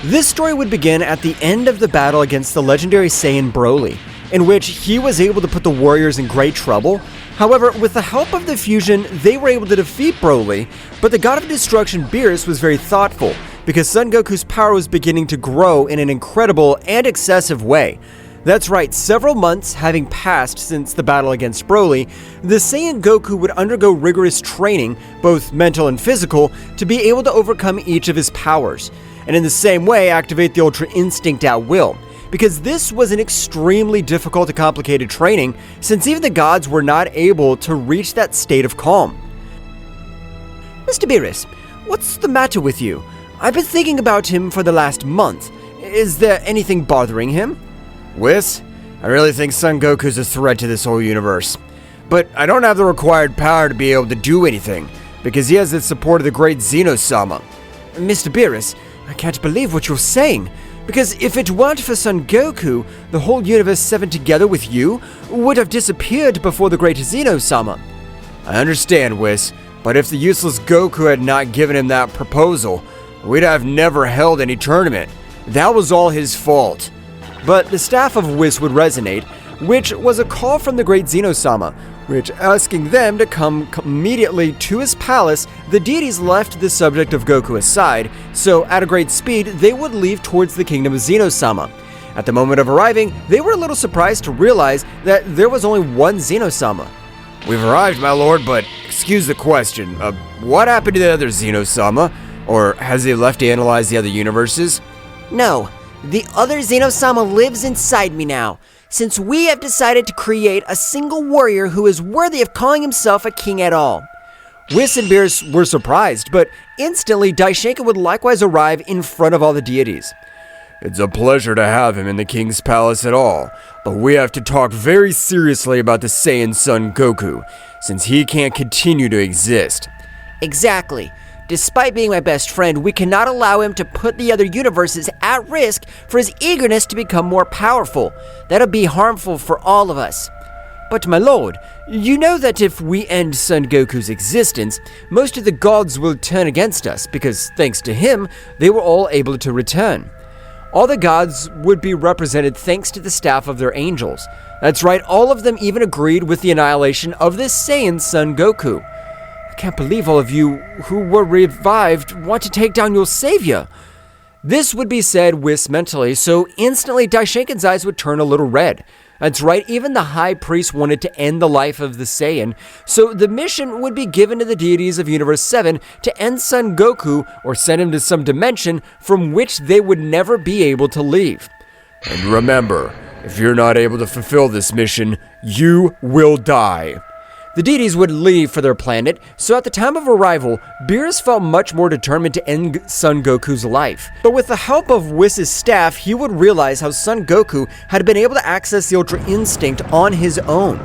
This story would begin at the end of the battle against the legendary Saiyan Broly, in which he was able to put the warriors in great trouble. However, with the help of the fusion, they were able to defeat Broly, but the god of destruction Beerus was very thoughtful, because Son Goku's power was beginning to grow in an incredible and excessive way. That's right, several months having passed since the battle against Broly, the Saiyan Goku would undergo rigorous training, both mental and physical, to be able to overcome each of his powers, and in the same way activate the Ultra Instinct at will, because this was an extremely difficult and complicated training, since even the gods were not able to reach that state of calm. Mr. Beerus, what's the matter with you? I've been thinking about him for the last month. Is there anything bothering him? Whis, I really think Son Goku's a threat to this whole universe. But I don't have the required power to be able to do anything, because he has the support of the great Zeno-sama. Mr. Beerus, I can't believe what you're saying, because if it weren't for Son Goku, the whole universe 7 together with you would have disappeared before the great Zeno-sama. I understand, Whis, but if the useless Goku had not given him that proposal, we'd have never held any tournament. That was all his fault. But the staff of Whis would resonate, which was a call from the great Zeno-sama, which asking them to come immediately to his palace. The deities left the subject of Goku aside, so at a great speed, they would leave towards the kingdom of Zeno-sama. At the moment of arriving, they were a little surprised to realize that there was only one Zeno-sama. We've arrived, my lord, but excuse the question, what happened to the other Zeno-sama? Or has he left to analyze the other universes? No, the other Zeno-sama lives inside me now, since we have decided to create a single warrior who is worthy of calling himself a king at all. Whis and Beerus were surprised, but instantly Daishinkan would likewise arrive in front of all the deities. It's a pleasure to have him in the king's palace at all, but we have to talk very seriously about the Saiyan son Goku, since he can't continue to exist. Exactly. Despite being my best friend, we cannot allow him to put the other universes at risk for his eagerness to become more powerful. That'll be harmful for all of us. But my lord, you know that if we end Son Goku's existence, most of the gods will turn against us, because thanks to him, they were all able to return. All the gods would be represented thanks to the staff of their angels. That's right, all of them even agreed with the annihilation of this Saiyan Son Goku. I can't believe all of you who were revived want to take down your savior. This would be said Whis mentally, so instantly Daishinkan's eyes would turn a little red. That's right, even the high priest wanted to end the life of the Saiyan, so the mission would be given to the deities of Universe 7 to end Son Goku or send him to some dimension from which they would never be able to leave. And remember, if you're not able to fulfill this mission, you will die. The deities would leave for their planet, so at the time of arrival, Beerus felt much more determined to end Son Goku's life. But with the help of Whis' staff, he would realize how Son Goku had been able to access the Ultra Instinct on his own,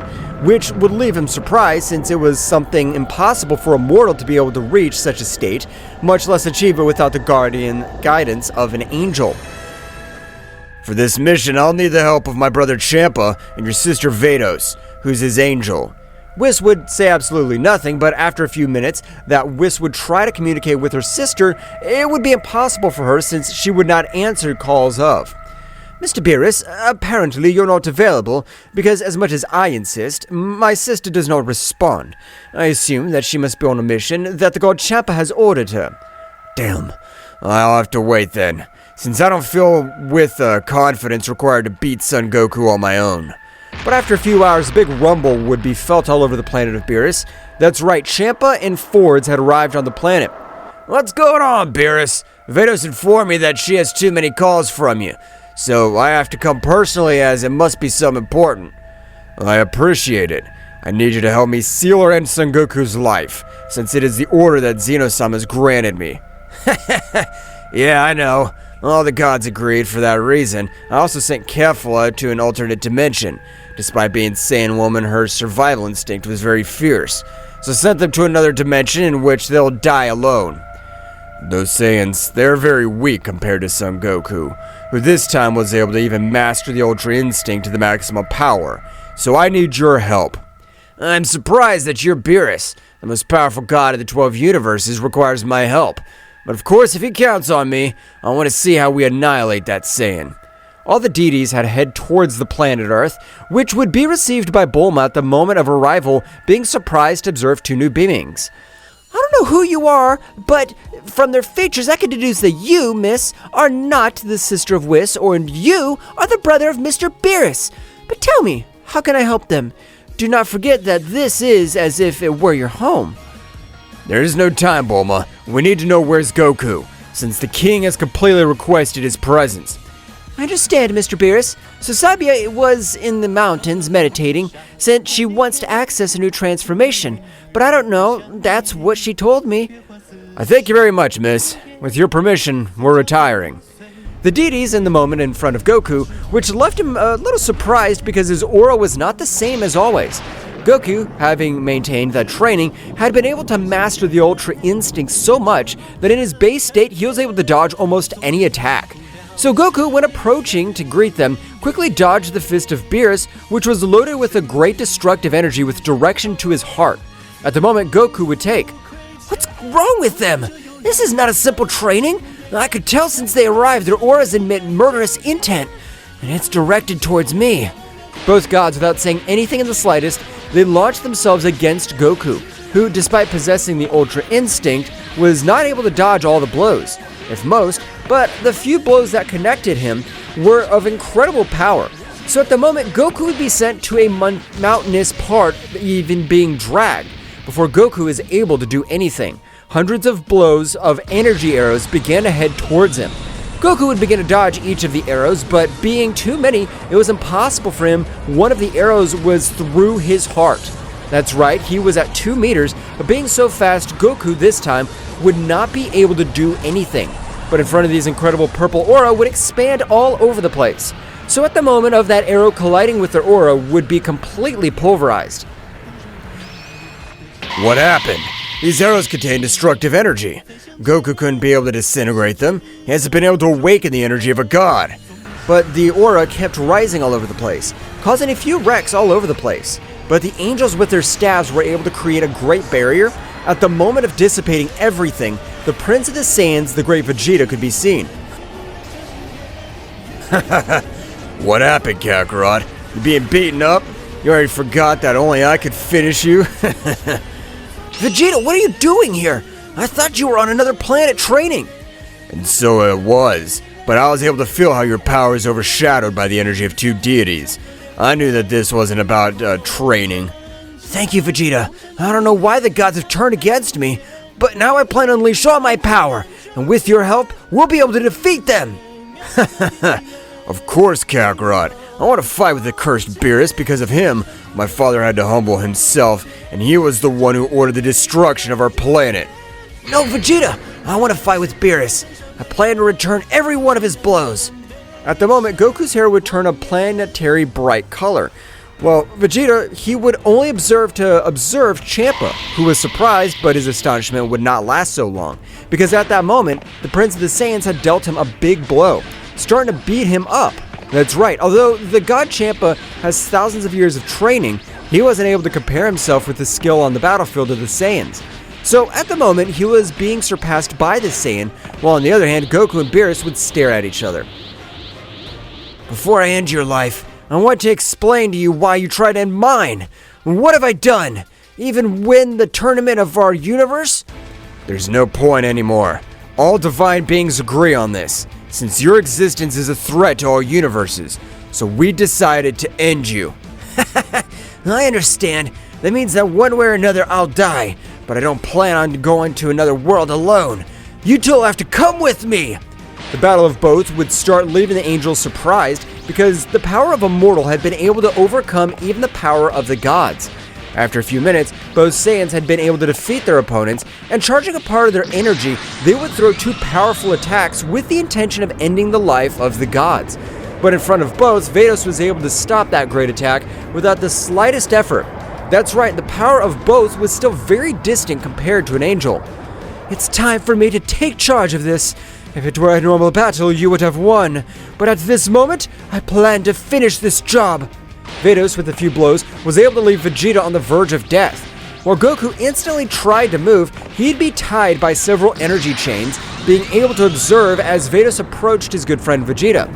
which would leave him surprised since it was something impossible for a mortal to be able to reach such a state, much less achieve it without the guidance of an angel. For this mission, I'll need the help of my brother Champa and your sister Vados, who's his angel. Whis would say absolutely nothing, but after a few minutes that Whis would try to communicate with her sister, it would be impossible for her since she would not answer calls of. Mr. Beerus, apparently you're not available, because as much as I insist, my sister does not respond. I assume that she must be on a mission that the god Champa has ordered her. Damn, I'll have to wait then, since I don't feel with confidence required to beat Son Goku on my own. But after a few hours, a big rumble would be felt all over the planet of Beerus. That's right, Champa and Fords had arrived on the planet. What's going on, Beerus? Vados informed me that she has too many calls from you, so I have to come personally as it must be something important. I appreciate it. I need you to help me seal or end Son Goku's life, since it is the order that Zeno-sama has granted me. Yeah, I know. All the gods agreed for that reason. I also sent Kefla to an alternate dimension. Despite being Saiyan woman, her survival instinct was very fierce, so sent them to another dimension in which they'll die alone. Those Saiyans, they're very weak compared to Son Goku, who this time was able to even master the Ultra Instinct to the maximum power, so I need your help. I'm surprised that your Beerus, the most powerful god of the 12 universes, requires my help. But of course, if he counts on me, I want to see how we annihilate that Saiyan. All the deities had to head towards the planet Earth, which would be received by Bulma at the moment of arrival, being surprised to observe two new beings. I don't know who you are, but from their features I can deduce that you, miss, are not the sister of Whis, or you are the brother of Mr. Beerus. But tell me, how can I help them? Do not forget that this is as if it were your home. There is no time, Bulma. We need to know where's Goku, since the king has completely requested his presence. I understand, Mr. Beerus. So Sabia was in the mountains meditating, since she wants to access a new transformation. But I don't know, that's what she told me. I thank you very much, miss. With your permission, we're retiring. The deities in the moment in front of Goku, which left him a little surprised because his aura was not the same as always. Goku, having maintained that training, had been able to master the Ultra Instinct so much that in his base state he was able to dodge almost any attack. So Goku, when approaching to greet them, quickly dodged the fist of Beerus, which was loaded with a great destructive energy with direction to his heart. At the moment, Goku would take. What's wrong with them? This is not a simple training. I could tell since they arrived their auras emit murderous intent, and it's directed towards me. Both gods, without saying anything in the slightest, they launched themselves against Goku, who, despite possessing the Ultra Instinct, was not able to dodge all the blows, if most, but the few blows that connected him were of incredible power. So at the moment, Goku would be sent to a mountainous part, even being dragged, before Goku is able to do anything. Hundreds of blows of energy arrows began to head towards him. Goku would begin to dodge each of the arrows, but being too many, it was impossible for him. One of the arrows was through his heart. That's right, he was at 2 meters, but being so fast, Goku this time would not be able to do anything. But in front of these incredible purple aura would expand all over the place. So at the moment of that arrow colliding with their aura would be completely pulverized. What happened? These arrows contain destructive energy. Goku couldn't be able to disintegrate them. He hasn't been able to awaken the energy of a god. But the aura kept rising all over the place, causing a few wrecks all over the place. But the angels with their staves were able to create a great barrier. At the moment of dissipating everything, the Prince of the Saiyans, the great Vegeta, could be seen. What happened, Kakarot? You being beaten up? You already forgot that only I could finish you? Vegeta, what are you doing here? I thought you were on another planet training. And so it was, but I was able to feel how your power is overshadowed by the energy of two deities. I knew that this wasn't about training. Thank you, Vegeta. I don't know why the gods have turned against me, but now I plan to unleash all my power, and with your help, we'll be able to defeat them. Of course, Kakarot. I want to fight with the cursed Beerus. Because of him, my father had to humble himself, and he was the one who ordered the destruction of our planet. No, Vegeta! I want to fight with Beerus. I plan to return every one of his blows. At the moment, Goku's hair would turn a planetary bright color. Well, Vegeta, he would only observe Champa, who was surprised, but his astonishment would not last so long, because at that moment, the Prince of the Saiyans had dealt him a big blow, starting to beat him up. That's right, although the god Champa has thousands of years of training, he wasn't able to compare himself with the skill on the battlefield of the Saiyans. So at the moment, he was being surpassed by the Saiyan, while on the other hand, Goku and Beerus would stare at each other. Before I end your life, I want to explain to you why you tried to end mine. What have I done? Even win the tournament of our universe? There's no point anymore. All divine beings agree on this, since your existence is a threat to all universes. So we decided to end you. I understand. That means that one way or another I'll die, but I don't plan on going to another world alone. You two will have to come with me. The battle of both would start, leaving the angels surprised because the power of a mortal had been able to overcome even the power of the gods. After a few minutes, both Saiyans had been able to defeat their opponents, and charging a part of their energy, they would throw two powerful attacks with the intention of ending the life of the gods. But in front of both, Vados was able to stop that great attack without the slightest effort. That's right, the power of both was still very distant compared to an angel. It's time for me to take charge of this. If it were a normal battle, you would have won. But at this moment, I plan to finish this job. Vados, with a few blows, was able to leave Vegeta on the verge of death. While Goku instantly tried to move, he'd be tied by several energy chains, being able to observe as Vados approached his good friend Vegeta.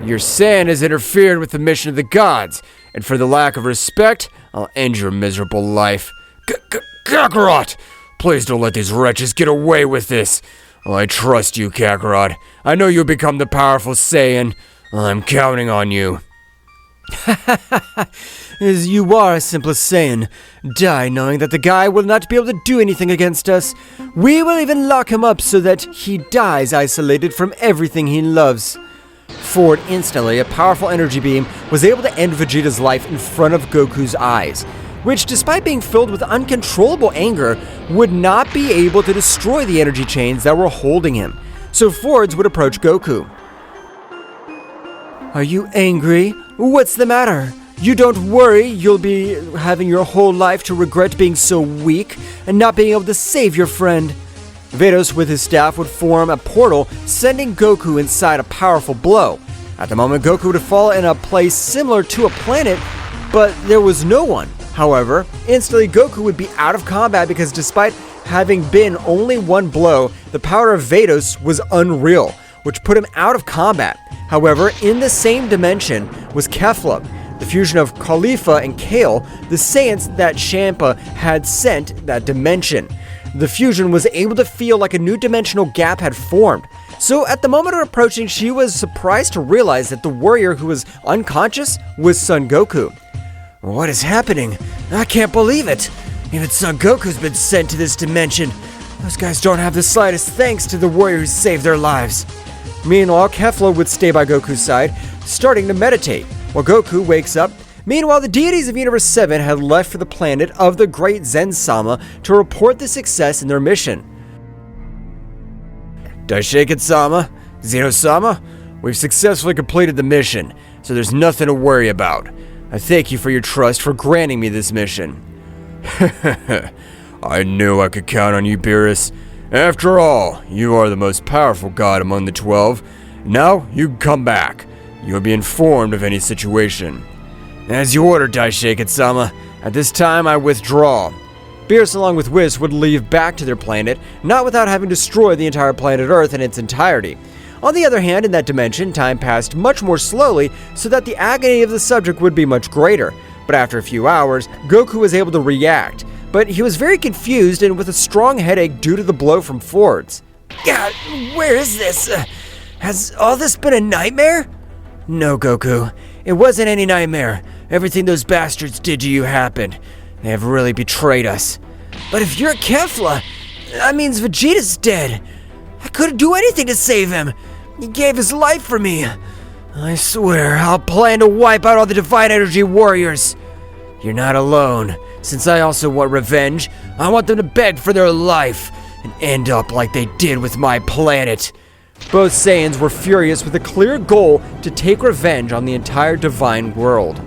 Your Saiyan has interfered with the mission of the gods, and for the lack of respect, I'll end your miserable life. Kakarot! Please don't let these wretches get away with this. I trust you, Kakarot. I know you'll become the powerful Saiyan. I'm counting on you. As you are a simple Saiyan, die knowing that the guy will not be able to do anything against us. We will even lock him up so that he dies isolated from everything he loves. Forward instantly, a powerful energy beam was able to end Vegeta's life in front of Goku's eyes, which, despite being filled with uncontrollable anger, would not be able to destroy the energy chains that were holding him. So Forwards would approach Goku. Are you angry? What's the matter? You don't worry, you'll be having your whole life to regret being so weak and not being able to save your friend. Vados with his staff would form a portal, sending Goku inside a powerful blow. At the moment, Goku would fall in a place similar to a planet, but there was no one. However, instantly Goku would be out of combat because despite having been only one blow, the power of Vados was unreal, which put him out of combat. However, in the same dimension was Kefla, the fusion of Khalifa and Kale, the Saiyans that Champa had sent that dimension. The fusion was able to feel like a new dimensional gap had formed. So at the moment of approaching, she was surprised to realize that the warrior who was unconscious was Son Goku. What is happening? I can't believe it. Even Son Goku's been sent to this dimension. Those guys don't have the slightest thanks to the warrior who saved their lives. Meanwhile, Kefla would stay by Goku's side, starting to meditate, while Goku wakes up. Meanwhile, the deities of Universe 7 had left for the planet of the great Zeno-sama to report the success in their mission. Daishinkan-sama, Zeno-sama, we've successfully completed the mission, so there's nothing to worry about. I thank you for your trust for granting me this mission. I knew I could count on you, Beerus. After all, you are the most powerful god among the 12. Now, you can come back. You will be informed of any situation. As you order, Daishinkan-sama. At this time, I withdraw. Beerus along with Whis would leave back to their planet, not without having destroyed the entire planet Earth in its entirety. On the other hand, in that dimension, time passed much more slowly, so that the agony of the subject would be much greater. But after a few hours, Goku was able to react, but he was very confused and with a strong headache due to the blow from Forwards. God, where is this? Has all this been a nightmare? No, Goku. It wasn't any nightmare. Everything those bastards did to you happened. They have really betrayed us. But if you're Kefla, that means Vegeta's dead. I couldn't do anything to save him. He gave his life for me. I swear, I'll plan to wipe out all the Divine Energy warriors. You're not alone. Since I also want revenge, I want them to beg for their life and end up like they did with my planet. Both Saiyans were furious with a clear goal to take revenge on the entire divine world.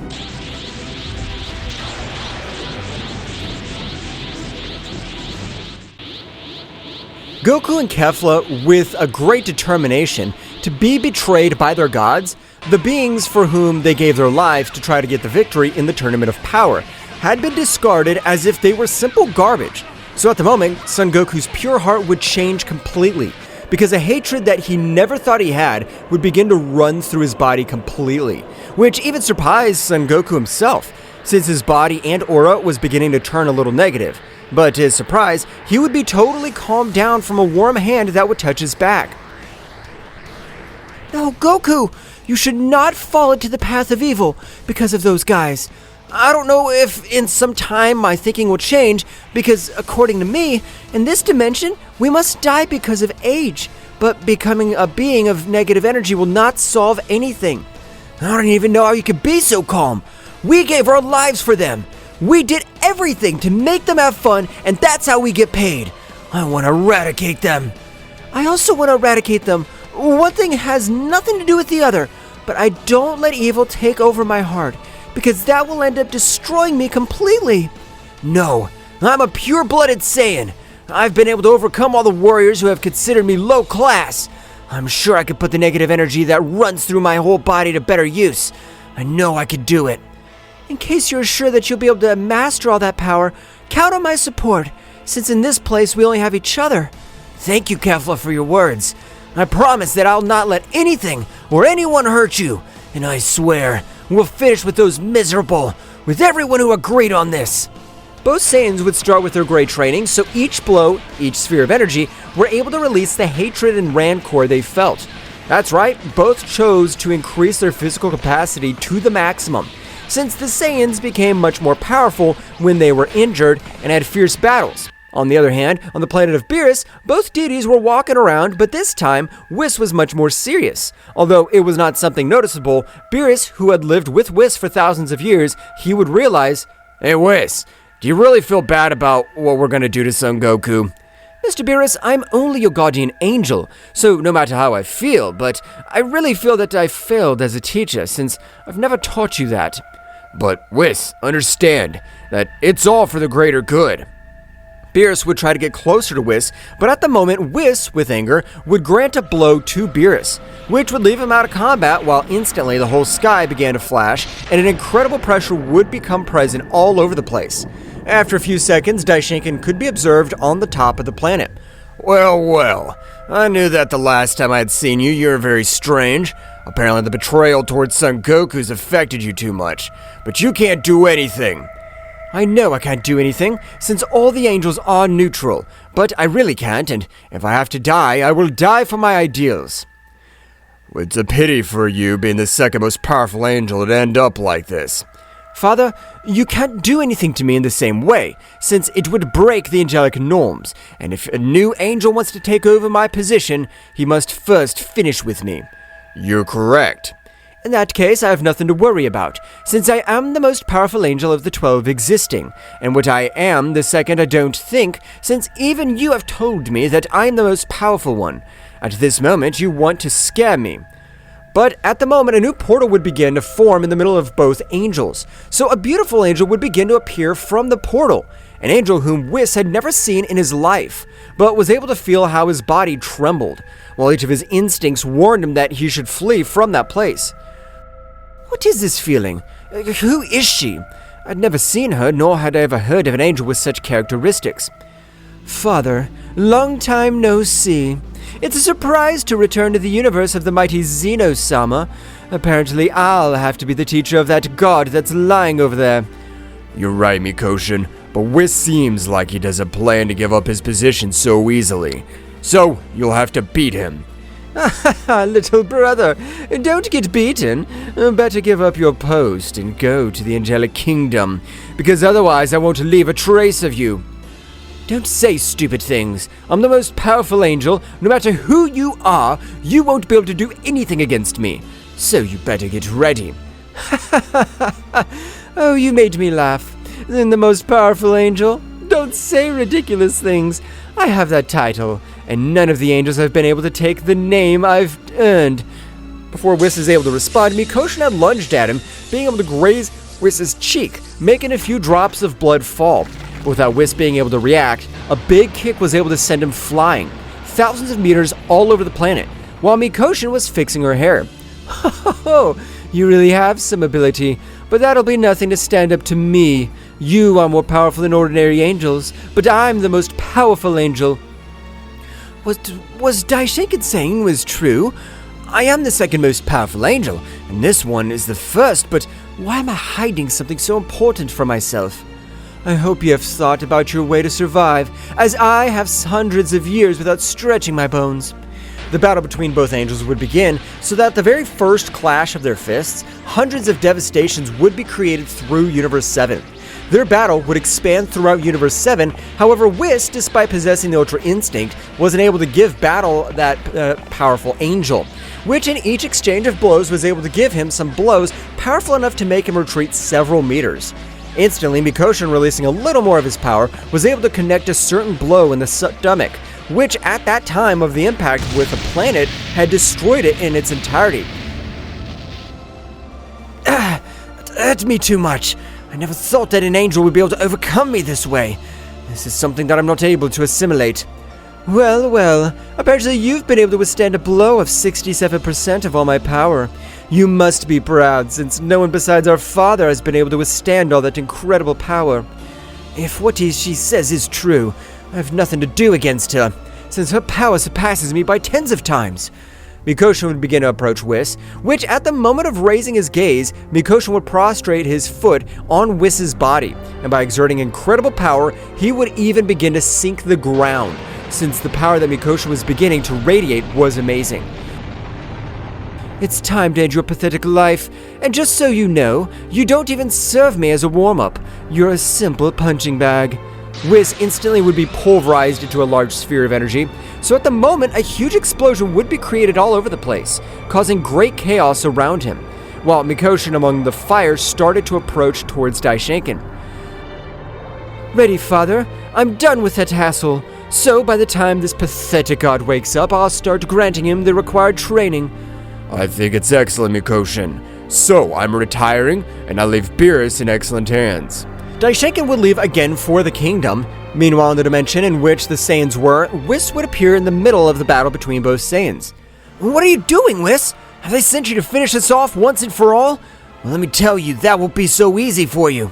Goku and Kefla, with a great determination to be betrayed by their gods, the beings for whom they gave their lives to try to get the victory in the Tournament of Power, had been discarded as if they were simple garbage. So at the moment, Son Goku's pure heart would change completely, because a hatred that he never thought he had would begin to run through his body completely, which even surprised Son Goku himself, since his body and aura was beginning to turn a little negative. But to his surprise, he would be totally calmed down from a warm hand that would touch his back. No, Goku! You should not fall into the path of evil because of those guys. I don't know if in some time my thinking will change, because according to me, in this dimension, we must die because of age. But becoming a being of negative energy will not solve anything. I don't even know how you could be so calm. We gave our lives for them. We did everything to make them have fun, and that's how we get paid. I want to eradicate them. I also want to eradicate them. One thing has nothing to do with the other, but I don't let evil take over my heart, because that will end up destroying me completely. No, I'm a pure-blooded Saiyan. I've been able to overcome all the warriors who have considered me low class. I'm sure I could put the negative energy that runs through my whole body to better use. I know I could do it. In case you're sure that you'll be able to master all that power, count on my support, since in this place we only have each other. Thank you, Kefla, for your words. I promise that I'll not let anything or anyone hurt you. And I swear, we'll finish with those miserable, with everyone who agreed on this. Both Saiyans would start with their great training, so each blow, each sphere of energy, were able to release the hatred and rancor they felt. That's right, both chose to increase their physical capacity to the maximum, since the Saiyans became much more powerful when they were injured and had fierce battles. On the other hand, on the planet of Beerus, both deities were walking around, but this time, Whis was much more serious. Although it was not something noticeable, Beerus, who had lived with Whis for thousands of years, he would realize, Hey Whis, do you really feel bad about what we're gonna do to Son Goku? Mr. Beerus, I'm only your guardian angel, so no matter how I feel, but I really feel that I failed as a teacher since I've never taught you that. But Whis, understand that it's all for the greater good. Beerus would try to get closer to Whis, but at the moment, Whis, with anger, would grant a blow to Beerus, which would leave him out of combat while instantly the whole sky began to flash, and an incredible pressure would become present all over the place. After a few seconds, Daishinkan could be observed on the top of the planet. Well, I knew that the last time I had seen you, you were very strange. Apparently the betrayal towards Son Goku's affected you too much, but you can't do anything. I know I can't do anything, since all the angels are neutral, but I really can't, and if I have to die, I will die for my ideals. It's a pity for you, being the second most powerful angel, to end up like this. Father, you can't do anything to me in the same way, since it would break the angelic norms, and if a new angel wants to take over my position, he must first finish with me. You're correct. In that case, I have nothing to worry about, since I am the most powerful angel of the 12 existing, and what I am the second I don't think, since even you have told me that I am the most powerful one. At this moment, you want to scare me. But at the moment, a new portal would begin to form in the middle of both angels, so a beautiful angel would begin to appear from the portal, an angel whom Whis had never seen in his life, but was able to feel how his body trembled, while each of his instincts warned him that he should flee from that place. What is this feeling? Who is she? I'd never seen her, nor had I ever heard of an angel with such characteristics. Father, long time no see. It's a surprise to return to the universe of the mighty Zeno-sama. Apparently I'll have to be the teacher of that god that's lying over there. You're right, Mikoshin, but Whis seems like he doesn't plan to give up his position so easily. So, you'll have to beat him. Little brother, don't get beaten. Better give up your post and go to the Angelic Kingdom, because otherwise I won't leave a trace of you. Don't say stupid things. I'm the most powerful angel. No matter who you are, you won't be able to do anything against me. So you better get ready. Oh, you made me laugh. Then the most powerful angel? Don't say ridiculous things. I have that title, and none of the angels have been able to take the name I've earned. Before Whis is able to respond, Mikoshin had lunged at him, being able to graze Whis' cheek, making a few drops of blood fall. But without Whis being able to react, a big kick was able to send him flying, thousands of meters all over the planet, while Mikoshin was fixing her hair. Ho, you really have some ability, but that'll be nothing to stand up to me. You are more powerful than ordinary angels, but I'm the most powerful angel. Was Daishinkan saying was true? I am the second most powerful angel, and this one is the first, but why am I hiding something so important from myself? I hope you have thought about your way to survive, as I have hundreds of years without stretching my bones. The battle between both angels would begin, so that at the very first clash of their fists, hundreds of devastations would be created through Universe 7. Their battle would expand throughout Universe 7, however Whis, despite possessing the Ultra Instinct, wasn't able to give battle that powerful angel, which in each exchange of blows was able to give him some blows powerful enough to make him retreat several meters. Instantly, Mikoshin, releasing a little more of his power, was able to connect a certain blow in the stomach, which at that time of the impact with the planet had destroyed it in its entirety. It hurt me too much. I never thought that an angel would be able to overcome me this way. This is something that I'm not able to assimilate. Well, apparently you've been able to withstand a blow of 67% of all my power. You must be proud, since no one besides our father has been able to withstand all that incredible power. If what she says is true, I have nothing to do against her, since her power surpasses me by tens of times. Mikoshin would begin to approach Whis, which at the moment of raising his gaze, Mikoshin would prostrate his foot on Whis' body, and by exerting incredible power, he would even begin to sink the ground, since the power that Mikoshin was beginning to radiate was amazing. It's time to end your pathetic life, and just so you know, you don't even serve me as a warm-up. You're a simple punching bag. Whis instantly would be pulverized into a large sphere of energy, so at the moment a huge explosion would be created all over the place, causing great chaos around him, while Mikoshin among the fire started to approach towards Daishinkan. Ready, father? I'm done with that hassle, so by the time this pathetic god wakes up, I'll start granting him the required training. I think it's excellent, Mikoshin. So, I'm retiring, and I leave Beerus in excellent hands. Daishinkan would leave again for the kingdom. Meanwhile, in the dimension in which the Saiyans were, Whis would appear in the middle of the battle between both Saiyans. What are you doing, Whis? Have they sent you to finish this off once and for all? Well, let me tell you, that won't be so easy for you.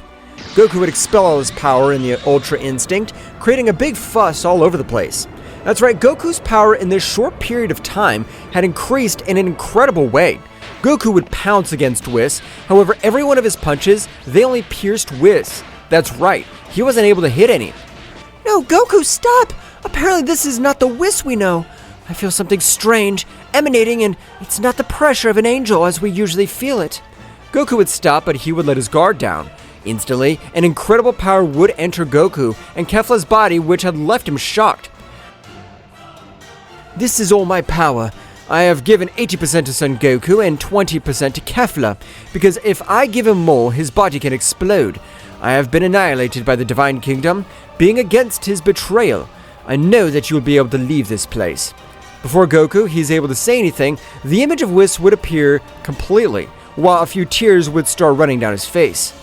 Goku would expel all his power in the Ultra Instinct, creating a big fuss all over the place. That's right, Goku's power in this short period of time had increased in an incredible way. Goku would pounce against Whis, however every one of his punches, they only pierced Whis. That's right, he wasn't able to hit any. No, Goku, stop! Apparently this is not the Whis we know. I feel something strange, emanating, and it's not the pressure of an angel as we usually feel it. Goku would stop, but he would let his guard down. Instantly, an incredible power would enter Goku and Kefla's body, which had left him shocked. This is all my power. I have given 80% to Son Goku and 20% to Kefla, because if I give him more, his body can explode. I have been annihilated by the Divine Kingdom, being against his betrayal. I know that you will be able to leave this place. Before Goku is able to say anything, the image of Whis would appear completely, while a few tears would start running down his face.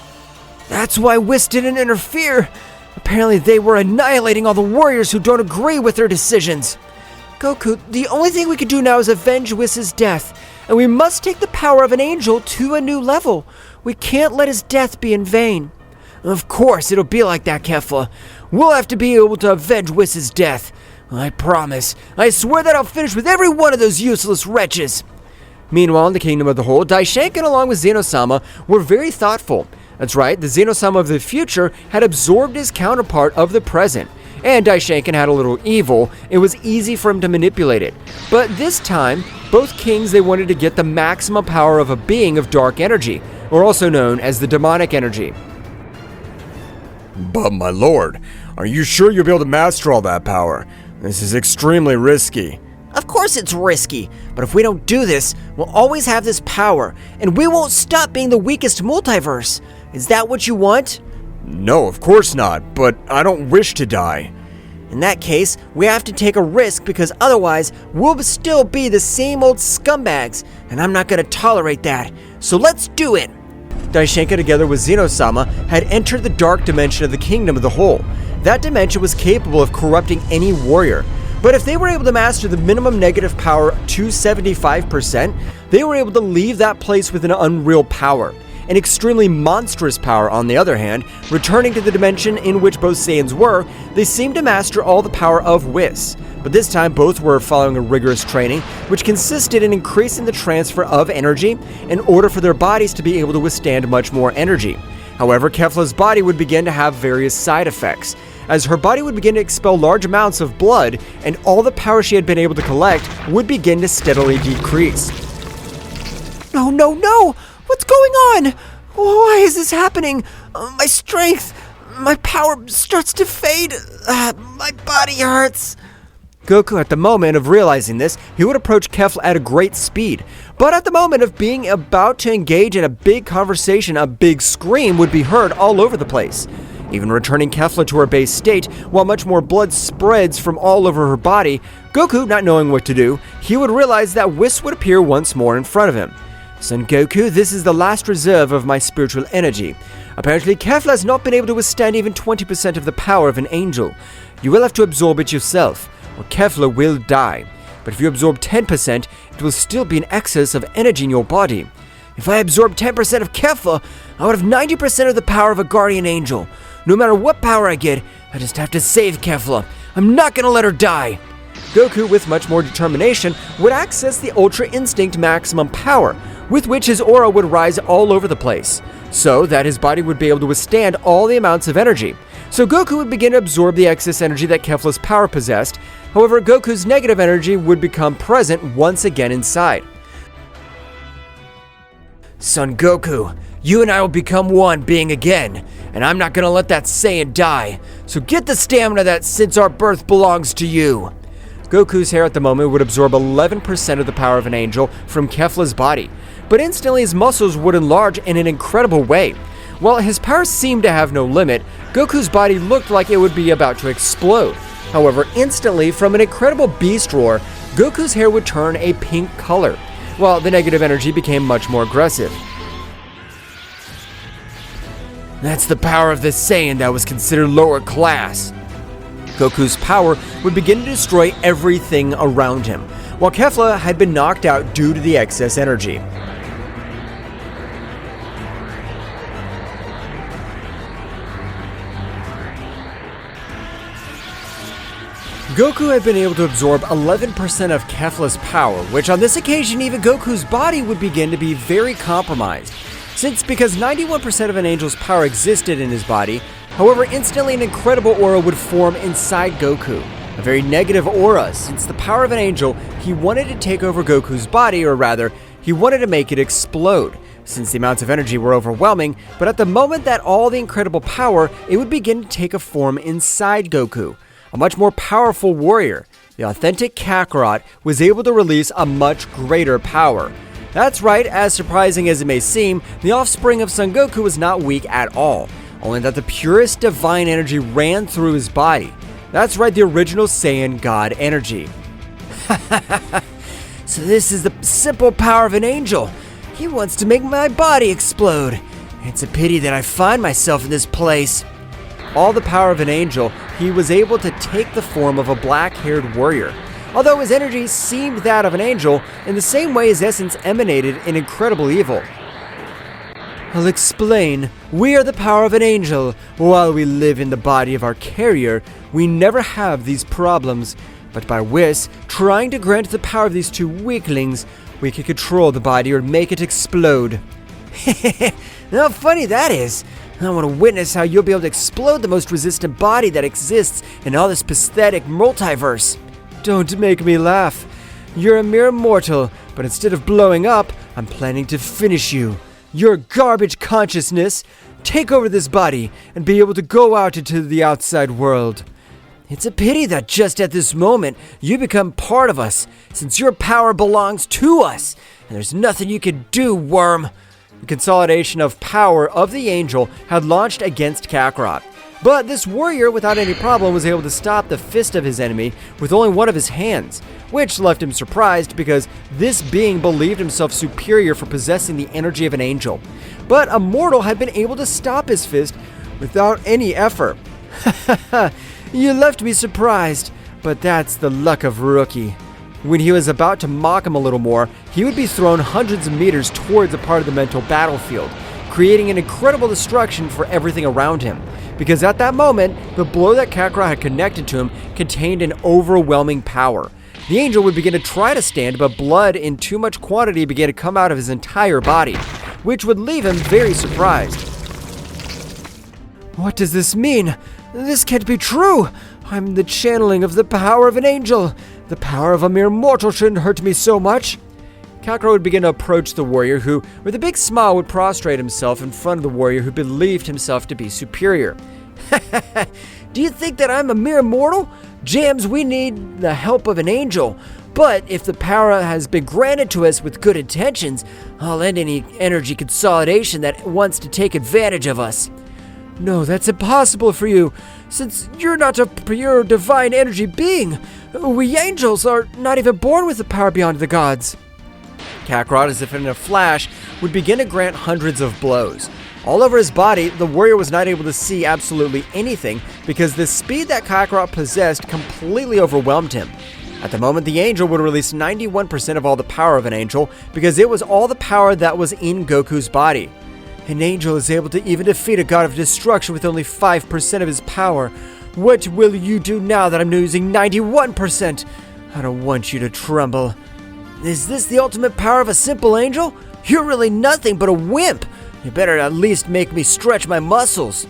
That's why Whis didn't interfere. Apparently they were annihilating all the warriors who don't agree with their decisions. Goku, the only thing we can do now is avenge Whis' death, and we must take the power of an angel to a new level. We can't let his death be in vain. Of course, it'll be like that, Kefla. We'll have to be able to avenge Whis' death. I promise. I swear that I'll finish with every one of those useless wretches. Meanwhile, in the Kingdom of the Whole, Daishinkan along with Zeno-sama were very thoughtful. That's right, the Zeno-sama of the future had absorbed his counterpart of the present. And Daishinkan had a little evil, it was easy for him to manipulate it. But this time, both kings, they wanted to get the maximum power of a being of dark energy, or also known as the demonic energy. But my lord, are you sure you'll be able to master all that power? This is extremely risky. Of course it's risky, but if we don't do this, we'll always have this power, and we won't stop being the weakest multiverse. Is that what you want? No, of course not, but I don't wish to die. In that case, we have to take a risk because otherwise we'll still be the same old scumbags, and I'm not going to tolerate that. So let's do it! Daishinkan together with Zeno-sama had entered the dark dimension of the Kingdom of the Whole. That dimension was capable of corrupting any warrior. But if they were able to master the minimum negative power to 75%, they were able to leave that place with an unreal power. An extremely monstrous power, on the other hand, returning to the dimension in which both Saiyans were, they seemed to master all the power of Whis. But this time, both were following a rigorous training, which consisted in increasing the transfer of energy in order for their bodies to be able to withstand much more energy. However, Kefla's body would begin to have various side effects, as her body would begin to expel large amounts of blood, and all the power she had been able to collect would begin to steadily decrease. No, no, no! What's going on? Why is this happening? My strength, my power starts to fade. My body hurts. Goku, at the moment of realizing this, he would approach Kefla at a great speed. But at the moment of being about to engage in a big conversation, a big scream would be heard all over the place. Even returning Kefla to her base state, while much more blood spreads from all over her body, Goku, not knowing what to do, he would realize that Whis would appear once more in front of him. Son Goku, this is the last reserve of my spiritual energy. Apparently, Kefla has not been able to withstand even 20% of the power of an angel. You will have to absorb it yourself, or Kefla will die. But if you absorb 10%, it will still be in excess of energy in your body. If I absorb 10% of Kefla, I would have 90% of the power of a guardian angel. No matter what power I get, I just have to save Kefla. I'm not gonna let her die. Goku, with much more determination, would access the Ultra Instinct maximum power, with which his aura would rise all over the place, so that his body would be able to withstand all the amounts of energy. So Goku would begin to absorb the excess energy that Kefla's power possessed. However, Goku's negative energy would become present once again inside. Son Goku, you and I will become one being again, and I'm not gonna let that Saiyan die, so get the stamina that since our birth belongs to you. Goku's hair at the moment would absorb 11% of the power of an angel from Kefla's body, but instantly his muscles would enlarge in an incredible way. While his power seemed to have no limit, Goku's body looked like it would be about to explode. However, instantly, from an incredible beast roar, Goku's hair would turn a pink color, while the negative energy became much more aggressive. That's the power of the Saiyan that was considered lower class. Goku's power would begin to destroy everything around him, while Kefla had been knocked out due to the excess energy. Goku had been able to absorb 11% of Kefla's power, which on this occasion even Goku's body would begin to be very compromised. Because 91% of an angel's power existed in his body, however, instantly an incredible aura would form inside Goku. A very negative aura, since the power of an angel, he wanted to take over Goku's body, or rather, he wanted to make it explode, since the amounts of energy were overwhelming, but at the moment that all the incredible power, it would begin to take a form inside Goku. A much more powerful warrior, the authentic Kakarot, was able to release a much greater power. That's right, as surprising as it may seem, the offspring of Son Goku was not weak at all, only that the purest divine energy ran through his body. That's right, the original Saiyan God energy. So this is the simple power of an angel. He wants to make my body explode. It's a pity that I find myself in this place. All the power of an angel, he was able to take the form of a black-haired warrior. Although his energy seemed that of an angel, in the same way his essence emanated an incredible evil. I'll explain. We are the power of an angel. While we live in the body of our carrier, we never have these problems. But by Whis trying to grant the power of these two weaklings, we can control the body or make it explode. How funny that is. I want to witness how you'll be able to explode the most resistant body that exists in all this pathetic multiverse. Don't make me laugh. You're a mere mortal, but instead of blowing up, I'm planning to finish you. Your garbage consciousness. Take over this body and be able to go out into the outside world. It's a pity that just at this moment, you become part of us, since your power belongs to us, and there's nothing you can do, worm. The consolidation of power of the angel had launched against Kakarot. But this warrior, without any problem, was able to stop the fist of his enemy with only one of his hands, which left him surprised because this being believed himself superior for possessing the energy of an angel. But a mortal had been able to stop his fist without any effort. You left me surprised, but that's the luck of rookie. When he was about to mock him a little more, he would be thrown hundreds of meters towards a part of the mental battlefield, creating an incredible destruction for everything around him. Because at that moment, the blow that Kakarot had connected to him contained an overwhelming power. The angel would begin to try to stand, but blood in too much quantity began to come out of his entire body, which would leave him very surprised. What does this mean? This can't be true! I'm the channeling of the power of an angel! The power of a mere mortal shouldn't hurt me so much! Kakarot would begin to approach the warrior who, with a big smile, would prostrate himself in front of the warrior who believed himself to be superior. Do you think that I'm a mere mortal? Jams, we need the help of an angel. But if the power has been granted to us with good intentions, I'll end any energy consolidation that wants to take advantage of us. No, that's impossible for you, since you're not a pure divine energy being. We angels are not even born with the power beyond the gods. Kakarot, as if in a flash, would begin to grant hundreds of blows. All over his body, the warrior was not able to see absolutely anything because the speed that Kakarot possessed completely overwhelmed him. At the moment, the angel would release 91% of all the power of an angel because it was all the power that was in Goku's body. An angel is able to even defeat a god of destruction with only 5% of his power. What will you do now that I'm using 91%? I don't want you to tremble. Is this the ultimate power of a simple angel? You're really nothing but a wimp. You better at least make me stretch my muscles.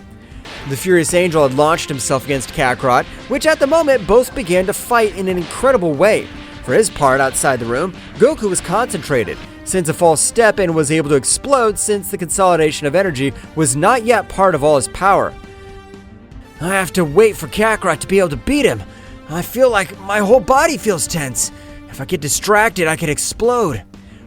The furious angel had launched himself against Kakarot, which at the moment both began to fight in an incredible way. For his part, outside the room, Goku was concentrated, since a false step and was able to explode since the consolidation of energy was not yet part of all his power. I have to wait for Kakarot to be able to beat him. I feel like my whole body feels tense. If I get distracted, I could explode.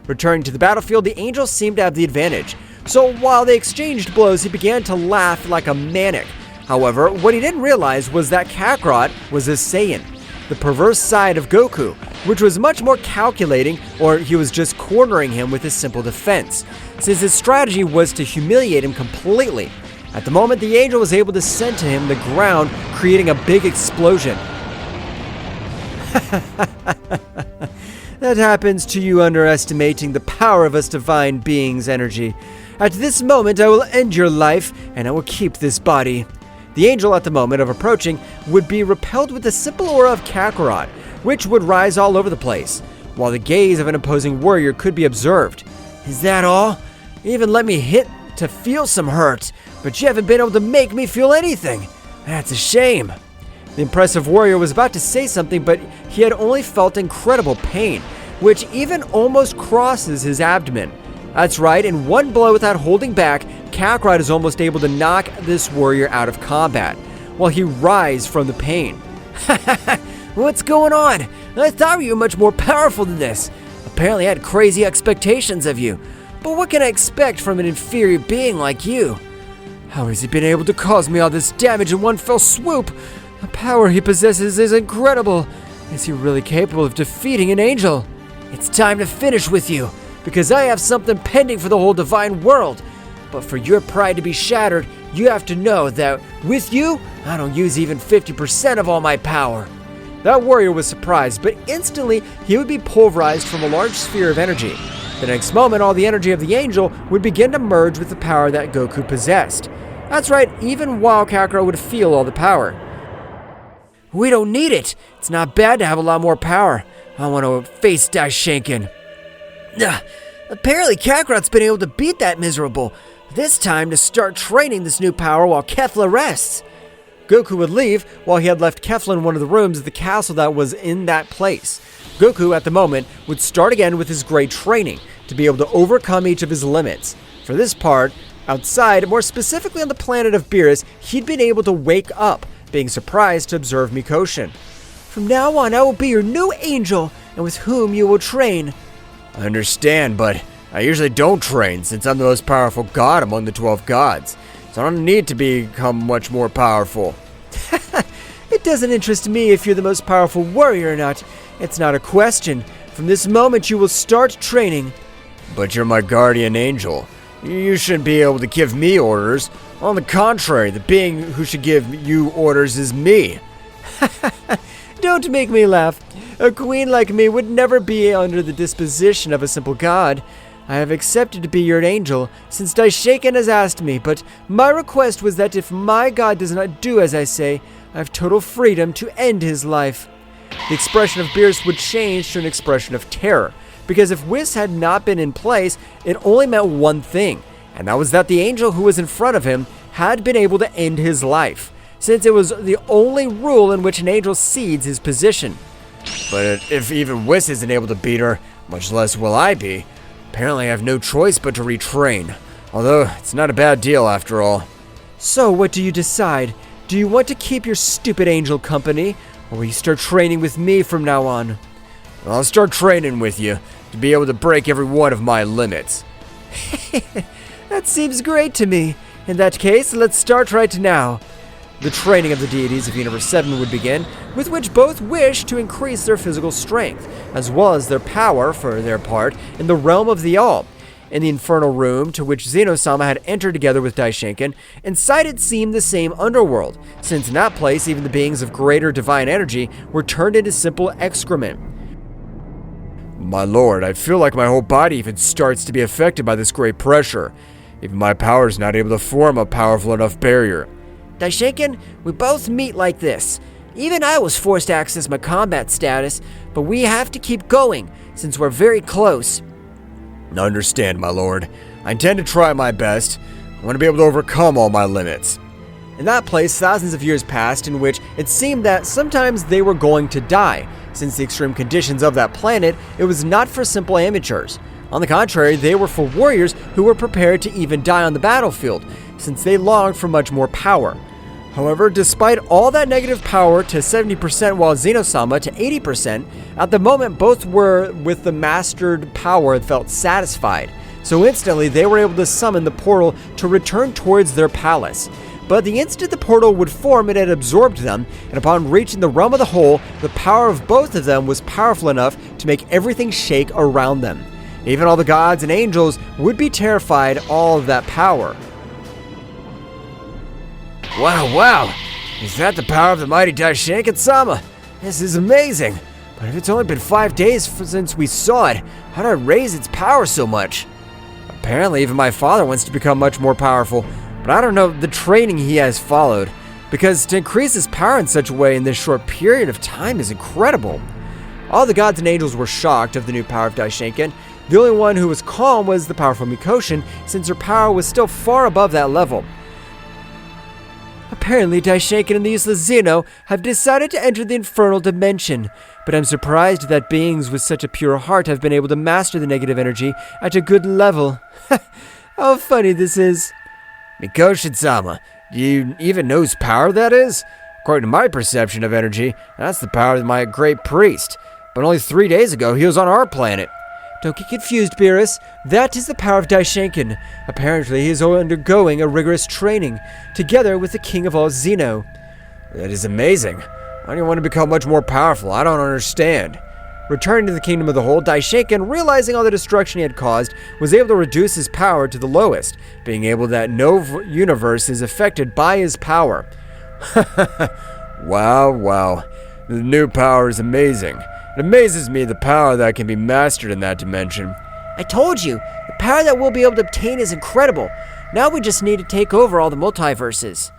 Returning to the battlefield, the angel seemed to have the advantage. So while they exchanged blows, he began to laugh like a maniac. However, what he didn't realize was that Kakarot was a Saiyan, the perverse side of Goku, which was much more calculating, or he was just cornering him with his simple defense, since his strategy was to humiliate him completely. At the moment, the angel was able to send to him the ground, creating a big explosion. That happens to you underestimating the power of us divine beings' energy. At this moment, I will end your life, and I will keep this body. The angel, at the moment of approaching, would be repelled with the simple aura of Kakarot, which would rise all over the place, while the gaze of an opposing warrior could be observed. Is that all? You even let me hit to feel some hurt, but you haven't been able to make me feel anything. That's a shame. The impressive warrior was about to say something, but he had only felt incredible pain, which even almost crosses his abdomen. That's right, in one blow without holding back, Kakarot is almost able to knock this warrior out of combat, while he writhes from the pain. What's going on? I thought you were much more powerful than this. Apparently I had crazy expectations of you. But what can I expect from an inferior being like you? How has he been able to cause me all this damage in one fell swoop? The power he possesses is incredible. Is he really capable of defeating an angel? It's time to finish with you, because I have something pending for the whole divine world. But for your pride to be shattered, you have to know that with you, I don't use even 50% of all my power. That warrior was surprised, but instantly he would be pulverized from a large sphere of energy. The next moment, all the energy of the angel would begin to merge with the power that Goku possessed. That's right, even while Kakarot would feel all the power. We don't need it. It's not bad to have a lot more power. I want to face Daishinkan. Apparently Kakarot's been able to beat that miserable. This time to start training this new power while Kefla rests. Goku would leave while he had left Kefla in one of the rooms of the castle that was in that place. Goku, at the moment, would start again with his great training to be able to overcome each of his limits. For this part, outside, more specifically on the planet of Beerus, he'd been able to wake up, being surprised to observe Mikoshin. From now on, I will be your new angel, and with whom you will train. I understand, but I usually don't train since I'm the most powerful god among the 12 gods. So I don't need to become much more powerful. It doesn't interest me if you're the most powerful warrior or not. It's not a question. From this moment, you will start training. But you're my guardian angel. You shouldn't be able to give me orders. On the contrary, the being who should give you orders is me. Don't make me laugh. A queen like me would never be under the disposition of a simple god. I have accepted to be your angel, since Daishinkan has asked me, but my request was that if my god does not do as I say, I have total freedom to end his life. The expression of Beerus would change to an expression of terror, because if Whis had not been in place, it only meant one thing, and that was that the angel who was in front of him had been able to end his life, since it was the only rule in which an angel cedes his position. But if even Whis isn't able to beat her, much less will I be. Apparently I have no choice but to retrain, although it's not a bad deal after all. So what do you decide? Do you want to keep your stupid angel company, or will you start training with me from now on? I'll start training with you, to be able to break every one of my limits. That seems great to me. In that case, let's start right now. The training of the deities of Universe 7 would begin, with which both wished to increase their physical strength, as well as their power, for their part, in the realm of the All. In the infernal room to which Zeno-sama had entered together with Daishinkan, inside it seemed the same underworld, since in that place even the beings of greater divine energy were turned into simple excrement. My lord, I feel like my whole body even starts to be affected by this great pressure. Even my power is not able to form a powerful enough barrier. Daishinkan, we both meet like this. Even I was forced to access my combat status, but we have to keep going, since we're very close. Understand, my lord. I intend to try my best. I want to be able to overcome all my limits. In that place, thousands of years passed in which it seemed that sometimes they were going to die. Since the extreme conditions of that planet, it was not for simple amateurs. On the contrary, they were for warriors who were prepared to even die on the battlefield, since they longed for much more power. However, despite all that negative power to 70% while Zeno-sama to 80%, at the moment both were with the mastered power felt satisfied. So instantly they were able to summon the portal to return towards their palace. But the instant the portal would form, it had absorbed them, and upon reaching the realm of the whole, the power of both of them was powerful enough to make everything shake around them. Even all the gods and angels would be terrified all of that power. Wow. Is that the power of the mighty Daishinkan-sama? This is amazing. But if it's only been 5 days since we saw it, how did I raise its power so much? Apparently, even my father wants to become much more powerful, but I don't know the training he has followed, because to increase his power in such a way in this short period of time is incredible. All the gods and angels were shocked of the new power of Daishinkan. The only one who was calm was the powerful Mikoshin, since her power was still far above that level. Apparently, Daishinkan and the useless Zeno have decided to enter the infernal dimension, but I'm surprised that beings with such a pure heart have been able to master the negative energy at a good level. How funny this is. Mikoshin-sama, do you even know whose power that is? According to my perception of energy, that's the power of my great priest. But only 3 days ago, he was on our planet. Don't get confused, Beerus. That is the power of Daishinkan. Apparently, he is undergoing a rigorous training, together with the king of all Zeno. That is amazing. Why do you want to become much more powerful? I don't understand. Returning to the kingdom of the whole, Daishinkan, realizing all the destruction he had caused, was able to reduce his power to the lowest, being able that no universe is affected by his power. Wow. The new power is amazing. It amazes me the power that can be mastered in that dimension. I told you, the power that we'll be able to obtain is incredible. Now we just need to take over all the multiverses.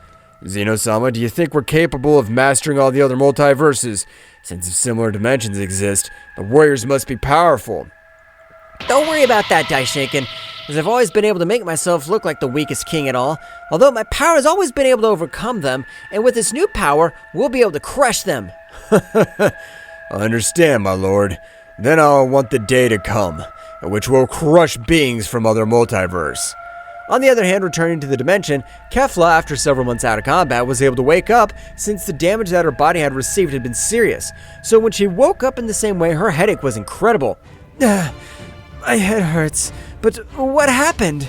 Zeno-sama, do you think we're capable of mastering all the other multiverses? Since if similar dimensions exist, the warriors must be powerful. Don't worry about that, Daishinkan, as I've always been able to make myself look like the weakest king at all, although my power has always been able to overcome them, and with this new power, we'll be able to crush them. I understand, my lord. Then I'll want the day to come, in which we'll crush beings from other multiverse. On the other hand, returning to the dimension, Kefla, after several months out of combat, was able to wake up since the damage that her body had received had been serious. So when she woke up in the same way, her headache was incredible. My head hurts, but what happened?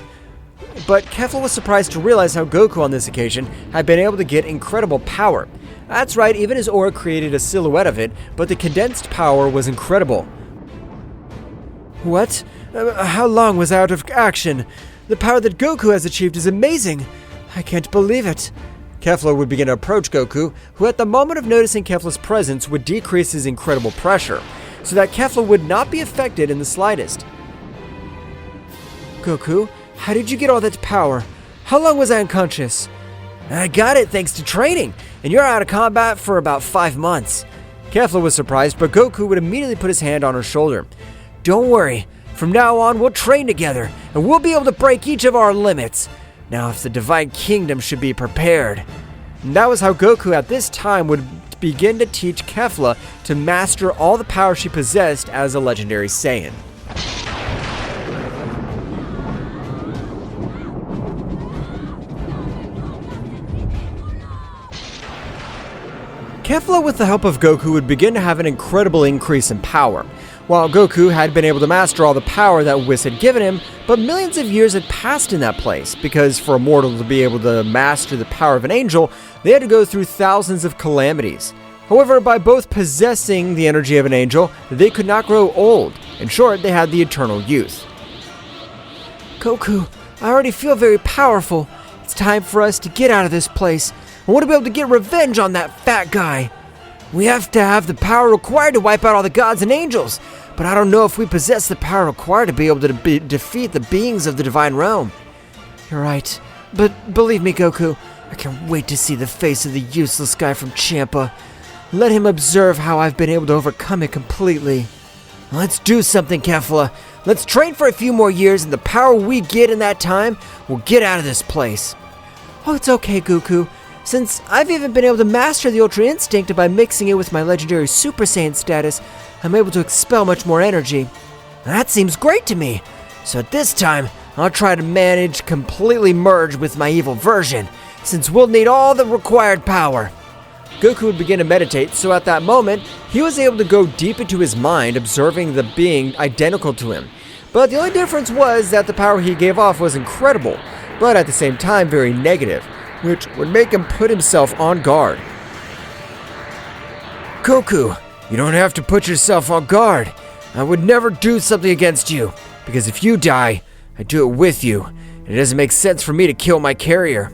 But Kefla was surprised to realize how Goku on this occasion had been able to get incredible power. That's right, even his aura created a silhouette of it, but the condensed power was incredible. What? How long was out of action? The power that Goku has achieved is amazing. I can't believe it. Kefla would begin to approach Goku, who at the moment of noticing Kefla's presence would decrease his incredible pressure, so that Kefla would not be affected in the slightest. Goku, how did you get all that power? How long was I unconscious? I got it thanks to training, and you're out of combat for about 5 months. Kefla was surprised, but Goku would immediately put his hand on her shoulder. Don't worry, from now on we'll train together, and we'll be able to break each of our limits. Now if the Divine Kingdom should be prepared. And that was how Goku at this time would begin to teach Kefla to master all the power she possessed as a legendary Saiyan. Kefla, with the help of Goku, would begin to have an incredible increase in power. While Goku had been able to master all the power that Whis had given him, but millions of years had passed in that place, because for a mortal to be able to master the power of an angel, they had to go through thousands of calamities. However, by both possessing the energy of an angel, they could not grow old. In short, they had the eternal youth. Goku, I already feel very powerful. It's time for us to get out of this place. I want to be able to get revenge on that fat guy. We have to have the power required to wipe out all the gods and angels, but I don't know if we possess the power required to be able to defeat the beings of the divine realm. You're right, but believe me, Goku, I can't wait to see the face of the useless guy from Champa. let him observe how I've been able to overcome it completely. Let's do something, Kefla. Let's train for a few more years, and the power we get in that time will get out of this place. Oh, it's okay, Goku. Since I've even been able to master the Ultra Instinct by mixing it with my legendary Super Saiyan status, I'm able to expel much more energy. That seems great to me. So at this time, I'll try to manage completely merge with my evil version, since we'll need all the required power. Goku would begin to meditate, so at that moment, he was able to go deep into his mind, observing the being identical to him. But the only difference was that the power he gave off was incredible, but at the same time very negative, which would make him put himself on guard. Goku, you don't have to put yourself on guard. I would never do something against you, because if you die, I do it with you, and it doesn't make sense for me to kill my carrier.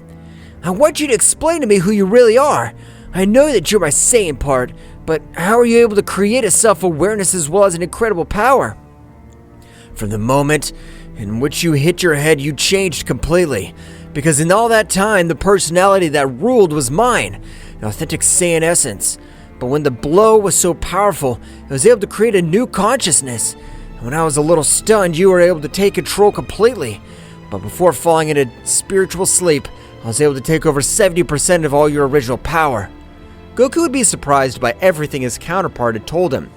I want you to explain to me who you really are. I know that you're my Saiyan part, but how are you able to create a self-awareness as well as an incredible power? From the moment in which you hit your head, you changed completely, because in all that time, the personality that ruled was mine, the authentic Saiyan essence. But when the blow was so powerful, I was able to create a new consciousness. And when I was a little stunned, you were able to take control completely. But before falling into spiritual sleep, I was able to take over 70% of all your original power. Goku would be surprised by everything his counterpart had told him.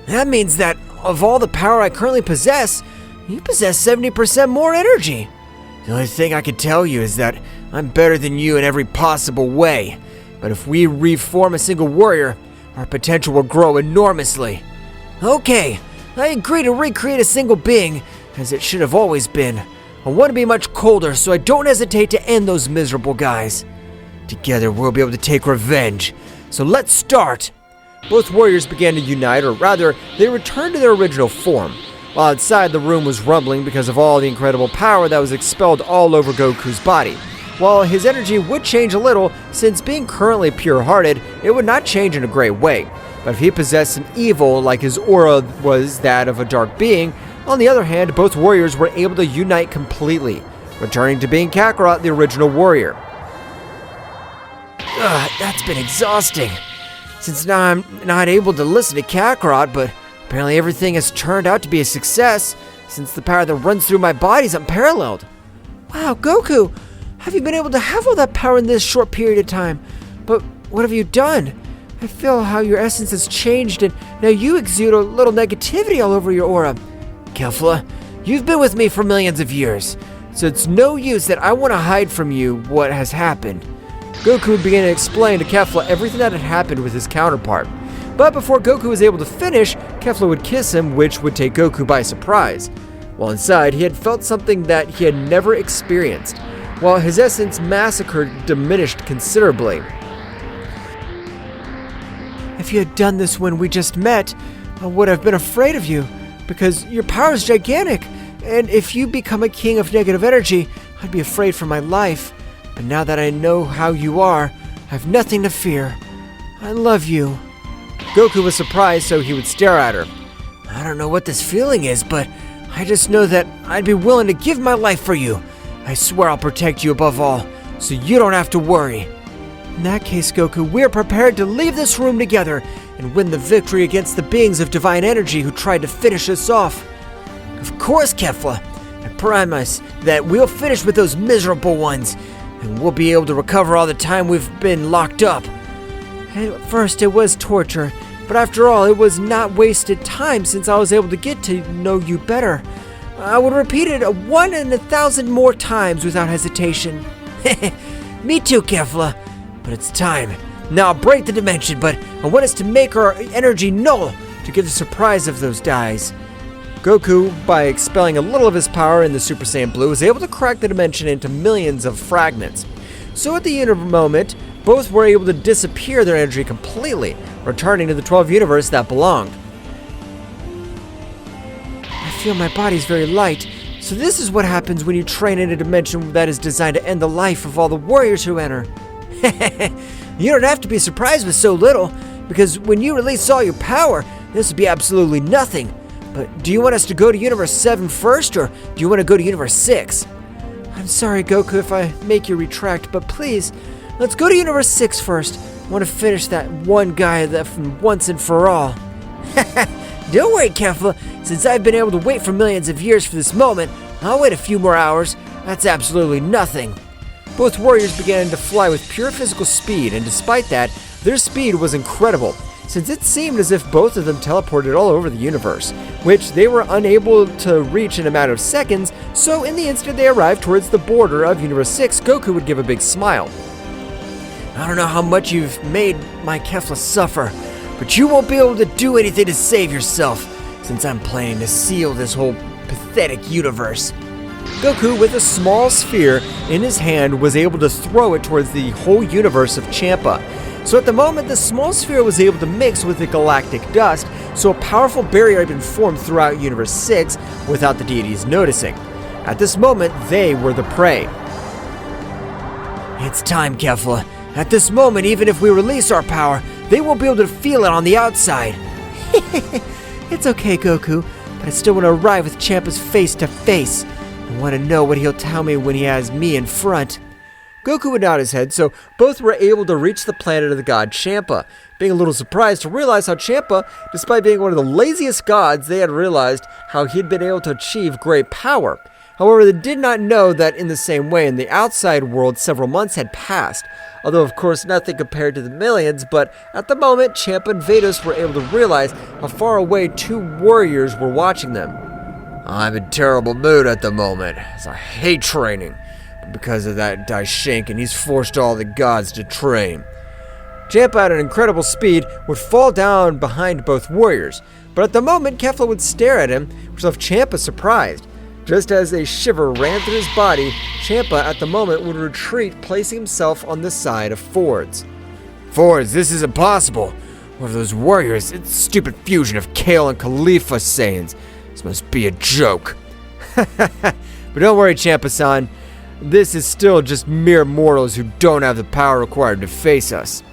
That means that of all the power I currently possess, you possess 70% more energy. The only thing I can tell you is that I'm better than you in every possible way. But if we reform a single warrior, our potential will grow enormously. Okay, I agree to recreate a single being, as it should have always been. I want to be much colder, so I don't hesitate to end those miserable guys. Together we'll be able to take revenge. So let's start! Both warriors began to unite, or rather, they returned to their original form. While outside, the room was rumbling because of all the incredible power that was expelled all over Goku's body. While his energy would change a little, since being currently pure-hearted, it would not change in a great way. But if he possessed some evil, like his aura was that of a dark being, on the other hand, both warriors were able to unite completely, returning to being Kakarot, the original warrior. That's been exhausting. Since now I'm not able to listen to Kakarot, but apparently everything has turned out to be a success, since the power that runs through my body is unparalleled. Wow, Goku! Have you been able to have all that power in this short period of time? But what have you done? I feel how your essence has changed, and now you exude a little negativity all over your aura. Kefla, you've been with me for millions of years, so it's no use that I want to hide from you what has happened. Goku began to explain to Kefla everything that had happened with his counterpart. But before Goku was able to finish, Kefla would kiss him, which would take Goku by surprise. While inside, he had felt something that he had never experienced, while his essence diminished considerably. If you had done this when we just met, I would have been afraid of you, because your power is gigantic, and if you become a king of negative energy, I'd be afraid for my life. But now that I know how you are, I have nothing to fear. I love you. Goku was surprised, so he would stare at her. I don't know what this feeling is, but I just know that I'd be willing to give my life for you. I swear I'll protect you above all, so you don't have to worry. In that case, Goku, we're prepared to leave this room together and win the victory against the beings of divine energy who tried to finish us off. Of course, Kefla. I promise that we'll finish with those miserable ones, and we'll be able to recover all the time we've been locked up. At first, it was torture, but after all, it was not wasted time since I was able to get to know you better. I would repeat it 1 in 1,000 more times without hesitation. Me too, Kefla. But it's time. Now I'll break the dimension, but I want us to make our energy null to get the surprise of those dies. Goku, by expelling a little of his power in the Super Saiyan Blue, was able to crack the dimension into millions of fragments. So at the end of the moment, both were able to disappear their energy completely, returning to the 12 universe that belonged. I feel my body's very light, so this is what happens when you train in a dimension that is designed to end the life of all the warriors who enter. You don't have to be surprised with so little, because when you release all your power, this would be absolutely nothing. But do you want us to go to Universe 7 first, or do you want to go to Universe 6? I'm sorry, Goku, if I make you retract, but please, let's go to Universe 6 first. I want to finish that one guy once and for all. Don't worry, Kefla. Since I've been able to wait for millions of years for this moment, I'll wait a few more hours. That's absolutely nothing. Both warriors began to fly with pure physical speed, and despite that, their speed was incredible, since it seemed as if both of them teleported all over the universe, which they were unable to reach in a matter of seconds, so in the instant they arrived towards the border of Universe 6, Goku would give a big smile. I don't know how much you've made my Kefla suffer, but you won't be able to do anything to save yourself, since I'm planning to seal this whole pathetic universe. Goku, with a small sphere in his hand, was able to throw it towards the whole universe of Champa. So at the moment, the small sphere was able to mix with the galactic dust, so a powerful barrier had been formed throughout Universe 6 without the deities noticing. At this moment, they were the prey. It's time, Kefla. At this moment, even if we release our power, they won't be able to feel it on the outside. It's okay, Goku, but I still want to arrive with Champa's face to face. I want to know what he'll tell me when he has me in front. Goku would nod his head, so both were able to reach the planet of the god Champa, being a little surprised to realize how Champa, despite being one of the laziest gods, they had realized how he'd been able to achieve great power. However, they did not know that in the same way in the outside world several months had passed, although of course nothing compared to the millions, but at the moment Champa and Vedos were able to realize how far away two warriors were watching them. I'm in terrible mood at the moment, as I hate training. But because of that Daishinkan, he's forced all the gods to train. Champa at an incredible speed would fall down behind both warriors, but at the moment Kefla would stare at him, which left Champa surprised. Just as a shiver ran through his body, Champa at the moment would retreat, placing himself on the side of Fords. Fords, this is impossible. What are those warriors? It's a stupid fusion of Kale and Khalifa Saiyans. This must be a joke. But don't worry, Champa-san. This is still just mere mortals who don't have the power required to face us.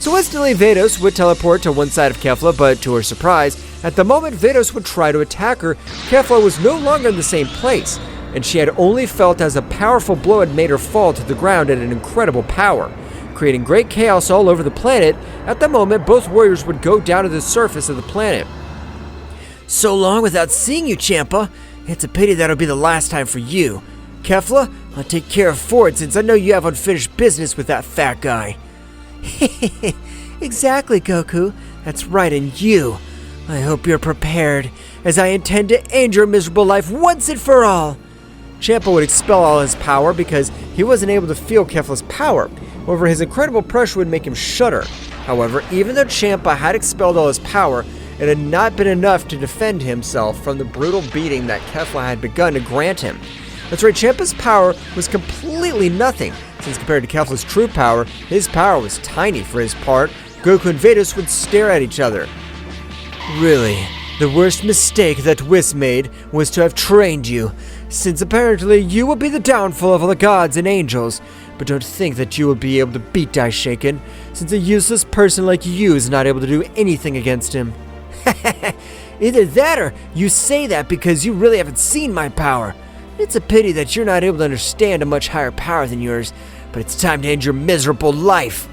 So instantly Vedos would teleport to one side of Kefla, but to her surprise, at the moment Vedos would try to attack her, Kefla was no longer in the same place, and she had only felt as a powerful blow had made her fall to the ground at an incredible power, creating great chaos all over the planet. At the moment, both warriors would go down to the surface of the planet. So long without seeing you, Champa. It's a pity that'll be the last time for you. Kefla, I'll take care of Ford since I know you have unfinished business with that fat guy. Exactly, Goku. That's right, and you. I hope you're prepared, as I intend to end your miserable life once and for all. Champa would expel all his power because he wasn't able to feel Kefla's power. However, his incredible pressure would make him shudder. However, even though Champa had expelled all his power, it had not been enough to defend himself from the brutal beating that Kefla had begun to grant him. That's right, Champa's power was completely nothing, since compared to Kefla's true power, his power was tiny for his part. Goku and Vedos would stare at each other. Really, the worst mistake that Whis made was to have trained you, since apparently you will be the downfall of all the gods and angels. But don't think that you will be able to beat Daishinkan, since a useless person like you is not able to do anything against him. Either that or you say that because you really haven't seen my power. It's a pity that you're not able to understand a much higher power than yours, but it's time to end your miserable life.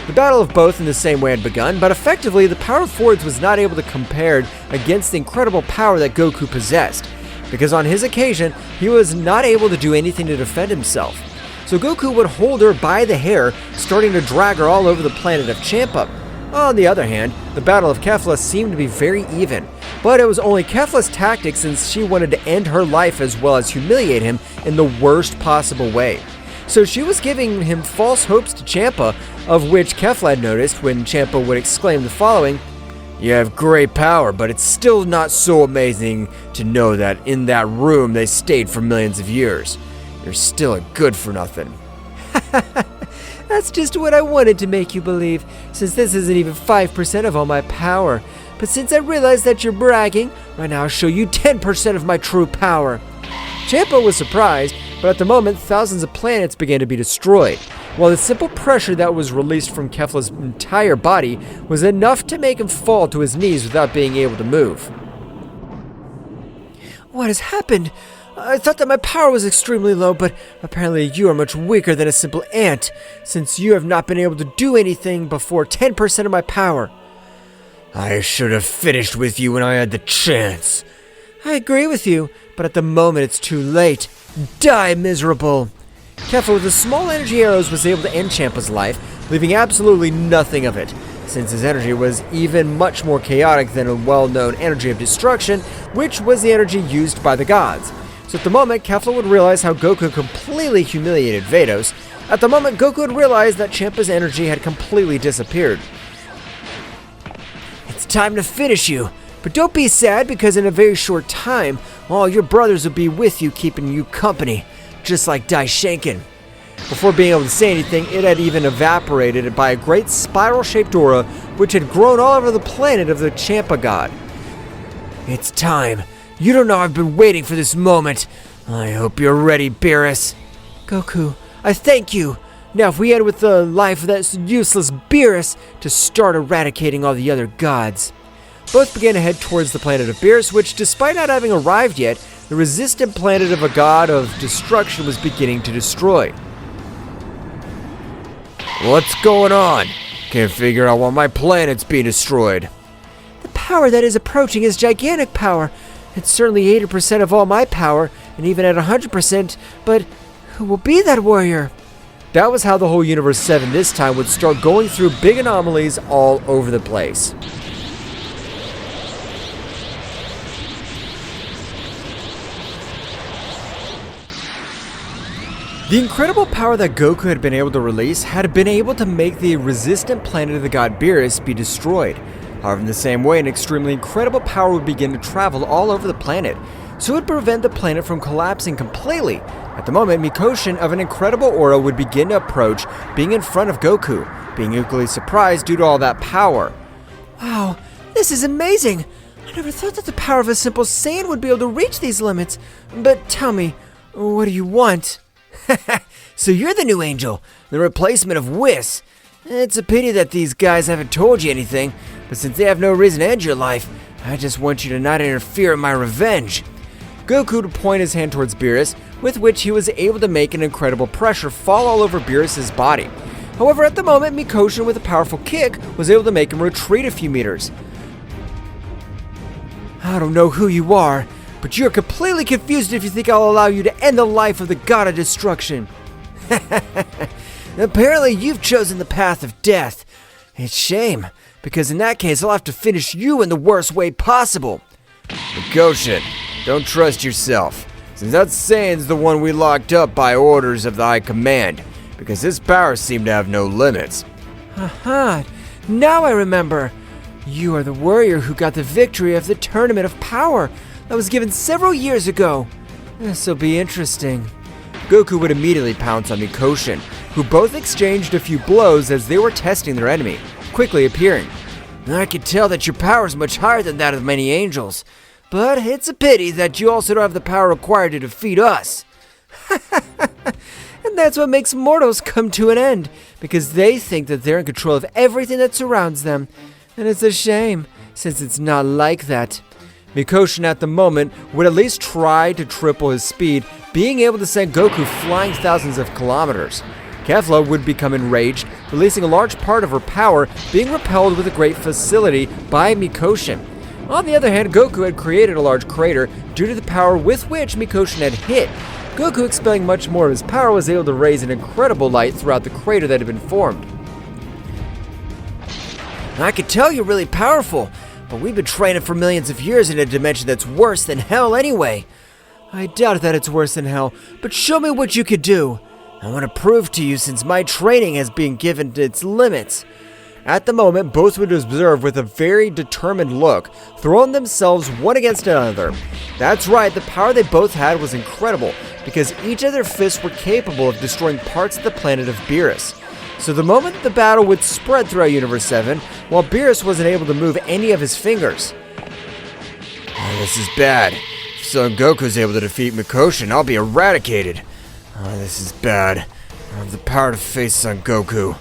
The battle of both in the same way had begun, but effectively the power of Fords was not able to compare against the incredible power that Goku possessed, because on his occasion, he was not able to do anything to defend himself. So Goku would hold her by the hair, starting to drag her all over the planet of Champa. On the other hand, the Battle of Kefla seemed to be very even, but it was only Kefla's tactic since she wanted to end her life as well as humiliate him in the worst possible way. So she was giving him false hopes to Champa, of which Kefla had noticed when Champa would exclaim the following: You have great power, but it's still not so amazing to know that in that room they stayed for millions of years. You're still a good for nothing. That's just what I wanted to make you believe, since this isn't even 5% of all my power. But since I realize that you're bragging, right now I'll show you 10% of my true power. Champa was surprised, but at the moment thousands of planets began to be destroyed, while the simple pressure that was released from Kefla's entire body was enough to make him fall to his knees without being able to move. What has happened? I thought that my power was extremely low, but apparently you are much weaker than a simple ant, since you have not been able to do anything before 10% of my power. I should have finished with you when I had the chance. I agree with you, but at the moment it's too late. Die, miserable! Kefla with the small energy arrows was able to end Champa's life, leaving absolutely nothing of it, since his energy was even much more chaotic than a well-known energy of destruction, which was the energy used by the gods. So at the moment, Kefla would realize how Goku completely humiliated Vados. At the moment, Goku would realize that Champa's energy had completely disappeared. It's time to finish you, but don't be sad because in a very short time, all your brothers will be with you keeping you company, just like Daishinkan. Before being able to say anything, it had even evaporated by a great spiral-shaped aura which had grown all over the planet of the Champa god. It's time. You don't know I've been waiting for this moment. I hope you're ready, Beerus. Goku, I thank you. Now if we end with the life of that useless Beerus to start eradicating all the other gods. Both began to head towards the planet of Beerus, which, despite not having arrived yet, the resistant planet of a god of destruction was beginning to destroy. What's going on? Can't figure out why my planet's being destroyed. The power that is approaching is gigantic power. It's certainly 80% of all my power, and even at 100%, but who will be that warrior? That was how the whole Universe 7 this time would start going through big anomalies all over the place. The incredible power that Goku had been able to release had been able to make the resistant planet of the god Beerus be destroyed. However, in the same way, an extremely incredible power would begin to travel all over the planet, so it would prevent the planet from collapsing completely. At the moment, Mikoshin of an incredible aura would begin to approach, being in front of Goku, being equally surprised due to all that power. Wow, this is amazing! I never thought that the power of a simple Saiyan would be able to reach these limits. But tell me, what do you want? So you're the new angel, the replacement of Whis. It's a pity that these guys haven't told you anything, but since they have no reason to end your life, I just want you to not interfere in my revenge. Goku would point his hand towards Beerus, with which he was able to make an incredible pressure fall all over Beerus' body. However, at the moment, Mikoshin with a powerful kick was able to make him retreat a few meters. I don't know who you are, but you're completely confused if you think I'll allow you to end the life of the god of destruction. Apparently you've chosen the path of death. It's shame, because in that case I'll have to finish you in the worst way possible. Mikoshin, don't trust yourself, since that Saiyan's the one we locked up by orders of the High Command, because his powers seem to have no limits. Aha, now I remember. You are the warrior who got the victory of the Tournament of Power that was given several years ago. This'll be interesting. Goku would immediately pounce on Mikoshin, who both exchanged a few blows as they were testing their enemy, quickly appearing. I can tell that your power is much higher than that of many angels, but it's a pity that you also don't have the power required to defeat us. And that's what makes mortals come to an end, because they think that they're in control of everything that surrounds them. And it's a shame, since it's not like that. Mikoshin at the moment would at least try to triple his speed, being able to send Goku flying thousands of kilometers. Kefla would become enraged, releasing a large part of her power, being repelled with a great facility by Mikoshin. On the other hand, Goku had created a large crater due to the power with which Mikoshin had hit. Goku, expelling much more of his power, was able to raise an incredible light throughout the crater that had been formed. I could tell you're really powerful, but we've been training for millions of years in a dimension that's worse than hell anyway. I doubt that it's worse than hell, but show me what you could do. I want to prove to you since my training has been given to its limits. At the moment, both would observe with a very determined look, throwing themselves one against another. That's right, the power they both had was incredible, because each of their fists were capable of destroying parts of the planet of Beerus. So the moment the battle would spread throughout Universe 7, while Beerus wasn't able to move any of his fingers. Oh, this is bad. If Son Goku's able to defeat Mikoshin, I'll be eradicated. Oh, this is bad. I have the power to face Son Goku.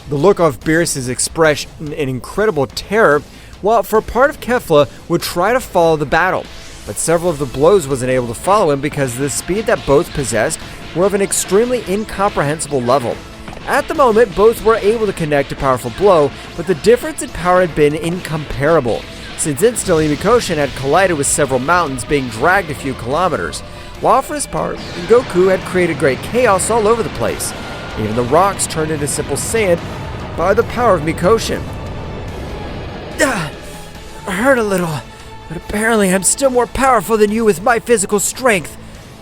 The look of Beerus' expression in incredible terror, while for a part of Kefla would try to follow the battle. but several of the blows wasn't able to follow him because the speed that both possessed were of an extremely incomprehensible level. At the moment, both were able to connect a powerful blow, but the difference in power had been incomparable, since instantly Mikoshin had collided with several mountains, being dragged a few kilometers, while for his part, Goku had created great chaos all over the place. Even the rocks turned into simple sand by the power of Mikoshin. I hurt a little, but apparently I'm still more powerful than you with my physical strength.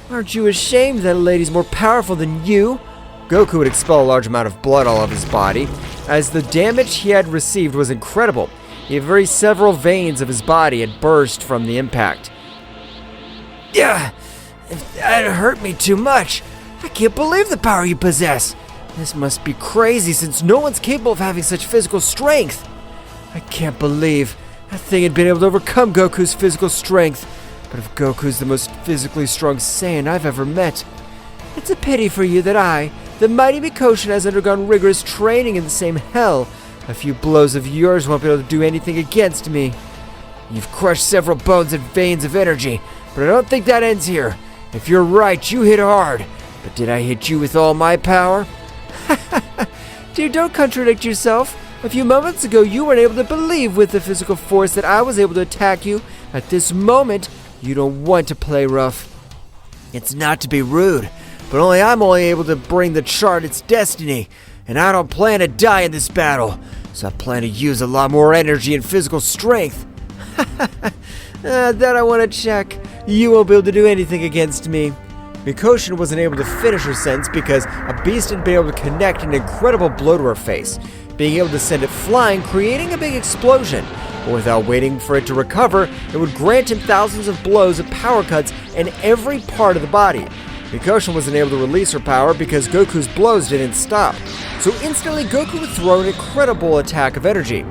Aren't you ashamed that a lady's more powerful than you? Goku would expel a large amount of blood all over his body, as the damage he had received was incredible. Several veins of his body had burst from the impact. Yeah, that hurt me too much. I can't believe the power you possess. This must be crazy since no one's capable of having such physical strength. I can't believe that thing had been able to overcome Goku's physical strength. But if Goku's the most physically strong Saiyan I've ever met, it's a pity for you that the mighty Mikoshin, has undergone rigorous training in the same hell. A few blows of yours won't be able to do anything against me. You've crushed several bones and veins of energy, but I don't think that ends here. If you're right, you hit hard. But did I hit you with all my power? Dude, don't contradict yourself. A few moments ago, you weren't able to believe with the physical force that I was able to attack you. At this moment, you don't want to play rough. It's not to be rude, but I'm only able to bring the chart its destiny, and I don't plan to die in this battle, so I plan to use a lot more energy and physical strength. That I want to check. You won't be able to do anything against me. Mikoshin wasn't able to finish her sentence because a beast had been able to connect an incredible blow to her face, being able to send it flying, creating a big explosion. But without waiting for it to recover, it would grant him thousands of blows of power cuts in every part of the body. Mikoshin wasn't able to release her power because Goku's blows didn't stop. So instantly Goku would throw an incredible attack of energy.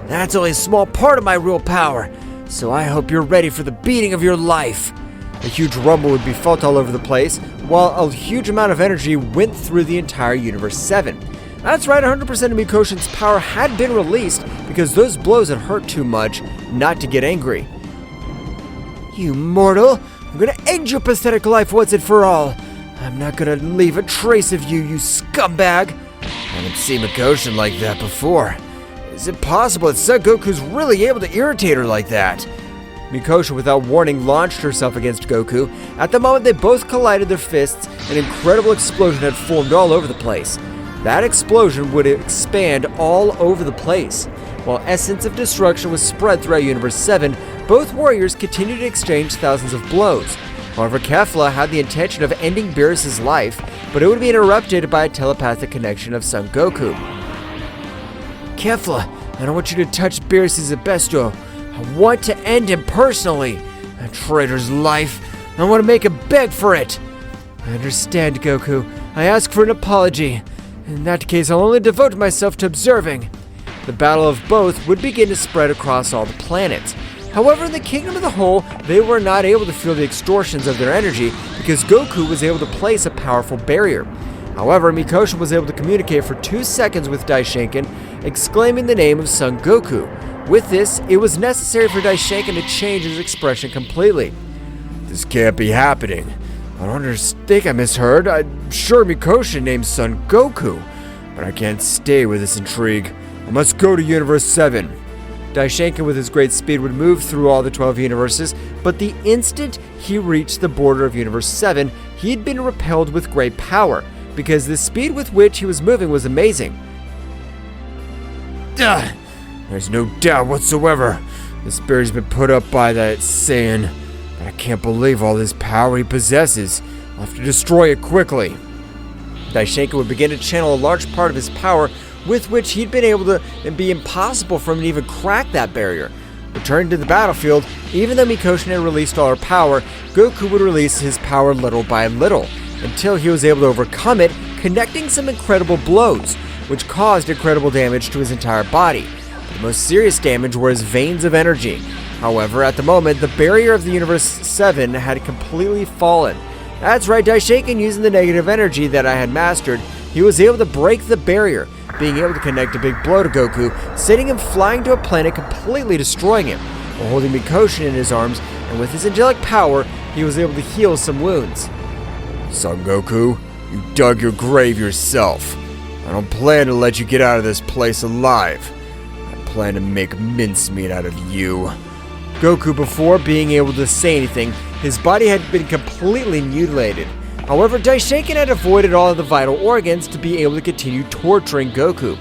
That's only a small part of my real power, so I hope you're ready for the beating of your life. A huge rumble would be felt all over the place, while a huge amount of energy went through the entire Universe 7. That's right, 100% of Mikoshin's power had been released because those blows had hurt too much not to get angry. You mortal! I'm gonna end your pathetic life once and for all! I'm not gonna leave a trace of you, you scumbag! I haven't seen Mikoshin like that before. Is it possible that Son Goku's really able to irritate her like that? Mikoshin, without warning, launched herself against Goku. At the moment they both collided their fists, an incredible explosion had formed all over the place. That explosion would expand all over the place. While essence of destruction was spread throughout Universe 7, both warriors continued to exchange thousands of blows. However, Kefla had the intention of ending Beerus' life, but it would be interrupted by a telepathic connection of Son Goku. Kefla, I don't want you to touch Beerus' Zebesto. I want to end him personally. A traitor's life. I want to make him beg for it. I understand, Goku. I ask for an apology. In that case, I'll only devote myself to observing. The battle of both would begin to spread across all the planets. However, in the Kingdom of the Whole, they were not able to feel the extortions of their energy because Goku was able to place a powerful barrier. However, Mikoshin was able to communicate for 2 seconds with Daishinkan, exclaiming the name of Son Goku. With this, it was necessary for Daishinkan to change his expression completely. This can't be happening. I don't think I misheard. I'm sure Mikoshin named Son Goku, but I can't stay with this intrigue. I must go to Universe 7. Daishinkan, with his great speed, would move through all the 12 universes, but the instant he reached the border of Universe 7, he'd been repelled with great power, because the speed with which he was moving was amazing. There's no doubt whatsoever. This barrier's been put up by that Saiyan, but I can't believe all this power he possesses. I'll have to destroy it quickly. Daishinkan would begin to channel a large part of his power, with which he'd been able to, and be impossible for him to even crack that barrier. Returning to the battlefield, even though Mikoshin had released all her power, Goku would release his power little by little, until he was able to overcome it, connecting some incredible blows, which caused incredible damage to his entire body. But the most serious damage were his veins of energy. However, at the moment, the barrier of the Universe 7 had completely fallen. That's right, Daishinkan, using the negative energy that I had mastered, he was able to break the barrier, being able to connect a big blow to Goku, sending him flying to a planet, completely destroying him. while holding Mikoshin in his arms, and with his angelic power, he was able to heal some wounds. Son Goku, you dug your grave yourself. I don't plan to let you get out of this place alive. I plan to make mincemeat out of you. Goku, before being able to say anything, his body had been completely mutilated. However, Daishinkan had avoided all of the vital organs to be able to continue torturing Goku.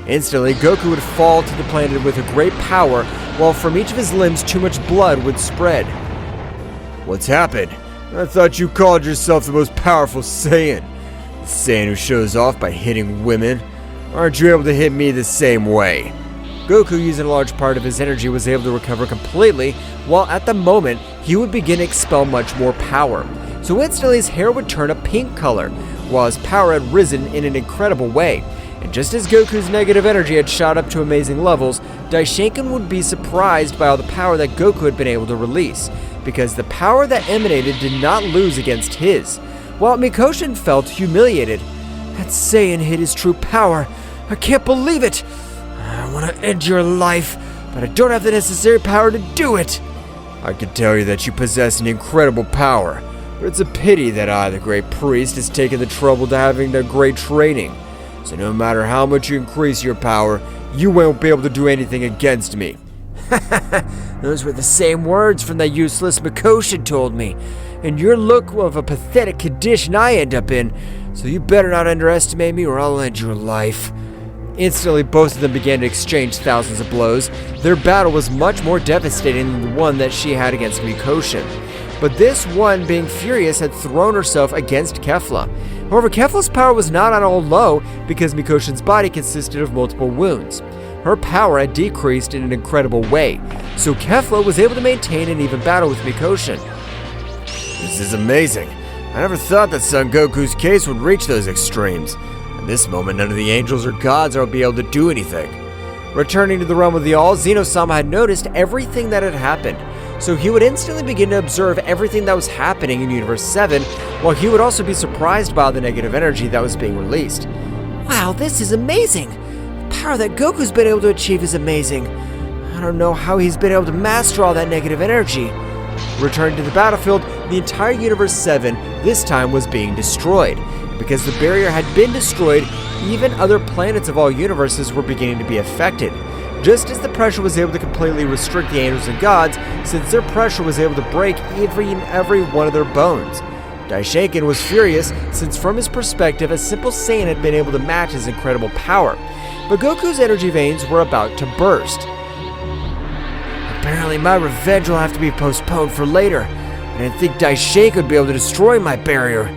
Instantly, Goku would fall to the planet with a great power, while from each of his limbs too much blood would spread. What's happened? I thought you called yourself the most powerful Saiyan. The Saiyan who shows off by hitting women. Aren't you able to hit me the same way? Goku, using a large part of his energy, was able to recover completely, while at the moment, he would begin to expel much more power. So instantly his hair would turn a pink color, while his power had risen in an incredible way. And just as Goku's negative energy had shot up to amazing levels, Daishinkan would be surprised by all the power that Goku had been able to release, because the power that emanated did not lose against his, while Mikoshin felt humiliated. That Saiyan hid his true power. I can't believe it. I want to end your life, but I don't have the necessary power to do it. I can tell you that you possess an incredible power, but it's a pity that I, the great priest, has taken the trouble to having the great training. So no matter how much you increase your power, you won't be able to do anything against me. Those were the same words from that useless Mikoshin told me. And your look of a pathetic condition I end up in, so you better not underestimate me or I'll end your life. Instantly, both of them began to exchange thousands of blows. Their battle was much more devastating than the one that she had against Mikoshin. But this one, being furious, had thrown herself against Kefla. However, Kefla's power was not at all low because Mikoshin's body consisted of multiple wounds. Her power had decreased in an incredible way, so Kefla was able to maintain an even battle with Mikoshin. This is amazing. I never thought that Son Goku's case would reach those extremes. At this moment, none of the angels or gods will be able to do anything. Returning to the realm of the All, Zeno-sama had noticed everything that had happened, so he would instantly begin to observe everything that was happening in Universe 7, while he would also be surprised by the negative energy that was being released. Wow, this is amazing. The power that Goku's been able to achieve is amazing. I don't know how he's been able to master all that negative energy. Returning to the battlefield, the entire Universe 7 this time was being destroyed. Because the barrier had been destroyed, even other planets of all universes were beginning to be affected. Just as the pressure was able to completely restrict the angels and gods, since their pressure was able to break every one of their bones. Daishinkan was furious, since from his perspective, a simple Saiyan had been able to match his incredible power. But Goku's energy veins were about to burst. Apparently my revenge will have to be postponed for later. I didn't think Daishinkan would be able to destroy my barrier.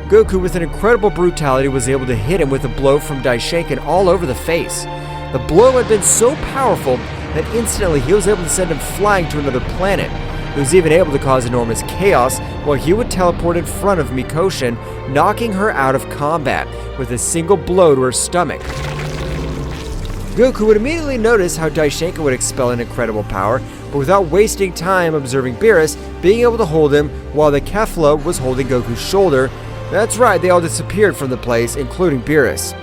Goku, with an incredible brutality, was able to hit him with a blow from Daishinkan all over the face. The blow had been so powerful that instantly he was able to send him flying to another planet. He was even able to cause enormous chaos while he would teleport in front of Mikoshin, knocking her out of combat with a single blow to her stomach. Goku would immediately notice how Daishinkan would expel an incredible power, but without wasting time observing Beerus, being able to hold him while the Kefla was holding Goku's shoulder. That's right, they all disappeared from the place, including Beerus.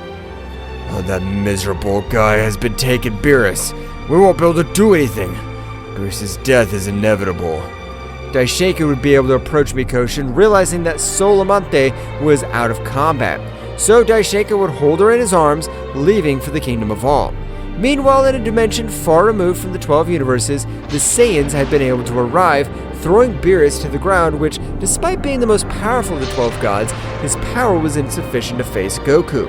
Oh, that miserable guy has been taking Beerus. We won't be able to do anything. Beerus' death is inevitable. Daishinkan would be able to approach Mikoshin, realizing that Solamante was out of combat. So Daishinkan would hold her in his arms, leaving for the Kingdom of All. Meanwhile, in a dimension far removed from the 12 universes, the Saiyans had been able to arrive, throwing Beerus to the ground, which, despite being the most powerful of the 12 gods, his power was insufficient to face Goku.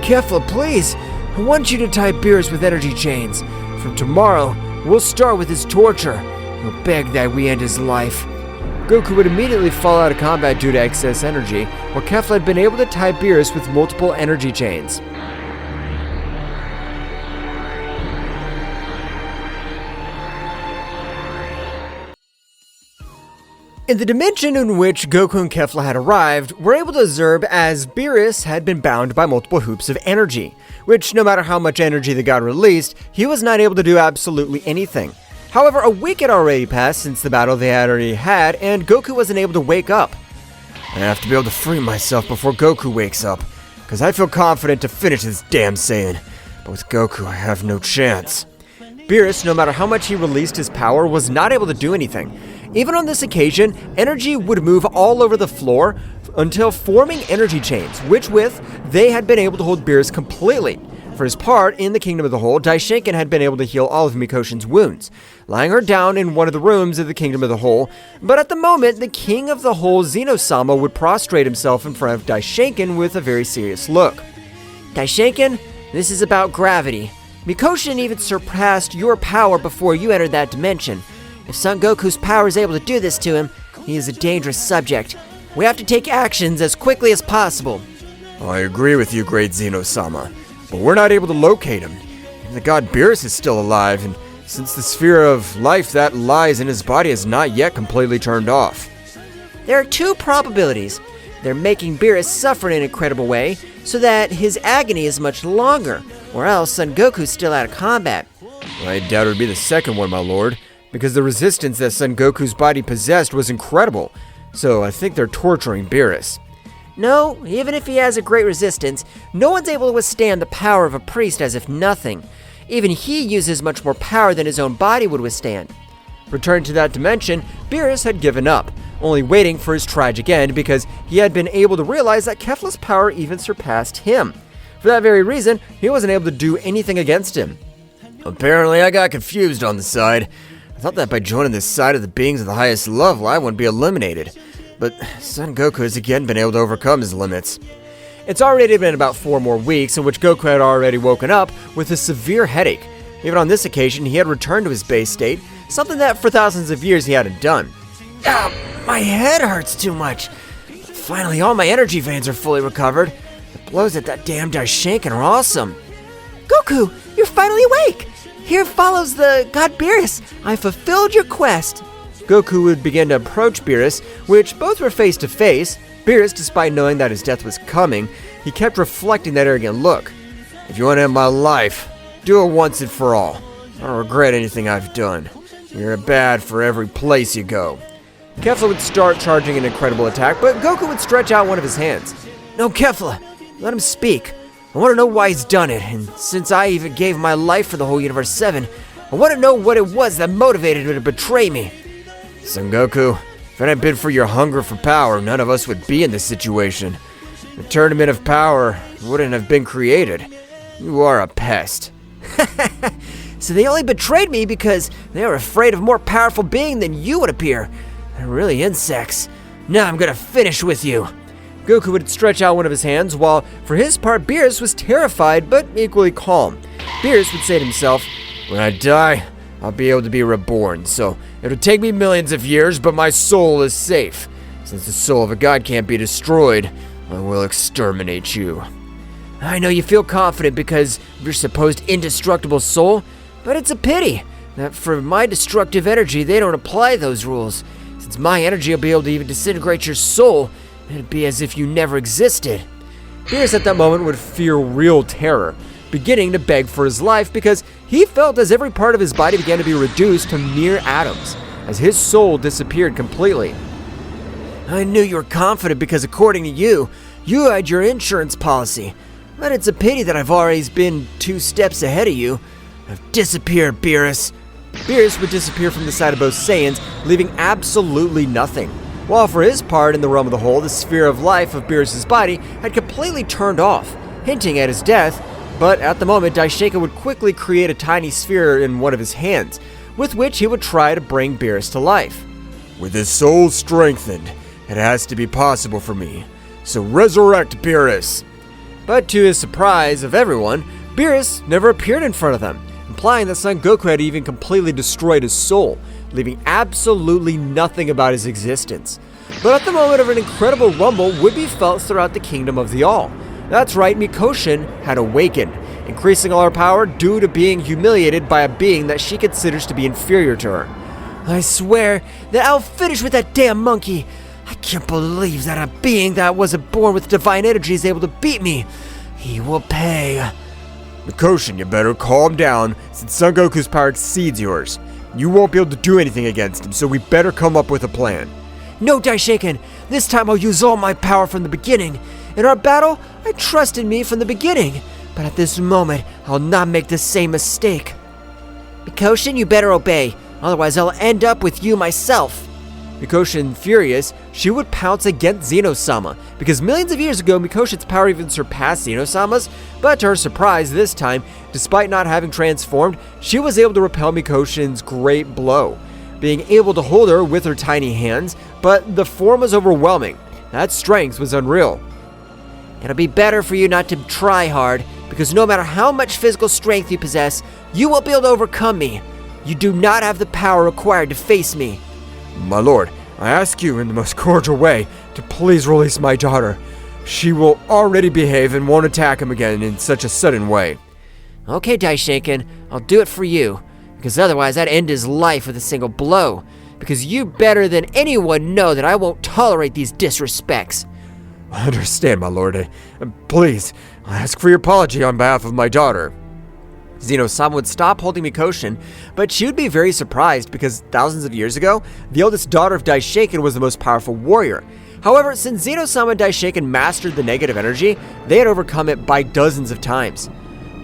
Kefla, please! I want you to tie Beerus with energy chains. From tomorrow, we'll start with his torture. We'll beg that we end his life. Goku would immediately fall out of combat due to excess energy, while Kefla had been able to tie Beerus with multiple energy chains. In the dimension in which Goku and Kefla had arrived, we're able to observe as Beerus had been bound by multiple hoops of energy, which no matter how much energy the god released, he was not able to do absolutely anything. However, a week had already passed since the battle they had already had, and Goku wasn't able to wake up. I have to be able to free myself before Goku wakes up, because I feel confident to finish this damn Saiyan. But with Goku, I have no chance. Beerus, no matter how much he released his power, was not able to do anything. Even on this occasion, energy would move all over the floor until forming energy chains, which with, they had been able to hold Beerus completely. For his part, in the Kingdom of the Whole, Daishinkan had been able to heal all of Mikoshin's wounds, lying her down in one of the rooms of the Kingdom of the Whole, but at the moment, the King of the Whole, Zeno-sama, would prostrate himself in front of Daishinkan with a very serious look. Daishinkan, this is about gravity. Mikoshin even surpassed your power before you entered that dimension. If Son Goku's power is able to do this to him, he is a dangerous subject. We have to take actions as quickly as possible. I agree with you, great Zeno-sama, but we're not able to locate him. The god Beerus is still alive, and since the sphere of life that lies in his body is not yet completely turned off. There are two probabilities. They're making Beerus suffer in an incredible way, so that his agony is much longer, or else Son Goku's still out of combat. I doubt it would be the second one, my lord, because the resistance that Son Goku's body possessed was incredible, so I think they're torturing Beerus. No, even if he has a great resistance, no one's able to withstand the power of a priest as if nothing. Even he uses much more power than his own body would withstand. Returning to that dimension, Beerus had given up, only waiting for his tragic end because he had been able to realize that Kefla's power even surpassed him. For that very reason, he wasn't able to do anything against him. Apparently, I got confused on the side. I thought that by joining this side of the beings of the highest level, I wouldn't be eliminated. But Son Goku has again been able to overcome his limits. It's already been about 4 more weeks in which Goku had already woken up with a severe headache. Even on this occasion, he had returned to his base state, something that for thousands of years he hadn't done. My head hurts too much. Finally, all my energy veins are fully recovered. The blows at that damn Daishinkan are awesome. Goku, you're finally awake! Here follows the god Beerus. I fulfilled your quest. Goku would begin to approach Beerus, which both were face to face. Beerus, despite knowing that his death was coming, he kept reflecting that arrogant look. If you want to end my life, do it once and for all. I don't regret anything I've done. You're bad for every place you go. Kefla would start charging an incredible attack, but Goku would stretch out one of his hands. No, Kefla, let him speak. I want to know why he's done it, and since I even gave my life for the whole Universe 7, I want to know what it was that motivated him to betray me. Son Goku, if it hadn't been for your hunger for power, none of us would be in this situation. The Tournament of Power wouldn't have been created. You are a pest. So they only betrayed me because they were afraid of a more powerful being than you would appear. They're really insects. Now I'm gonna finish with you. Goku would stretch out one of his hands, while for his part, Beerus was terrified but equally calm. Beerus would say to himself, when I die, I'll be able to be reborn, so it'll take me millions of years, but my soul is safe. Since the soul of a god can't be destroyed, I will exterminate you. I know you feel confident because of your supposed indestructible soul, but it's a pity that for my destructive energy, they don't apply those rules. Since my energy will be able to even disintegrate your soul, it'd be as if you never existed. Beerus at that moment would feel real terror, beginning to beg for his life because he felt as every part of his body began to be reduced to mere atoms, as his soul disappeared completely. I knew you were confident because according to you, you had your insurance policy. But it's a pity that I've always been 2 steps ahead of you. I've disappeared, Beerus. Beerus would disappear from the side of both Saiyans, leaving absolutely nothing. While for his part in the realm of the whole, the sphere of life of Beerus' body had completely turned off, hinting at his death, but at the moment Daishinkan would quickly create a tiny sphere in one of his hands, with which he would try to bring Beerus to life. With his soul strengthened, it has to be possible for me, so resurrect Beerus! But to his surprise of everyone, Beerus never appeared in front of them, implying that Son Goku had even completely destroyed his soul, leaving absolutely nothing about his existence. But at the moment of an incredible rumble would be felt throughout the Kingdom of the All. That's right, Mikoshin had awakened, increasing all her power due to being humiliated by a being that she considers to be inferior to her. I swear that I'll finish with that damn monkey. I can't believe that a being that wasn't born with divine energy is able to beat me. He will pay. Mikoshin, you better calm down, since Son Goku's power exceeds yours. You won't be able to do anything against him, so we better come up with a plan. No, Daishinkan, this time I'll use all my power from the beginning. In our battle, I trusted me from the beginning, but at this moment, I'll not make the same mistake. Mikoshin, you better obey, otherwise I'll end up with you myself. Mikoshin, furious, she would pounce against Zeno-sama, because millions of years ago, Mikoshin's power even surpassed Zeno-sama's, but to her surprise this time, despite not having transformed, she was able to repel Mikoshin's great blow, being able to hold her with her tiny hands, but the form was overwhelming. That strength was unreal. It'll be better for you not to try hard, because no matter how much physical strength you possess, you won't be able to overcome me. You do not have the power required to face me. My lord, I ask you in the most cordial way to please release my daughter. She will already behave and won't attack him again in such a sudden way. Okay, Daishinkan, I'll do it for you, because otherwise I'd end his life with a single blow, because you better than anyone know that I won't tolerate these disrespects. I understand, my lord. Please, I ask for your apology on behalf of my daughter. Zeno-sama would stop holding Mikoshin, but she would be very surprised because thousands of years ago, the eldest daughter of Daishinkan was the most powerful warrior. However, since Zeno-sama and Daishinkan mastered the negative energy, they had overcome it by dozens of times.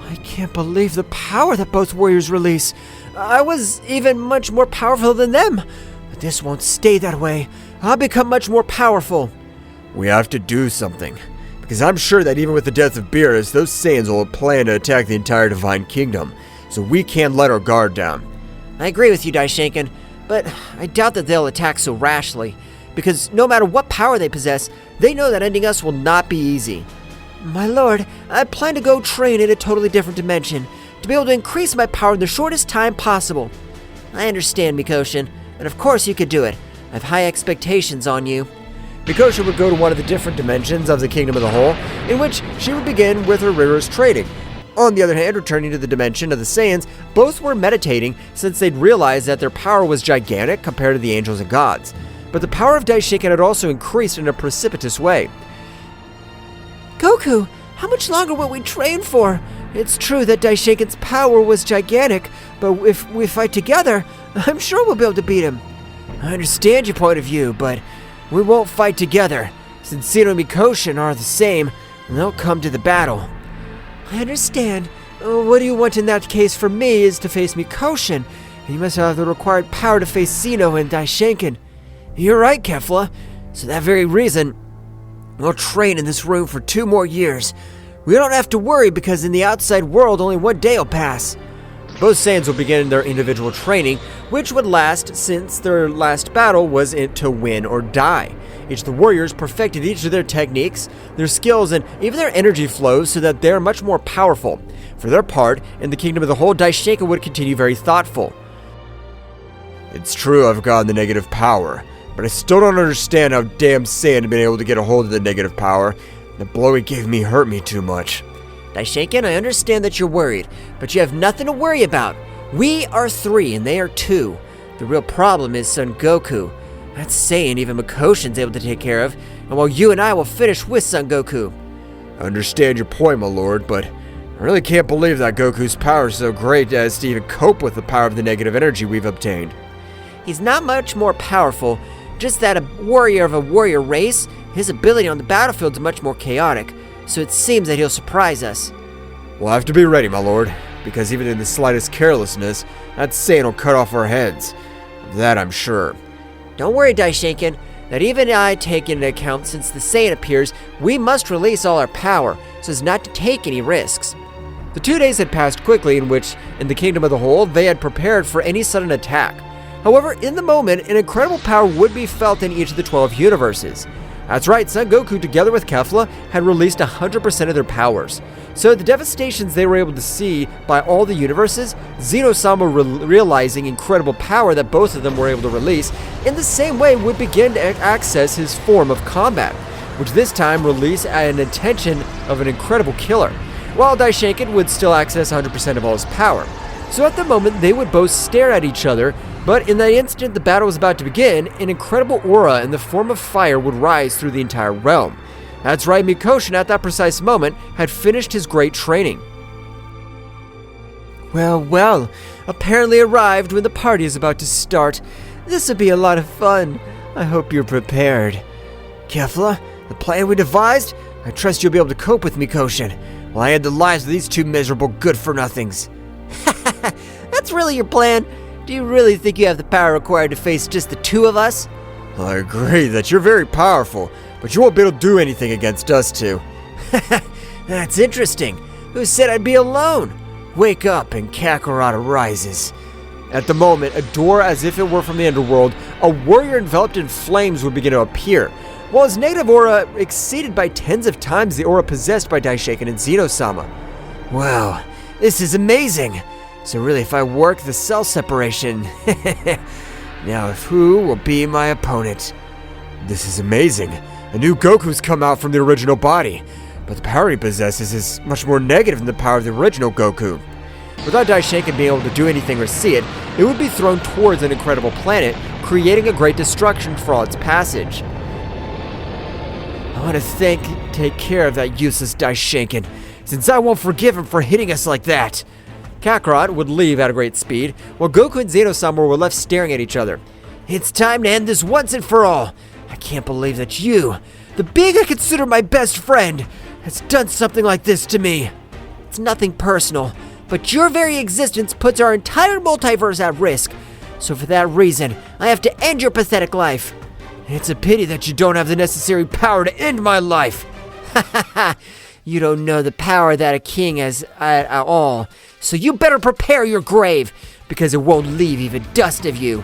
I can't believe the power that both warriors release. I was even much more powerful than them. But this won't stay that way. I'll become much more powerful. We have to do something. Because I'm sure that even with the death of Beerus, those Saiyans will plan to attack the entire Divine Kingdom. So we can't let our guard down. I agree with you, Daishinkan, but I doubt that they'll attack so rashly, because no matter what power they possess, they know that ending us will not be easy. My lord, I plan to go train in a totally different dimension, to be able to increase my power in the shortest time possible. I understand, Mikoshin, and of course you could do it. I have high expectations on you. Mikoshin would go to one of the different dimensions of the Kingdom of the Whole, in which she would begin with her rigorous training. On the other hand, returning to the dimension of the Saiyans, both were meditating since they'd realized that their power was gigantic compared to the angels and gods. But the power of Daishinkan had also increased in a precipitous way. Goku, how much longer will we train for? It's true that Daishinkan's power was gigantic, but if we fight together, I'm sure we'll be able to beat him. I understand your point of view, but we won't fight together. Since Zeno and Mikoshin are the same, they'll come to the battle. I understand. What do you want in that case for me is to face Mikoshin, and you must have the required power to face Zeno and Daishinkan. You're right, Kefla. So that very reason, we'll train in this room for 2 more years. We don't have to worry because in the outside world only 1 day will pass. Both Saiyans will begin their individual training, which would last since their last battle was to win or die. Each of the warriors perfected each of their techniques, their skills, and even their energy flows so that they're much more powerful. For their part, in the Kingdom of the Whole, Daishinkan would continue very thoughtful. It's true I've gotten the negative power, but I still don't understand how damn Saiyan had been able to get a hold of the negative power. The blow he gave me hurt me too much. Daishinkan, I understand that you're worried, but you have nothing to worry about. We are 3 and they are 2. The real problem is Son Goku. That's Saiyan even Mikoshin's able to take care of, and while you and I will finish with Son Goku. I understand your point, my lord, but I really can't believe that Goku's power is so great as to even cope with the power of the negative energy we've obtained. He's not much more powerful, just that a warrior of a warrior race, his ability on the battlefield is much more chaotic, so it seems that he'll surprise us. We'll have to be ready, my lord, because even in the slightest carelessness, that Saiyan will cut off our heads. Of that I'm sure. Don't worry, Daishinkan, that even I take into account since the Saiyan appears, we must release all our power, so as not to take any risks. The 2 days had passed quickly in which, in the Kingdom of the Whole, they had prepared for any sudden attack. However, in the moment, an incredible power would be felt in each of the 12 universes. That's right, Son Goku together with Kefla had released 100% of their powers. So the devastations they were able to see by all the universes, Zeno-sama realizing incredible power that both of them were able to release, in the same way would begin to access his form of combat, which this time released an intention of an incredible killer, while Daishinkan would still access 100% of all his power. So at the moment, they would both stare at each other, but in that instant the battle was about to begin, an incredible aura in the form of fire would rise through the entire realm. That's right, Mikoshin at that precise moment had finished his great training. Well, apparently arrived when the party is about to start. This will be a lot of fun. I hope you're prepared. Kefla, the plan we devised? I trust you'll be able to cope with Mikoshin, while I end the lives of these 2 miserable good-for-nothings. That's really your plan? Do you really think you have the power required to face just the two of us? I agree that you're very powerful, but you won't be able to do anything against us two. That's interesting. Who said I'd be alone? Wake up and Kakarot arises. At the moment, a door as if it were from the underworld, a warrior enveloped in flames would begin to appear, while his native aura exceeded by tens of times the aura possessed by Daishinkan and Zeno-sama. Wow, this is amazing. So really, if I work the cell separation, now who will be my opponent? This is amazing. A new Goku's come out from the original body, but the power he possesses is much more negative than the power of the original Goku. Without Daishinkan being able to do anything or see it, it would be thrown towards an incredible planet, creating a great destruction for all its passage. I want to take care of that useless Daishinkan, since I won't forgive him for hitting us like that. Kakarot would leave at a great speed, while Goku and Zeno-sama were left staring at each other. It's time to end this once and for all. I can't believe that you, the being I consider my best friend, has done something like this to me. It's nothing personal, but your very existence puts our entire multiverse at risk. So for that reason, I have to end your pathetic life. It's a pity that you don't have the necessary power to end my life. Ha ha ha! You don't know the power that a king has at all. So you better prepare your grave, because it won't leave even dust of you.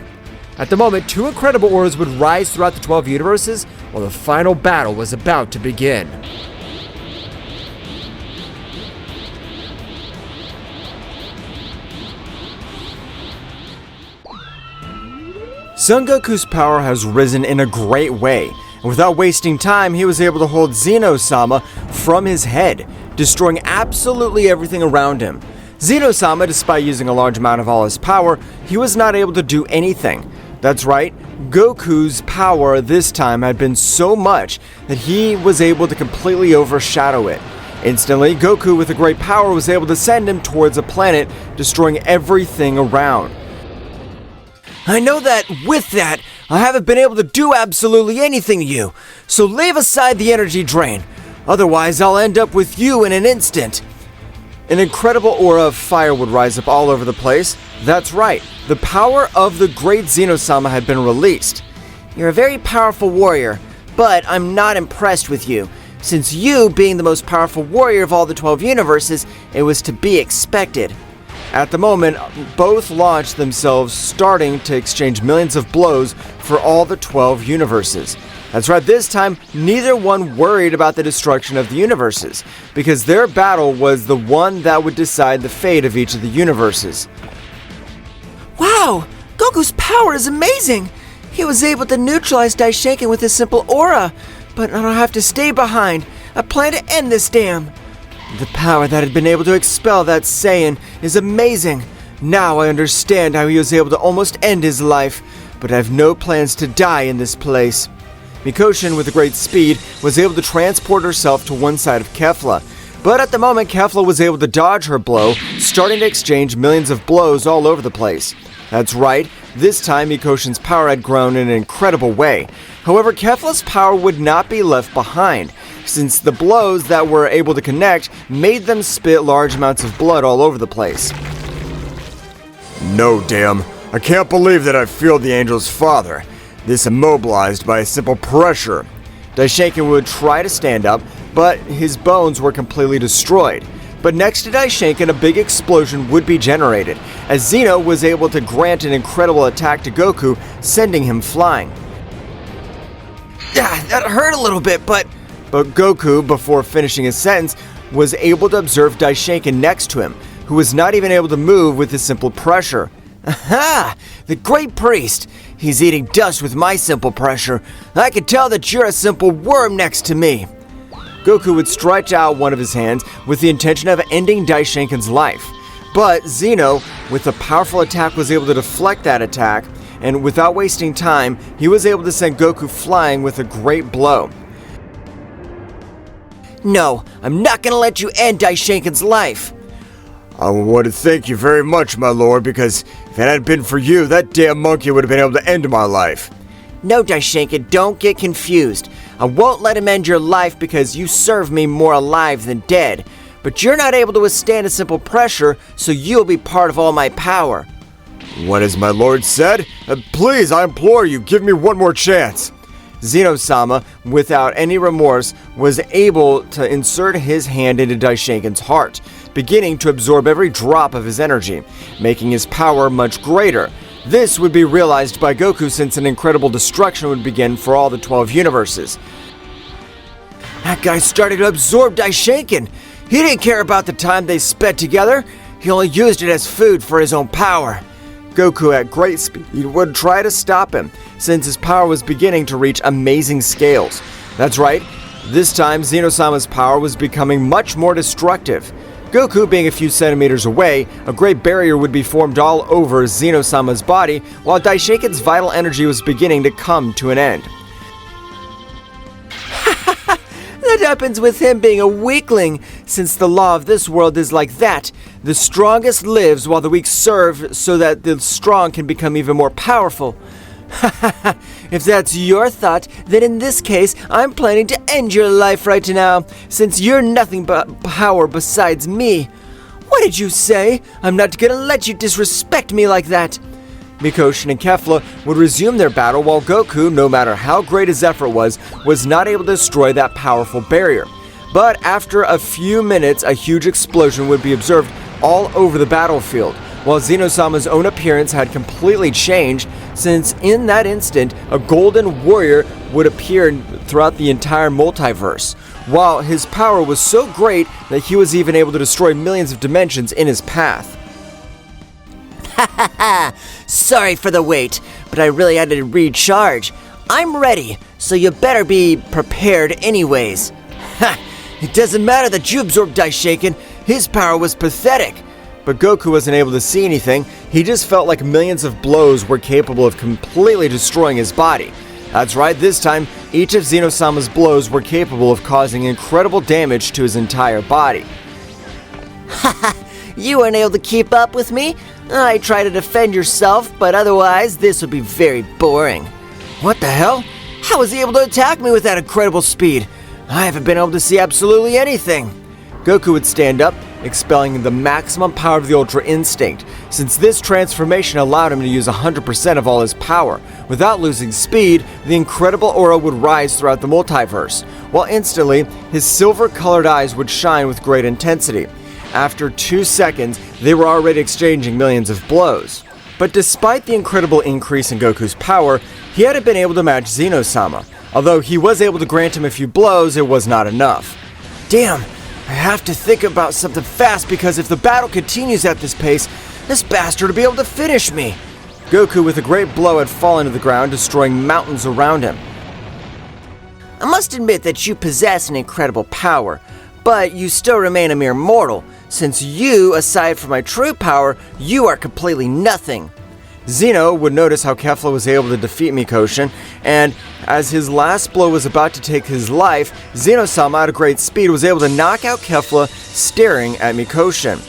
At the moment, two incredible auras would rise throughout the 12 universes, while the final battle was about to begin. Son Goku's power has risen in a great way, and without wasting time, he was able to hold Zeno-sama from his head, destroying absolutely everything around him. Zeno-sama, despite using a large amount of all his power, he was not able to do anything. That's right, Goku's power this time had been so much that he was able to completely overshadow it. Instantly, Goku with a great power was able to send him towards a planet, destroying everything around. I know that with that, I haven't been able to do absolutely anything to you, so leave aside the energy drain. Otherwise, I'll end up with you in an instant. An incredible aura of fire would rise up all over the place. That's right, the power of the great Zeno-sama had been released. You're a very powerful warrior, but I'm not impressed with you. Since you, being the most powerful warrior of all the 12 universes, it was to be expected. At the moment, both launched themselves, starting to exchange millions of blows for all the 12 universes. That's right, this time, neither one worried about the destruction of the universes, because their battle was the one that would decide the fate of each of the universes. Wow! Goku's power is amazing! He was able to neutralize Daishinkan with his simple aura, but I don't have to stay behind. I plan to end this dam. The power that had been able to expel that Saiyan is amazing. Now I understand how he was able to almost end his life, but I have no plans to die in this place. Mikoshin, with a great speed, was able to transport herself to one side of Kefla, but at the moment Kefla was able to dodge her blow, starting to exchange millions of blows all over the place. That's right, this time Mikoshin's power had grown in an incredible way. However, Kefla's power would not be left behind, since the blows that were able to connect made them spit large amounts of blood all over the place. No, damn. I can't believe that I failed the angel's father. This immobilized by a simple pressure. Daishinkan would try to stand up, but his bones were completely destroyed. But next to Daishinkan, a big explosion would be generated, as Zeno was able to grant an incredible attack to Goku, sending him flying. That hurt a little bit, but Goku, before finishing his sentence, was able to observe Daishinkan next to him, who was not even able to move with his simple pressure. Aha! The great priest! He's eating dust with my simple pressure. I can tell that you're a simple worm next to me. Goku would stretch out one of his hands with the intention of ending Daishinkan's life. But Zeno, with a powerful attack, was able to deflect that attack, and without wasting time, he was able to send Goku flying with a great blow. No, I'm not gonna let you end Daishinkan's life. I want to thank you very much, my lord, because if it hadn't been for you, that damn monkey would have been able to end my life. No, Daishinkan, don't get confused. I won't let him end your life because you serve me more alive than dead. but you're not able to withstand a simple pressure, so you'll be part of all my power. What has my lord said? Please, I implore you, give me one more chance. Zeno-sama, without any remorse, was able to insert his hand into Daishinkan's heart, beginning to absorb every drop of his energy, making his power much greater. This would be realized by Goku since an incredible destruction would begin for all the 12 universes. That guy started to absorb Daishinkan. He didn't care about the time they spent together. He only used it as food for his own power. Goku, at great speed, would try to stop him, since his power was beginning to reach amazing scales. That's right, this time Zeno-sama's power was becoming much more destructive. Goku being a few centimeters away, a great barrier would be formed all over Zeno-sama's body, while Daishinkan's vital energy was beginning to come to an end. That happens with him being a weakling, since the law of this world is like that. The strongest lives while the weak serve so that the strong can become even more powerful. If that's your thought, then in this case, I'm planning to end your life right now, since you're nothing but power besides me. What did you say? I'm not gonna let you disrespect me like that. Mikoshin and Kefla would resume their battle while Goku, no matter how great his effort was not able to destroy that powerful barrier. But after a few minutes, a huge explosion would be observed all over the battlefield, while Zeno-sama's own appearance had completely changed, since in that instant, a golden warrior would appear throughout the entire multiverse, while his power was so great that he was even able to destroy millions of dimensions in his path. Sorry for the wait, but I really had to recharge. I'm ready, so you better be prepared anyways. Ha! It doesn't matter that you absorbed Daishinkan. His power was pathetic. But Goku wasn't able to see anything. He just felt like millions of blows were capable of completely destroying his body. That's right, this time, each of Zeno-sama's blows were capable of causing incredible damage to his entire body. Haha, you weren't able to keep up with me? I try to defend yourself, but otherwise, this would be very boring. What the hell? How was he able to attack me with that incredible speed? I haven't been able to see absolutely anything. Goku would stand up, expelling the maximum power of the Ultra Instinct, since this transformation allowed him to use 100% of all his power. Without losing speed, the incredible aura would rise throughout the multiverse, while instantly, his silver-colored eyes would shine with great intensity. After 2 seconds, they were already exchanging millions of blows. But despite the incredible increase in Goku's power, he hadn't been able to match Zeno-sama. Although he was able to grant him a few blows, it was not enough. Damn, I have to think about something fast because if the battle continues at this pace, this bastard will be able to finish me. Goku with a great blow had fallen to the ground, destroying mountains around him. I must admit that you possess an incredible power, but you still remain a mere mortal, since you, aside from my true power, you are completely nothing. Zeno would notice how Kefla was able to defeat Mikoshin, and as his last blow was about to take his life, Zeno-sama at a great speed was able to knock out Kefla, staring at Mikoshin.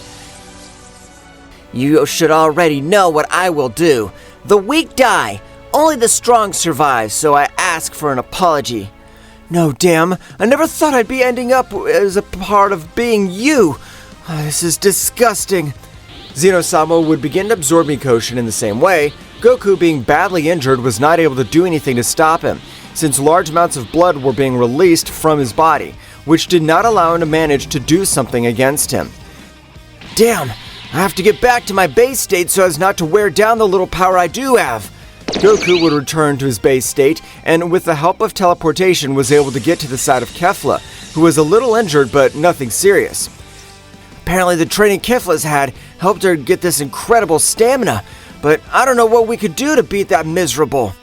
You should already know what I will do. The weak die. Only the strong survive, so I ask for an apology. No, damn, I never thought I'd be ending up as a part of being you. This is disgusting. Zeno-sama would begin to absorb Mikoshin in the same way. Goku, being badly injured, was not able to do anything to stop him, since large amounts of blood were being released from his body, which did not allow him to manage to do something against him. Damn, I have to get back to my base state so as not to wear down the little power I do have. Goku would return to his base state, and with the help of teleportation was able to get to the side of Kefla, who was a little injured but nothing serious. Apparently the training Kefla's had helped her get this incredible stamina, but I don't know what we could do to beat that miserable.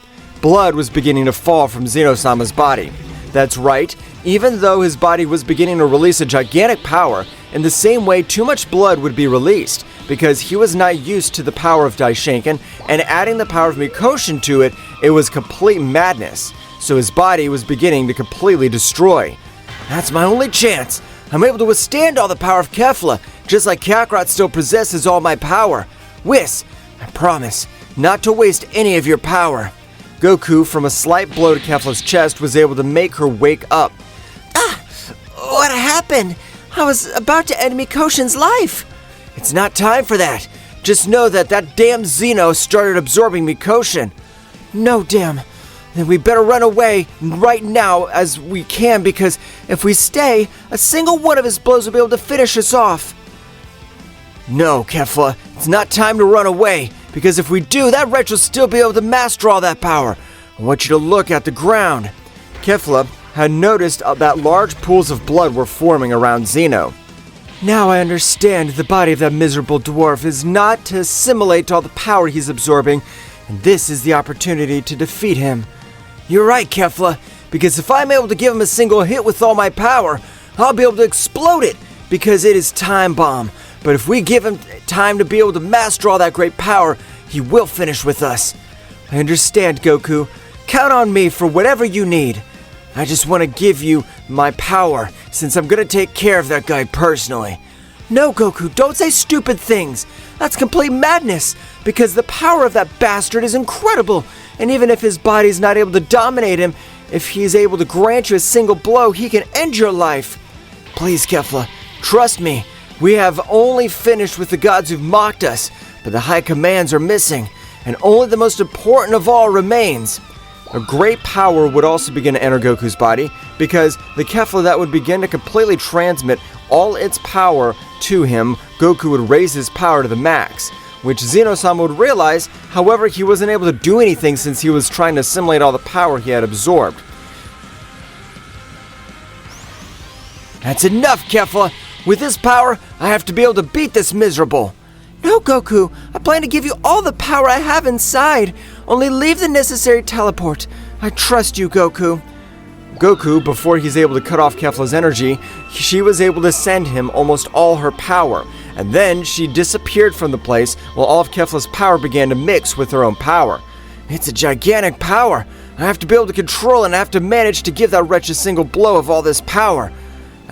Blood was beginning to fall from Zeno-sama's body. That's right, even though his body was beginning to release a gigantic power, in the same way too much blood would be released, because he was not used to the power of Daishinkan, and adding the power of Mikoshin to it, it was complete madness, so his body was beginning to completely destroy. That's my only chance. I'm able to withstand all the power of Kefla, just like Kakarot still possesses all my power. Whis, I promise not to waste any of your power. Goku, from a slight blow to Kefla's chest, was able to make her wake up. Ah! What happened? I was about to end Mikoshin's life. It's not time for that. Just know that damn Zeno started absorbing Mikoshin. No, damn. Then we better run away right now as we can, because if we stay, a single one of his blows will be able to finish us off. No, Kefla, it's not time to run away, because if we do, that wretch will still be able to master all that power. I want you to look at the ground. Kefla had noticed that large pools of blood were forming around Zeno. Now I understand the body of that miserable dwarf is not to assimilate to all the power he's absorbing, and this is the opportunity to defeat him. You're right, Kefla, because if I'm able to give him a single hit with all my power, I'll be able to explode it, because it is time bomb. But if we give him time to be able to master all that great power, he will finish with us. I understand, Goku. Count on me for whatever you need. I just want to give you my power, since I'm going to take care of that guy personally. No, Goku, don't say stupid things. That's complete madness, because the power of that bastard is incredible. And even if his body's not able to dominate him, if he's able to grant you a single blow, he can end your life. Please, Kefla, trust me. We have only finished with the gods who've mocked us, but the high commands are missing, and only the most important of all remains. A great power would also begin to enter Goku's body, because the Kefla that would begin to completely transmit all its power to him, Goku would raise his power to the max, which Zeno-sama would realize. However, he wasn't able to do anything since he was trying to assimilate all the power he had absorbed. That's enough, Kefla! With this power, I have to be able to beat this miserable! No, Goku, I plan to give you all the power I have inside. Only leave the necessary teleport. I trust you, Goku. Goku, before he's able to cut off Kefla's energy, she was able to send him almost all her power, and then she disappeared from the place while all of Kefla's power began to mix with her own power. It's a gigantic power. I have to be able to control it, and I have to manage to give that wretch a single blow of all this power.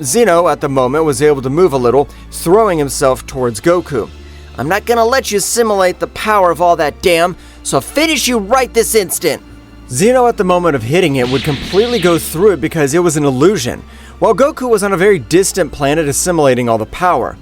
Zeno, at the moment, was able to move a little, throwing himself towards Goku. I'm not gonna let you assimilate the power of all that damn, so I'll finish you right this instant. Zeno, at the moment of hitting it, would completely go through it because it was an illusion, while Goku was on a very distant planet assimilating all the power.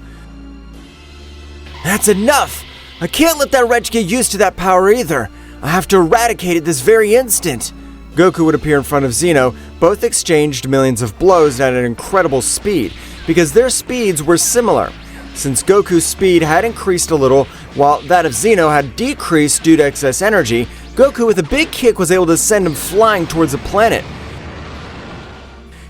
That's enough! I can't let that wretch get used to that power either. I have to eradicate it this very instant. Goku would appear in front of Zeno. Both exchanged millions of blows at an incredible speed, because their speeds were similar. Since Goku's speed had increased a little, while that of Zeno had decreased due to excess energy, Goku with a big kick was able to send him flying towards the planet.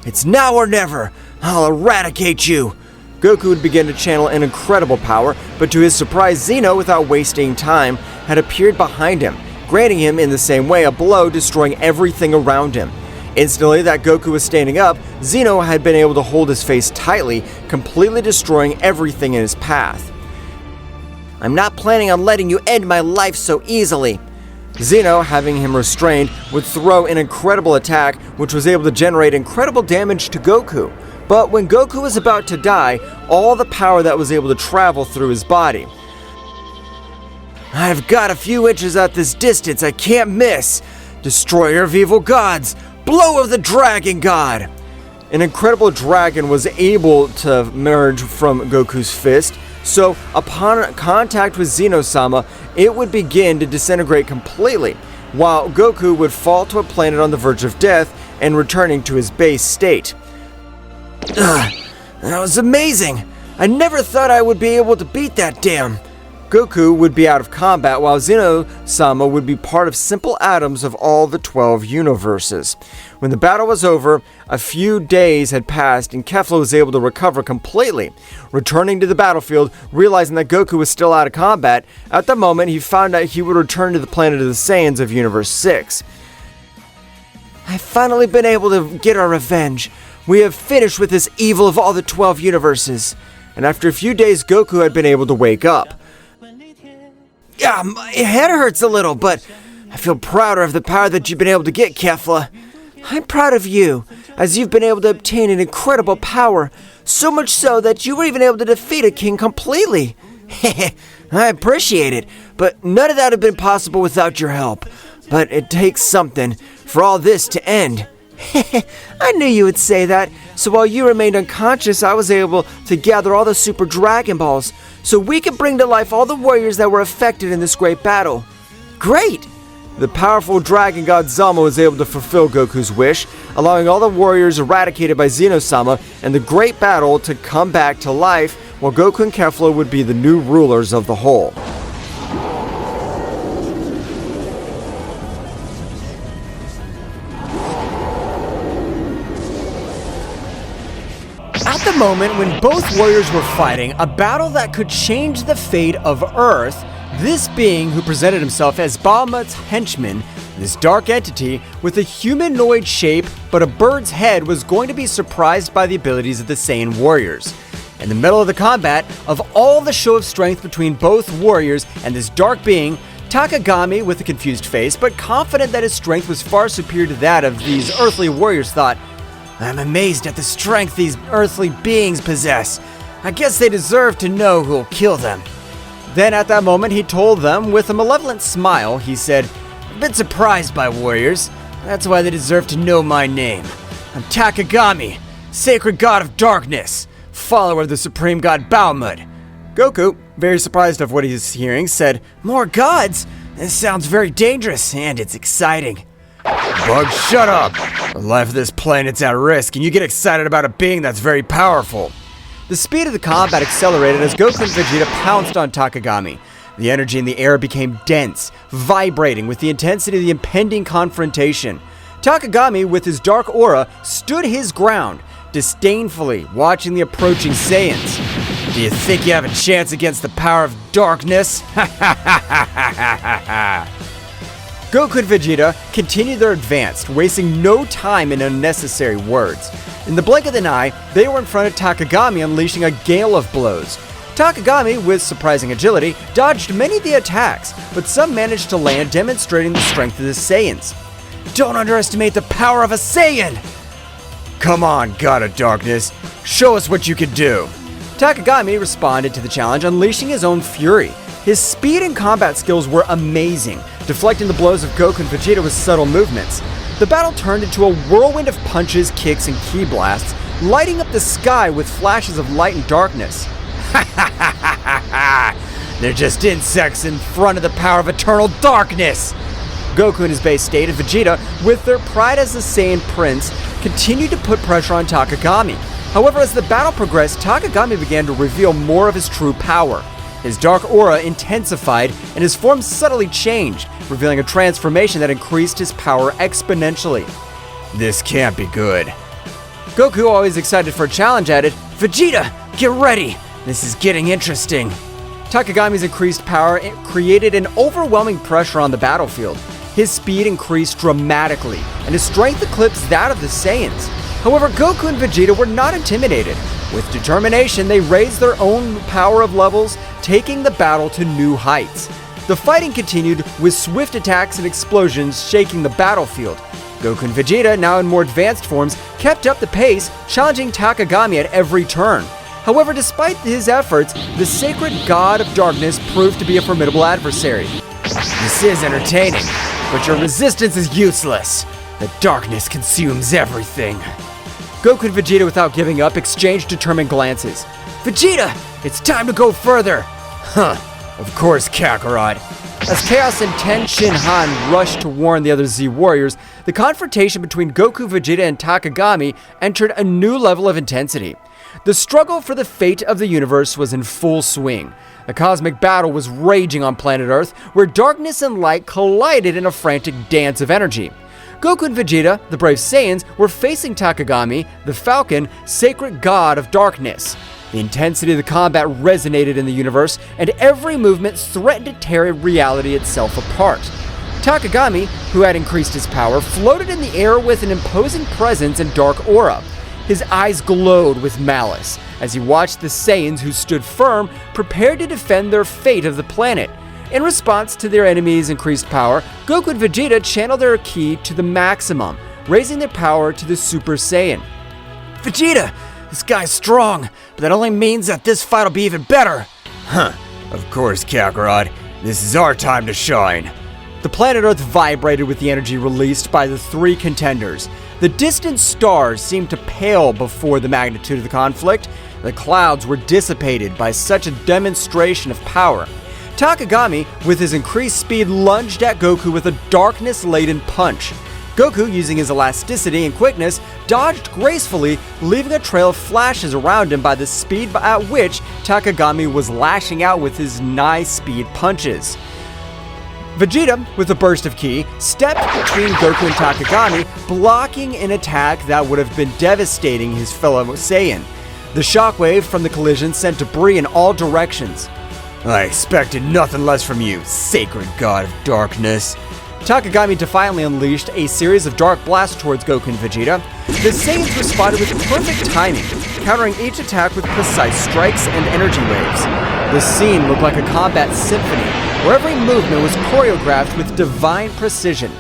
It's now or never! I'll eradicate you! Goku would begin to channel an incredible power, but to his surprise, Zeno, without wasting time, had appeared behind him, granting him in the same way a blow, destroying everything around him. Instantly that Goku was standing up, Zeno had been able to hold his face tightly, completely destroying everything in his path. I'm not planning on letting you end my life so easily. Zeno, having him restrained, would throw an incredible attack, which was able to generate incredible damage to Goku. But when Goku was about to die, all the power that was able to travel through his body. I've got a few inches at this distance I can't miss. Destroyer of evil gods! Blow of the Dragon God! An incredible dragon was able to emerge from Goku's fist, so upon contact with Zeno-sama, it would begin to disintegrate completely, while Goku would fall to a planet on the verge of death and returning to his base state. Ugh, that was amazing! I never thought I would be able to beat that damn! Goku would be out of combat, while Zeno-sama would be part of simple atoms of all the 12 universes. When the battle was over, a few days had passed and Kefla was able to recover completely. Returning to the battlefield, realizing that Goku was still out of combat, at the moment he found out he would return to the planet of the Saiyans of Universe 6. I've finally been able to get our revenge. We have finished with this evil of all the 12 universes. And after a few days, Goku had been able to wake up. Yeah, my head hurts a little, but I feel prouder of the power that you've been able to get, Kefla. I'm proud of you, as you've been able to obtain an incredible power, so much so that you were even able to defeat a king completely. I appreciate it, but none of that would have been possible without your help. But it takes something for all this to end. I knew you would say that. So while you remained unconscious, I was able to gather all the Super Dragon Balls so we could bring to life all the warriors that were affected in this great battle. Great! The powerful dragon god Zama was able to fulfill Goku's wish, allowing all the warriors eradicated by Zeno-sama and the great battle to come back to life, while Goku and Kefla would be the new rulers of the whole. At the moment when both warriors were fighting a battle that could change the fate of Earth, this being who presented himself as Bahamut's henchman, this dark entity with a humanoid shape but a bird's head, was going to be surprised by the abilities of the Saiyan warriors. In the middle of the combat, of all the show of strength between both warriors and this dark being, Takagami, with a confused face but confident that his strength was far superior to that of these earthly warriors, thought, "I'm amazed at the strength these earthly beings possess. I guess they deserve to know who'll kill them." Then at that moment he told them with a malevolent smile, he said, "I've been surprised by warriors. That's why they deserve to know my name. I'm Takagami, sacred god of darkness, follower of the supreme god Bahamut." Goku, very surprised of what he's hearing, said, "More gods? This sounds very dangerous and it's exciting." "Bug, shut up! The life of this planet's at risk and you get excited about a being that's very powerful." The speed of the combat accelerated as Goku and Vegeta pounced on Takagami. The energy in the air became dense, vibrating with the intensity of the impending confrontation. Takagami, with his dark aura, stood his ground, disdainfully watching the approaching Saiyans. "Do you think you have a chance against the power of darkness?" Goku and Vegeta continued their advance, wasting no time in unnecessary words. In the blink of an eye, they were in front of Takagami, unleashing a gale of blows. Takagami, with surprising agility, dodged many of the attacks, but some managed to land, demonstrating the strength of the Saiyans. "Don't underestimate the power of a Saiyan!" "Come on, God of Darkness, show us what you can do!" Takagami responded to the challenge, unleashing his own fury. His speed and combat skills were amazing, deflecting the blows of Goku and Vegeta with subtle movements. The battle turned into a whirlwind of punches, kicks, and ki blasts, lighting up the sky with flashes of light and darkness. "They're just insects in front of the power of eternal darkness!" Goku in his base state and Vegeta, with their pride as the Saiyan Prince, continued to put pressure on Takagami. However, as the battle progressed, Takagami began to reveal more of his true power. His dark aura intensified and his form subtly changed, revealing a transformation that increased his power exponentially. "This can't be good." Goku, always excited for a challenge, added, "Vegeta, get ready! This is getting interesting." Takagami's increased power created an overwhelming pressure on the battlefield. His speed increased dramatically, and his strength eclipsed that of the Saiyans. However, Goku and Vegeta were not intimidated. With determination, they raised their own power of levels, taking the battle to new heights. The fighting continued with swift attacks and explosions shaking the battlefield. Goku and Vegeta, now in more advanced forms, kept up the pace, challenging Takagami at every turn. However, despite his efforts, the sacred god of darkness proved to be a formidable adversary. "This is entertaining, but your resistance is useless. The darkness consumes everything." Goku and Vegeta, without giving up, exchanged determined glances. "Vegeta, it's time to go further!" "Huh, of course, Kakarot." As Chaos and Ten Shin Han rushed to warn the other Z warriors, the confrontation between Goku, Vegeta, and Takagami entered a new level of intensity. The struggle for the fate of the universe was in full swing. A cosmic battle was raging on planet Earth, where darkness and light collided in a frantic dance of energy. Goku and Vegeta, the brave Saiyans, were facing Takagami, the Falcon, sacred god of darkness. The intensity of the combat resonated in the universe, and every movement threatened to tear reality itself apart. Takagami, who had increased his power, floated in the air with an imposing presence and dark aura. His eyes glowed with malice as he watched the Saiyans, who stood firm, prepared to defend their fate of the planet. In response to their enemies' increased power, Goku and Vegeta channeled their ki to the maximum, raising their power to the Super Saiyan. "Vegeta, this guy's strong, but that only means that this fight will be even better." "Huh, of course, Kakarot. This is our time to shine." The planet Earth vibrated with the energy released by the three contenders. The distant stars seemed to pale before the magnitude of the conflict. The clouds were dissipated by such a demonstration of power. Takagami, with his increased speed, lunged at Goku with a darkness-laden punch. Goku, using his elasticity and quickness, dodged gracefully, leaving a trail of flashes around him by the speed at which Takagami was lashing out with his nigh-speed punches. Vegeta, with a burst of ki, stepped between Goku and Takagami, blocking an attack that would have been devastating his fellow Saiyan. The shockwave from the collision sent debris in all directions. I expected nothing less from you, sacred god of darkness. Takagami defiantly unleashed a series of dark blasts towards Goku and Vegeta. The Saiyans responded with perfect timing, countering each attack with precise strikes and energy waves. The scene looked like a combat symphony, where every movement was choreographed with divine precision.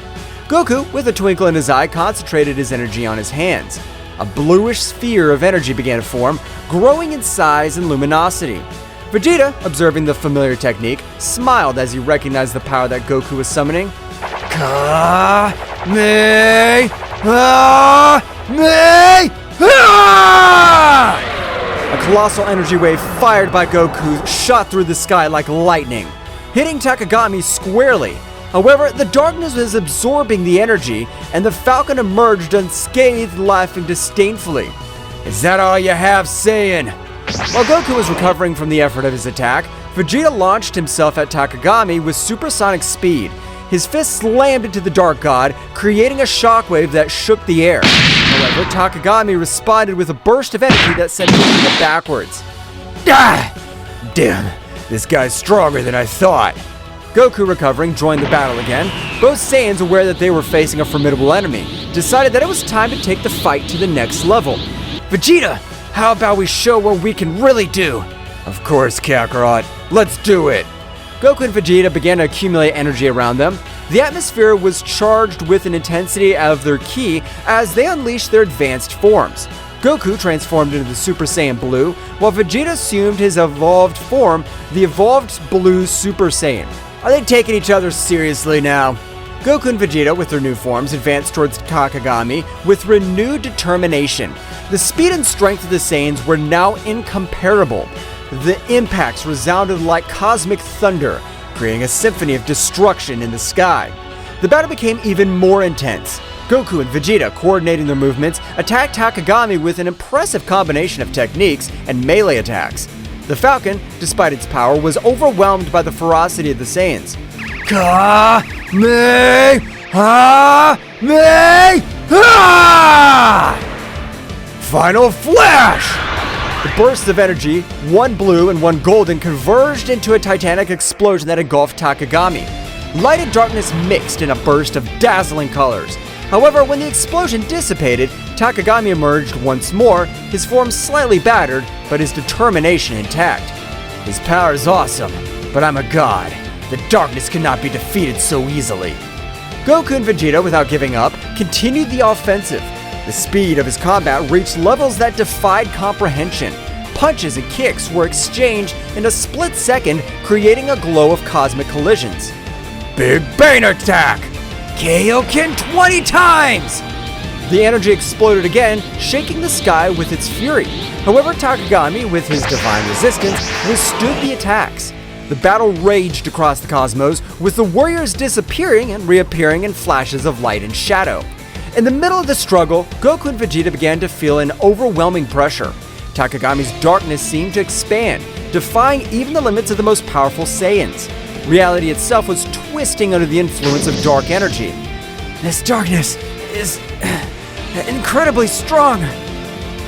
Goku, with a twinkle in his eye, concentrated his energy on his hands. A bluish sphere of energy began to form, growing in size and luminosity. Vegeta, observing the familiar technique, smiled as he recognized the power that Goku was summoning. A colossal energy wave fired by Goku shot through the sky like lightning, hitting Takagami squarely. However, the darkness was absorbing the energy, and the Falcon emerged unscathed, laughing disdainfully. Is that all you have, Saiyan? While Goku was recovering from the effort of his attack, Vegeta launched himself at Takagami with supersonic speed. His fist slammed into the Dark God, creating a shockwave that shook the air. However, Takagami responded with a burst of energy that sent Vegeta backwards. Ah! Damn, this guy's stronger than I thought. Goku, recovering, joined the battle again. Both Saiyans, aware that they were facing a formidable enemy, decided that it was time to take the fight to the next level. Vegeta, how about we show what we can really do? Of course, Kakarot. Let's do it. Goku and Vegeta began to accumulate energy around them. The atmosphere was charged with an intensity of their ki as they unleashed their advanced forms. Goku transformed into the Super Saiyan Blue, while Vegeta assumed his evolved form, the evolved Blue Super Saiyan. Are they taking each other seriously now? Goku and Vegeta, with their new forms, advanced towards Takagami with renewed determination. The speed and strength of the Saiyans were now incomparable. The impacts resounded like cosmic thunder, creating a symphony of destruction in the sky. The battle became even more intense. Goku and Vegeta, coordinating their movements, attacked Takagami with an impressive combination of techniques and melee attacks. The Falcon, despite its power, was overwhelmed by the ferocity of the Saiyans. Final flash! The bursts of energy, one blue and one golden, converged into a titanic explosion that engulfed Takagami. Light and darkness mixed in a burst of dazzling colors. However, when the explosion dissipated, Takagami emerged once more, his form slightly battered, but his determination intact. His power is awesome, but I'm a god. The darkness cannot be defeated so easily. Goku and Vegeta, without giving up, continued the offensive. The speed of his combat reached levels that defied comprehension. Punches and kicks were exchanged in a split second, creating a glow of cosmic collisions. Big Bang attack! Kaioken 20 times! The energy exploded again, shaking the sky with its fury. However, Takagami, with his divine resistance, withstood the attacks. The battle raged across the cosmos, with the warriors disappearing and reappearing in flashes of light and shadow. In the middle of the struggle, Goku and Vegeta began to feel an overwhelming pressure. Takagami's darkness seemed to expand, defying even the limits of the most powerful Saiyans. Reality itself was twisting under the influence of dark energy. This darkness is incredibly strong.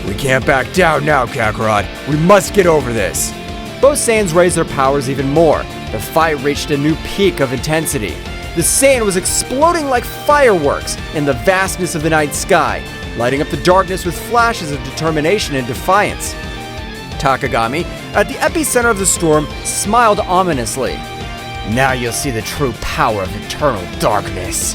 We can't back down now, Kakarot. We must get over this. Both Saiyans raised their powers even more. The fight reached a new peak of intensity. The Saiyan was exploding like fireworks in the vastness of the night sky, lighting up the darkness with flashes of determination and defiance. Takagami, at the epicenter of the storm, smiled ominously. Now you'll see the true power of eternal darkness.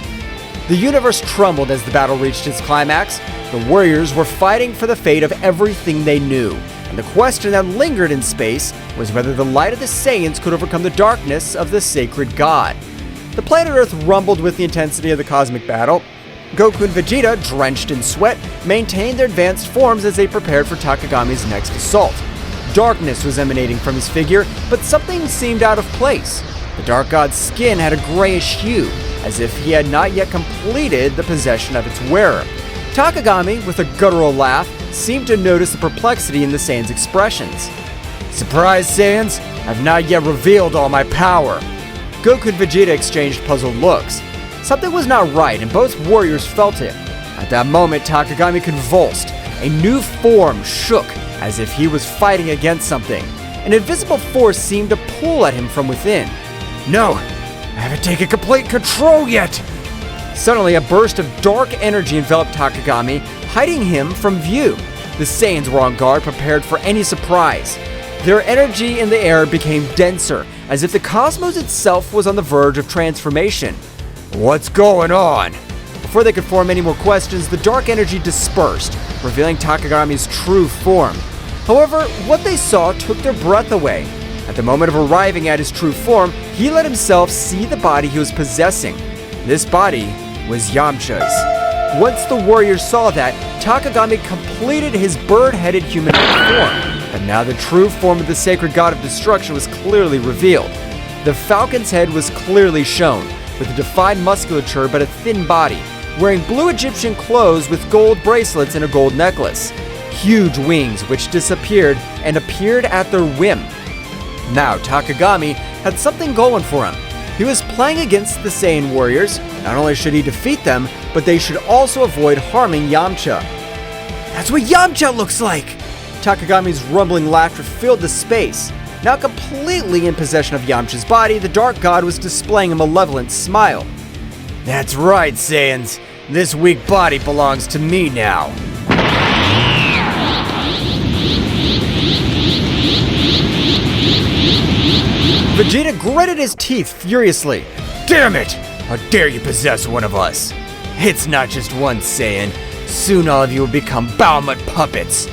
The universe trembled as the battle reached its climax. The warriors were fighting for the fate of everything they knew, and the question that lingered in space was whether the light of the Saiyans could overcome the darkness of the sacred god. The planet Earth rumbled with the intensity of the cosmic battle. Goku and Vegeta, drenched in sweat, maintained their advanced forms as they prepared for Takagami's next assault. Darkness was emanating from his figure, but something seemed out of place. The Dark God's skin had a grayish hue, as if he had not yet completed the possession of its wearer. Takagami, with a guttural laugh, seemed to notice the perplexity in the Saiyan's expressions. Surprise, Saiyans? I've not yet revealed all my power. Goku and Vegeta exchanged puzzled looks. Something was not right, and both warriors felt it. At that moment, Takagami convulsed. A new form shook, as if he was fighting against something. An invisible force seemed to pull at him from within. No, I haven't taken complete control yet. Suddenly, a burst of dark energy enveloped Takagami, hiding him from view. The Saiyans were on guard, prepared for any surprise. Their energy in the air became denser, as if the cosmos itself was on the verge of transformation. What's going on? Before they could form any more questions, the dark energy dispersed, revealing Takagami's true form. However, what they saw took their breath away. At the moment of arriving at his true form, he let himself see the body he was possessing. This body was Yamcha's. Once the warriors saw that, Takagami completed his bird-headed humanoid form. But now the true form of the sacred god of destruction was clearly revealed. The falcon's head was clearly shown, with a defined musculature but a thin body, wearing blue Egyptian clothes with gold bracelets and a gold necklace. Huge wings which disappeared and appeared at their whim. Now Takagami had something going for him. He was playing against the Saiyan warriors. Not only should he defeat them, but they should also avoid harming Yamcha. That's what Yamcha looks like! Takagami's rumbling laughter filled the space. Now completely in possession of Yamcha's body, the Dark God was displaying a malevolent smile. That's right, Saiyans. This weak body belongs to me now. Vegeta gritted his teeth furiously. Damn it! How dare you possess one of us? It's not just one Saiyan. Soon all of you will become Baomut puppets.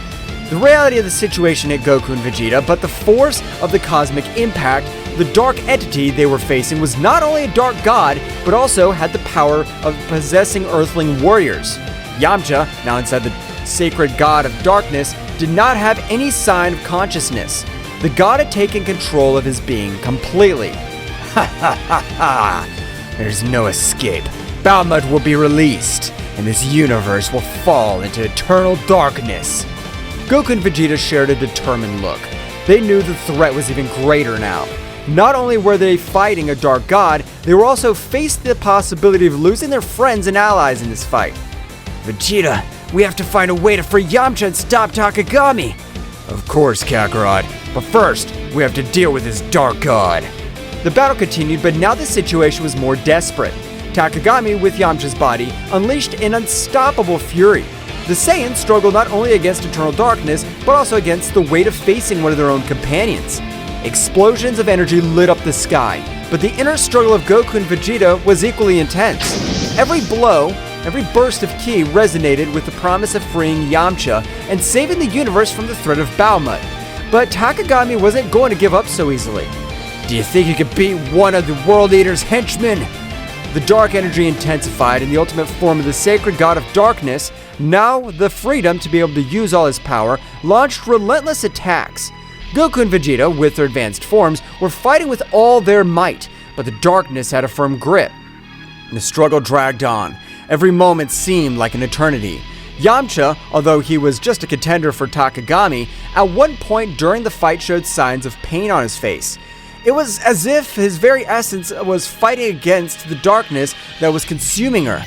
The reality of the situation hit Goku and Vegeta, but the force of the cosmic impact, the dark entity they were facing, was not only a dark god, but also had the power of possessing earthling warriors. Yamcha, now inside the sacred god of darkness, did not have any sign of consciousness. The god had taken control of his being completely. Ha ha ha ha! There's no escape. Baomut will be released, and this universe will fall into eternal darkness. Goku and Vegeta shared a determined look. They knew the threat was even greater now. Not only were they fighting a dark god, they were also faced the possibility of losing their friends and allies in this fight. Vegeta, we have to find a way to free Yamcha and stop Takagami! Of course, Kakarot. But first, we have to deal with this dark god. The battle continued, but now the situation was more desperate. Takagami, with Yamcha's body, unleashed an unstoppable fury. The Saiyans struggled not only against eternal darkness, but also against the weight of facing one of their own companions. Explosions of energy lit up the sky, but the inner struggle of Goku and Vegeta was equally intense. Every blow, every burst of ki resonated with the promise of freeing Yamcha and saving the universe from the threat of Baomut. But Takagami wasn't going to give up so easily. Do you think you could beat one of the World Eater's henchmen? The dark energy intensified in the ultimate form of the sacred god of darkness. Now, the freedom to be able to use all his power launched relentless attacks. Goku and Vegeta, with their advanced forms, were fighting with all their might, but the darkness had a firm grip. The struggle dragged on. Every moment seemed like an eternity. Yamcha, although he was just a contender for Takagami, at one point during the fight showed signs of pain on his face. It was as if his very essence was fighting against the darkness that was consuming her.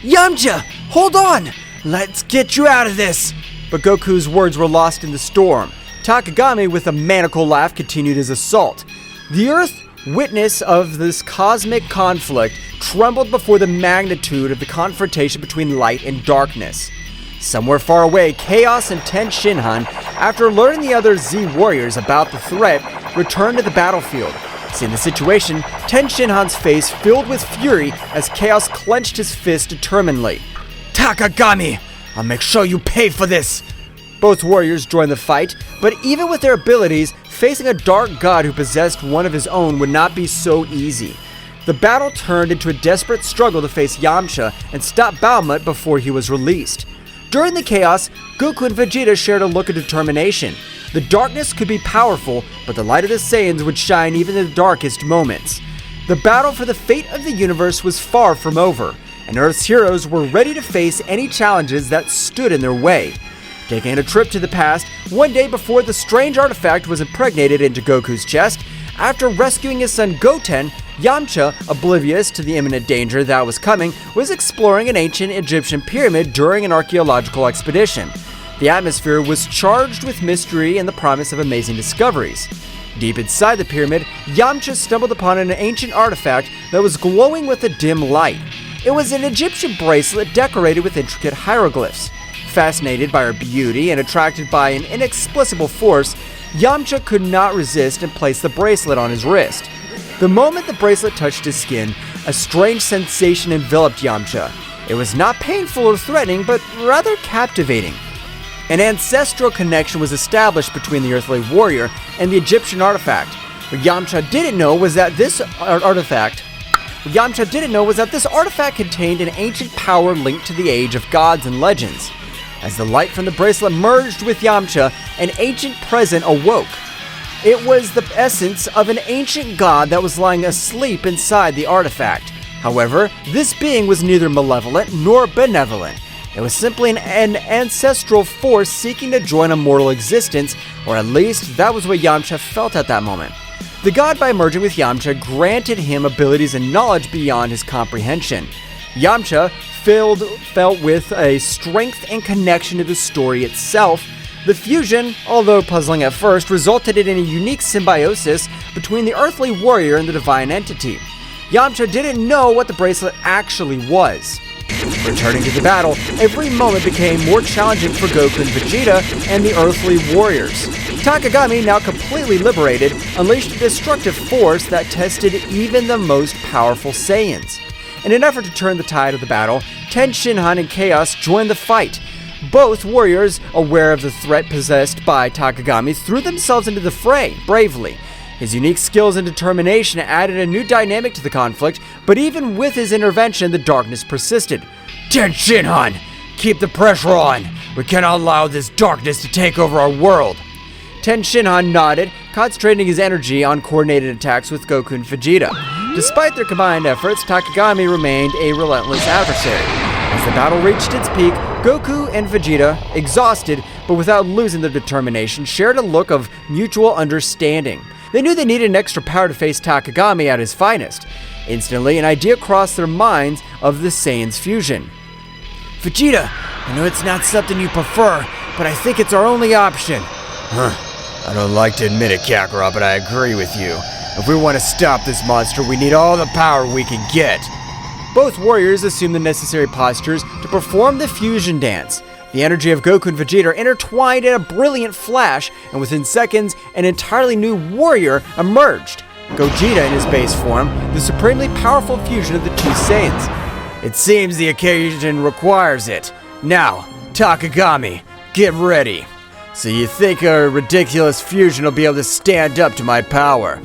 Yamcha, hold on! Let's get you out of this! But Goku's words were lost in the storm. Takagami, with a maniacal laugh, continued his assault. The Earth, witness of this cosmic conflict, trembled before the magnitude of the confrontation between light and darkness. Somewhere far away, Chaos and Ten Shinhan, after alerting the other Z warriors about the threat, returned to the battlefield. Seeing the situation, Ten Shinhan's face filled with fury as Chaos clenched his fist determinedly. Takagami! I'll make sure you pay for this! Both warriors joined the fight, but even with their abilities, facing a dark god who possessed one of his own would not be so easy. The battle turned into a desperate struggle to face Yamcha and stop Bahamut before he was released. During the chaos, Goku and Vegeta shared a look of determination. The darkness could be powerful, but the light of the Saiyans would shine even in the darkest moments. The battle for the fate of the universe was far from over, and Earth's heroes were ready to face any challenges that stood in their way. Taking a trip to the past, one day before the strange artifact was impregnated into Goku's chest, after rescuing his son Goten, Yamcha, oblivious to the imminent danger that was coming, was exploring an ancient Egyptian pyramid during an archaeological expedition. The atmosphere was charged with mystery and the promise of amazing discoveries. Deep inside the pyramid, Yamcha stumbled upon an ancient artifact that was glowing with a dim light. It was an Egyptian bracelet decorated with intricate hieroglyphs. Fascinated by her beauty and attracted by an inexplicable force, Yamcha could not resist and placed the bracelet on his wrist. The moment the bracelet touched his skin, a strange sensation enveloped Yamcha. It was not painful or threatening, but rather captivating. An ancestral connection was established between the earthly warrior and the Egyptian artifact. What Yamcha didn't know was that this artifact contained an ancient power linked to the age of gods and legends. As the light from the bracelet merged with Yamcha, an ancient presence awoke. It was the essence of an ancient god that was lying asleep inside the artifact. However, this being was neither malevolent nor benevolent. It was simply an ancestral force seeking to join a mortal existence, or at least that was what Yamcha felt at that moment. The god, by merging with Yamcha, granted him abilities and knowledge beyond his comprehension. Yamcha felt with a strength and connection to the story itself. The fusion, although puzzling at first, resulted in a unique symbiosis between the earthly warrior and the divine entity. Yamcha didn't know what the bracelet actually was. Returning to the battle, every moment became more challenging for Goku and Vegeta and the earthly warriors. Takagami, now completely liberated, unleashed a destructive force that tested even the most powerful Saiyans. In an effort to turn the tide of the battle, Ten Shinhan and Chaos joined the fight. Both warriors, aware of the threat possessed by Takagami, threw themselves into the fray bravely. His unique skills and determination added a new dynamic to the conflict, but even with his intervention, the darkness persisted. Ten Shinhan, keep the pressure on. We cannot allow this darkness to take over our world. Ten Shinhan nodded, concentrating his energy on coordinated attacks with Goku and Vegeta. Despite their combined efforts, Takagami remained a relentless adversary. As the battle reached its peak, Goku and Vegeta, exhausted but without losing their determination, shared a look of mutual understanding. They knew they needed an extra power to face Takagami at his finest. Instantly, an idea crossed their minds of the Saiyans' fusion. Vegeta, I know it's not something you prefer, but I think it's our only option. I don't like to admit it, Kakarot, but I agree with you. If we want to stop this monster, we need all the power we can get. Both warriors assumed the necessary postures to perform the fusion dance. The energy of Goku and Vegeta intertwined in a brilliant flash, and within seconds, an entirely new warrior emerged. Gogeta in his base form, the supremely powerful fusion of the two Saiyans. It seems the occasion requires it. Now, Takagami, get ready. So you think a ridiculous fusion will be able to stand up to my power?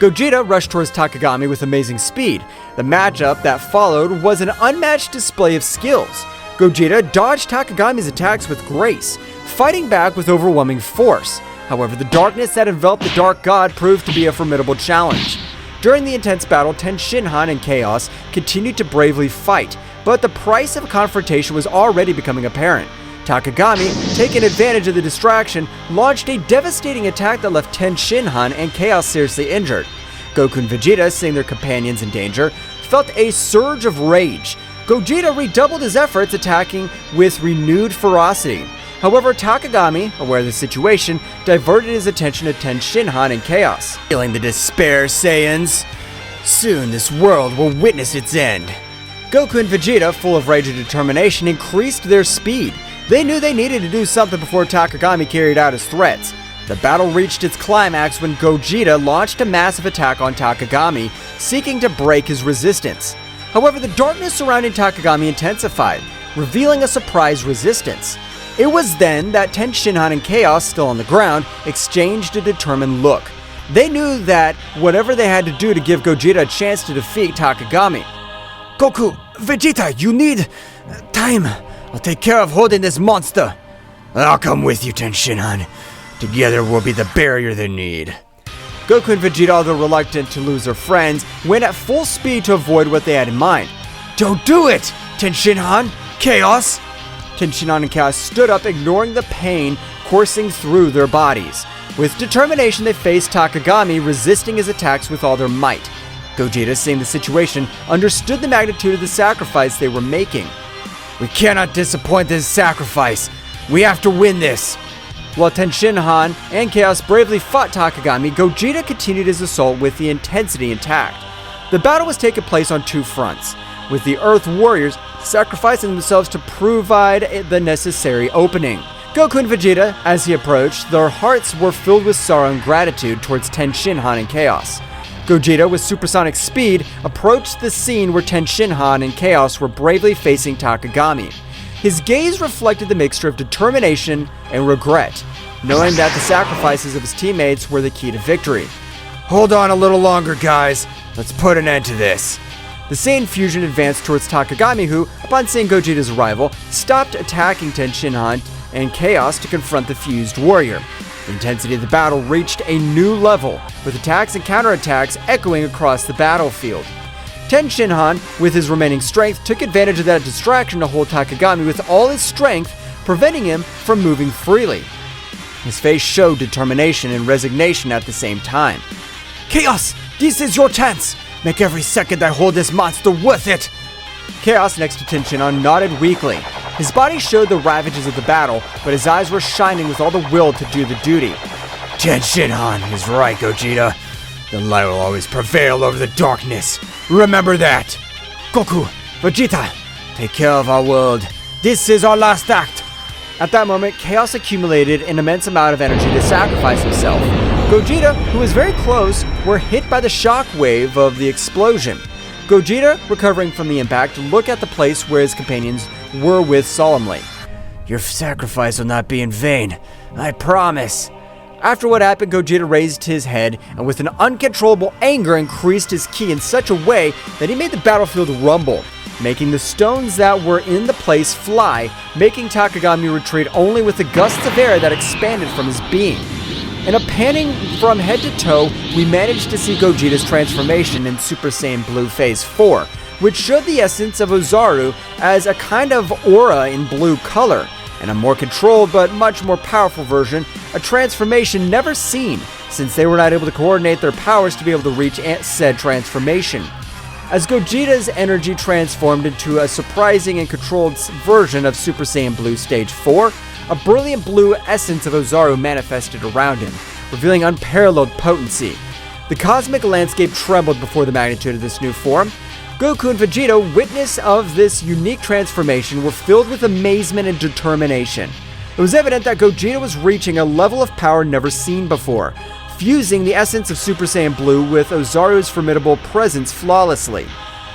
Gogeta rushed towards Takagami with amazing speed. The matchup that followed was an unmatched display of skills. Gogeta dodged Takagami's attacks with grace, fighting back with overwhelming force. However, the darkness that enveloped the Dark God proved to be a formidable challenge. During the intense battle, Ten Shinhan and Chaos continued to bravely fight, but the price of a confrontation was already becoming apparent. Takagami, taking advantage of the distraction, launched a devastating attack that left Ten Shinhan and Chaos seriously injured. Goku and Vegeta, seeing their companions in danger, felt a surge of rage. Gogeta redoubled his efforts, attacking with renewed ferocity. However, Takagami, aware of the situation, diverted his attention to Ten Shinhan and Chaos. Feeling the despair, Saiyans? Soon this world will witness its end. Goku and Vegeta, full of rage and determination, increased their speed. They knew they needed to do something before Takagami carried out his threats. The battle reached its climax when Gogeta launched a massive attack on Takagami, seeking to break his resistance. However, the darkness surrounding Takagami intensified, revealing a surprise resistance. It was then that Ten Shinhan and Chaos, still on the ground, exchanged a determined look. They knew that whatever they had to do to give Gogeta a chance to defeat Takagami. Goku, Vegeta, you need time. I'll take care of holding this monster. I'll come with you, Tenshinhan. Together we'll be the barrier they need. Goku and Vegeta, although reluctant to lose their friends, went at full speed to avoid what they had in mind. Don't do it, Tenshinhan. Chaos. Tenshinhan and Chaos stood up, ignoring the pain coursing through their bodies. With determination, they faced Takagami, resisting his attacks with all their might. Gogeta, seeing the situation, understood the magnitude of the sacrifice they were making. We cannot disappoint this sacrifice. We have to win this. While Tenshinhan and Chaos bravely fought Takagami, Gogeta continued his assault with the intensity intact. The battle was taking place on two fronts, with the Earth Warriors sacrificing themselves to provide the necessary opening. Goku and Vegeta, as he approached, their hearts were filled with sorrow and gratitude towards Tenshinhan and Chaos. Gogeta, with supersonic speed, approached the scene where Tenshinhan and Chaos were bravely facing Takagami. His gaze reflected the mixture of determination and regret, knowing that the sacrifices of his teammates were the key to victory. Hold on a little longer, guys. Let's put an end to this. The Saiyan fusion advanced towards Takagami, who, upon seeing Gogeta's arrival, stopped attacking Tenshinhan and Chaos to confront the fused warrior. The intensity of the battle reached a new level, with attacks and counterattacks echoing across the battlefield. Tenshinhan, with his remaining strength, took advantage of that distraction to hold Takagami with all his strength, preventing him from moving freely. His face showed determination and resignation at the same time. Chaos, this is your chance. Make every second I hold this monster worth it. Chaos, next to Tenshinhan, nodded weakly. His body showed the ravages of the battle, but his eyes were shining with all the will to do the duty. Tenshinhan is right, Gogeta. The light will always prevail over the darkness. Remember that. Goku, Vegeta, take care of our world. This is our last act. At that moment, Chaos accumulated an immense amount of energy to sacrifice himself. Gogeta, who was very close, were hit by the shock wave of the explosion. Gogeta, recovering from the impact, looked at the place where his companions were with solemnly. Your sacrifice will not be in vain. I promise. After what happened, Gogeta raised his head and with an uncontrollable anger increased his ki in such a way that he made the battlefield rumble, making the stones that were in the place fly, making Takagami retreat only with the gusts of air that expanded from his being. In a panning from head to toe, we managed to see Gogeta's transformation in Super Saiyan Blue Phase 4, which showed the essence of Ozaru as a kind of aura in blue color, and a more controlled but much more powerful version, a transformation never seen, since they were not able to coordinate their powers to be able to reach said transformation. As Gogeta's energy transformed into a surprising and controlled version of Super Saiyan Blue Stage 4, a brilliant blue essence of Ozaru manifested around him, revealing unparalleled potency. The cosmic landscape trembled before the magnitude of this new form. Goku and Vegeta, witness of this unique transformation, were filled with amazement and determination. It was evident that Gogeta was reaching a level of power never seen before, fusing the essence of Super Saiyan Blue with Ozaru's formidable presence flawlessly.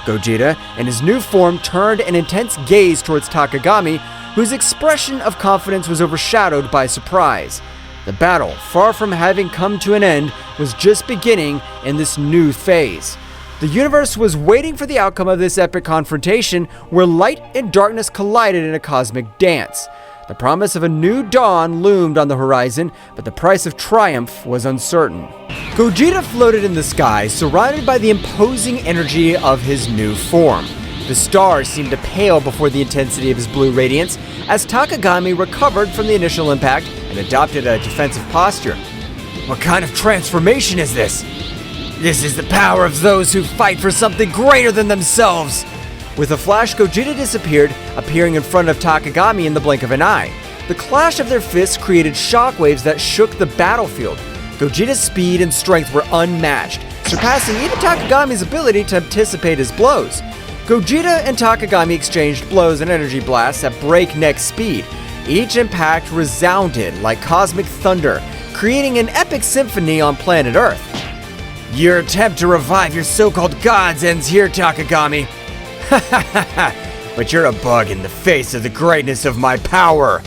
Gogeta, in his new form, turned an intense gaze towards Takagami, whose expression of confidence was overshadowed by surprise. The battle, far from having come to an end, was just beginning in this new phase. The universe was waiting for the outcome of this epic confrontation where light and darkness collided in a cosmic dance. The promise of a new dawn loomed on the horizon, but the price of triumph was uncertain. Gogeta floated in the sky, surrounded by the imposing energy of his new form. The stars seemed to pale before the intensity of his blue radiance as Takagami recovered from the initial impact and adopted a defensive posture. What kind of transformation is this? This is the power of those who fight for something greater than themselves. With a flash, Gogeta disappeared, appearing in front of Takagami in the blink of an eye. The clash of their fists created shockwaves that shook the battlefield. Gogeta's speed and strength were unmatched, surpassing even Takagami's ability to anticipate his blows. Gogeta and Takagami exchanged blows and energy blasts at breakneck speed. Each impact resounded like cosmic thunder, creating an epic symphony on planet Earth. Your attempt to revive your so-called gods ends here, Takagami. But you're a bug in the face of the greatness of my power.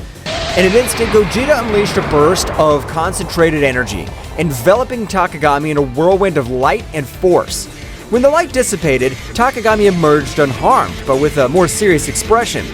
In an instant, Gogeta unleashed a burst of concentrated energy, enveloping Takagami in a whirlwind of light and force. When the light dissipated, Takagami emerged unharmed, but with a more serious expression.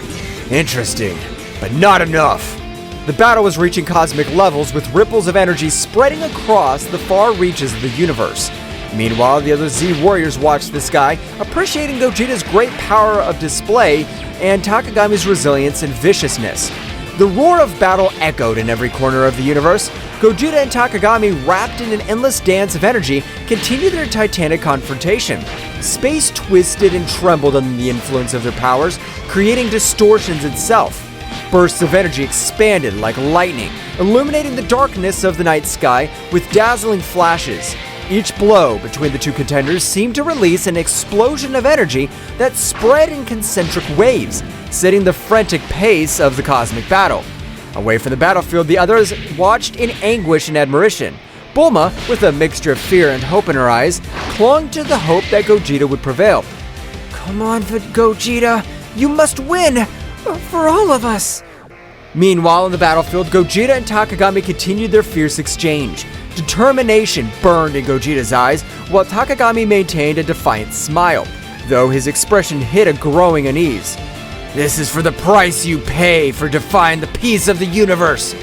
Interesting, but not enough. The battle was reaching cosmic levels, with ripples of energy spreading across the far reaches of the universe. Meanwhile, the other Z warriors watched the sky, appreciating Gogeta's great power of display and Takagami's resilience and viciousness. The roar of battle echoed in every corner of the universe. Gogeta and Takagami, wrapped in an endless dance of energy, continued their titanic confrontation. Space twisted and trembled under the influence of their powers, creating distortions itself. Bursts of energy expanded like lightning, illuminating the darkness of the night sky with dazzling flashes. Each blow between the two contenders seemed to release an explosion of energy that spread in concentric waves, setting the frantic pace of the cosmic battle. Away from the battlefield, the others watched in anguish and admiration. Bulma, with a mixture of fear and hope in her eyes, clung to the hope that Gogeta would prevail. Come on, Gogeta, you must win! For all of us! Meanwhile, on the battlefield, Gogeta and Takagami continued their fierce exchange. Determination burned in Gogeta's eyes, while Takagami maintained a defiant smile, though his expression hid a growing unease. This is for the price you pay for defying the peace of the universe.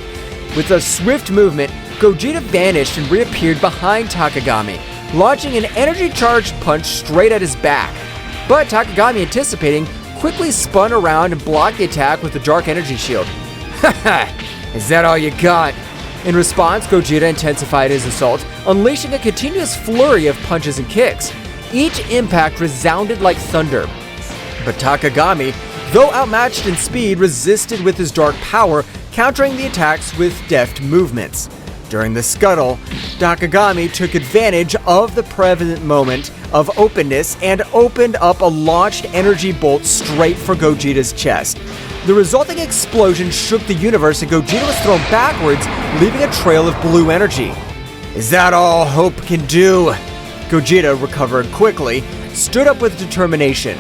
With a swift movement, Gogeta vanished and reappeared behind Takagami, launching an energy-charged punch straight at his back. But Takagami, anticipating, quickly spun around and blocked the attack with the dark energy shield. Haha, is that all you got? In response, Gogeta intensified his assault, unleashing a continuous flurry of punches and kicks. Each impact resounded like thunder. But Takagami, though outmatched in speed, resisted with his dark power, countering the attacks with deft movements. During the scuttle, Takagami took advantage of the prevalent moment of openness and opened up a launched energy bolt straight for Gogeta's chest. The resulting explosion shook the universe and Gogeta was thrown backwards, leaving a trail of blue energy. Is that all hope can do? Gogeta recovered quickly, stood up with determination.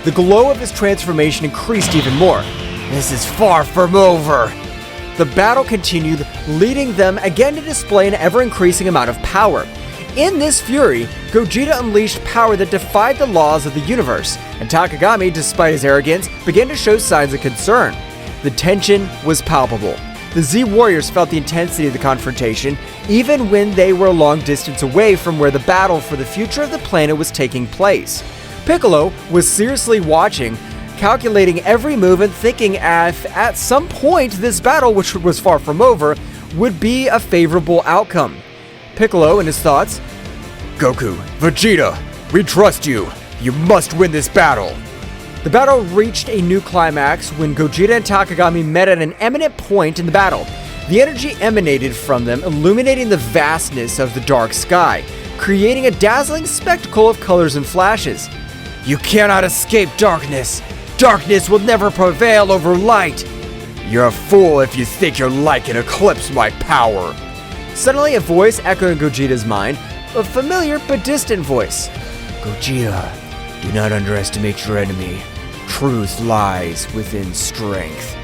The glow of his transformation increased even more. This is far from over. The battle continued, leading them again to display an ever-increasing amount of power. In this fury, Gogeta unleashed power that defied the laws of the universe, and Takagami, despite his arrogance, began to show signs of concern. The tension was palpable. The Z warriors felt the intensity of the confrontation, even when they were a long distance away from where the battle for the future of the planet was taking place. Piccolo was seriously watching, calculating every move and thinking at some point this battle, which was far from over, would be a favorable outcome. Piccolo, in his thoughts, Goku, Vegeta, we trust you. You must win this battle. The battle reached a new climax when Gogeta and Takagami met at an eminent point in the battle. The energy emanated from them, illuminating the vastness of the dark sky, creating a dazzling spectacle of colors and flashes. You cannot escape darkness. Darkness will never prevail over light. You're a fool if you think your light can eclipse my power. Suddenly, a voice echoed in Gogeta's mind, a familiar but distant voice. Gogeta, do not underestimate your enemy. Truth lies within strength.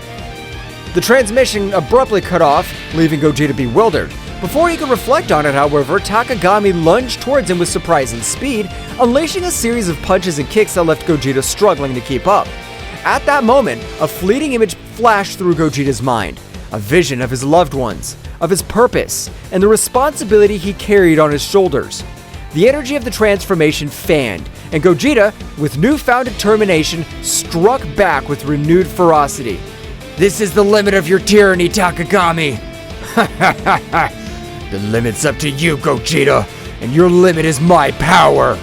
The transmission abruptly cut off, leaving Gogeta bewildered. Before he could reflect on it, however, Takagami lunged towards him with surprising speed, unleashing a series of punches and kicks that left Gogeta struggling to keep up. At that moment, a fleeting image flashed through Gogeta's mind, a vision of his loved ones, of his purpose, and the responsibility he carried on his shoulders. The energy of the transformation fanned, and Gogeta, with newfound determination, struck back with renewed ferocity. This is the limit of your tyranny, Takagami. The limit's up to you, Gogeta, and your limit is my power.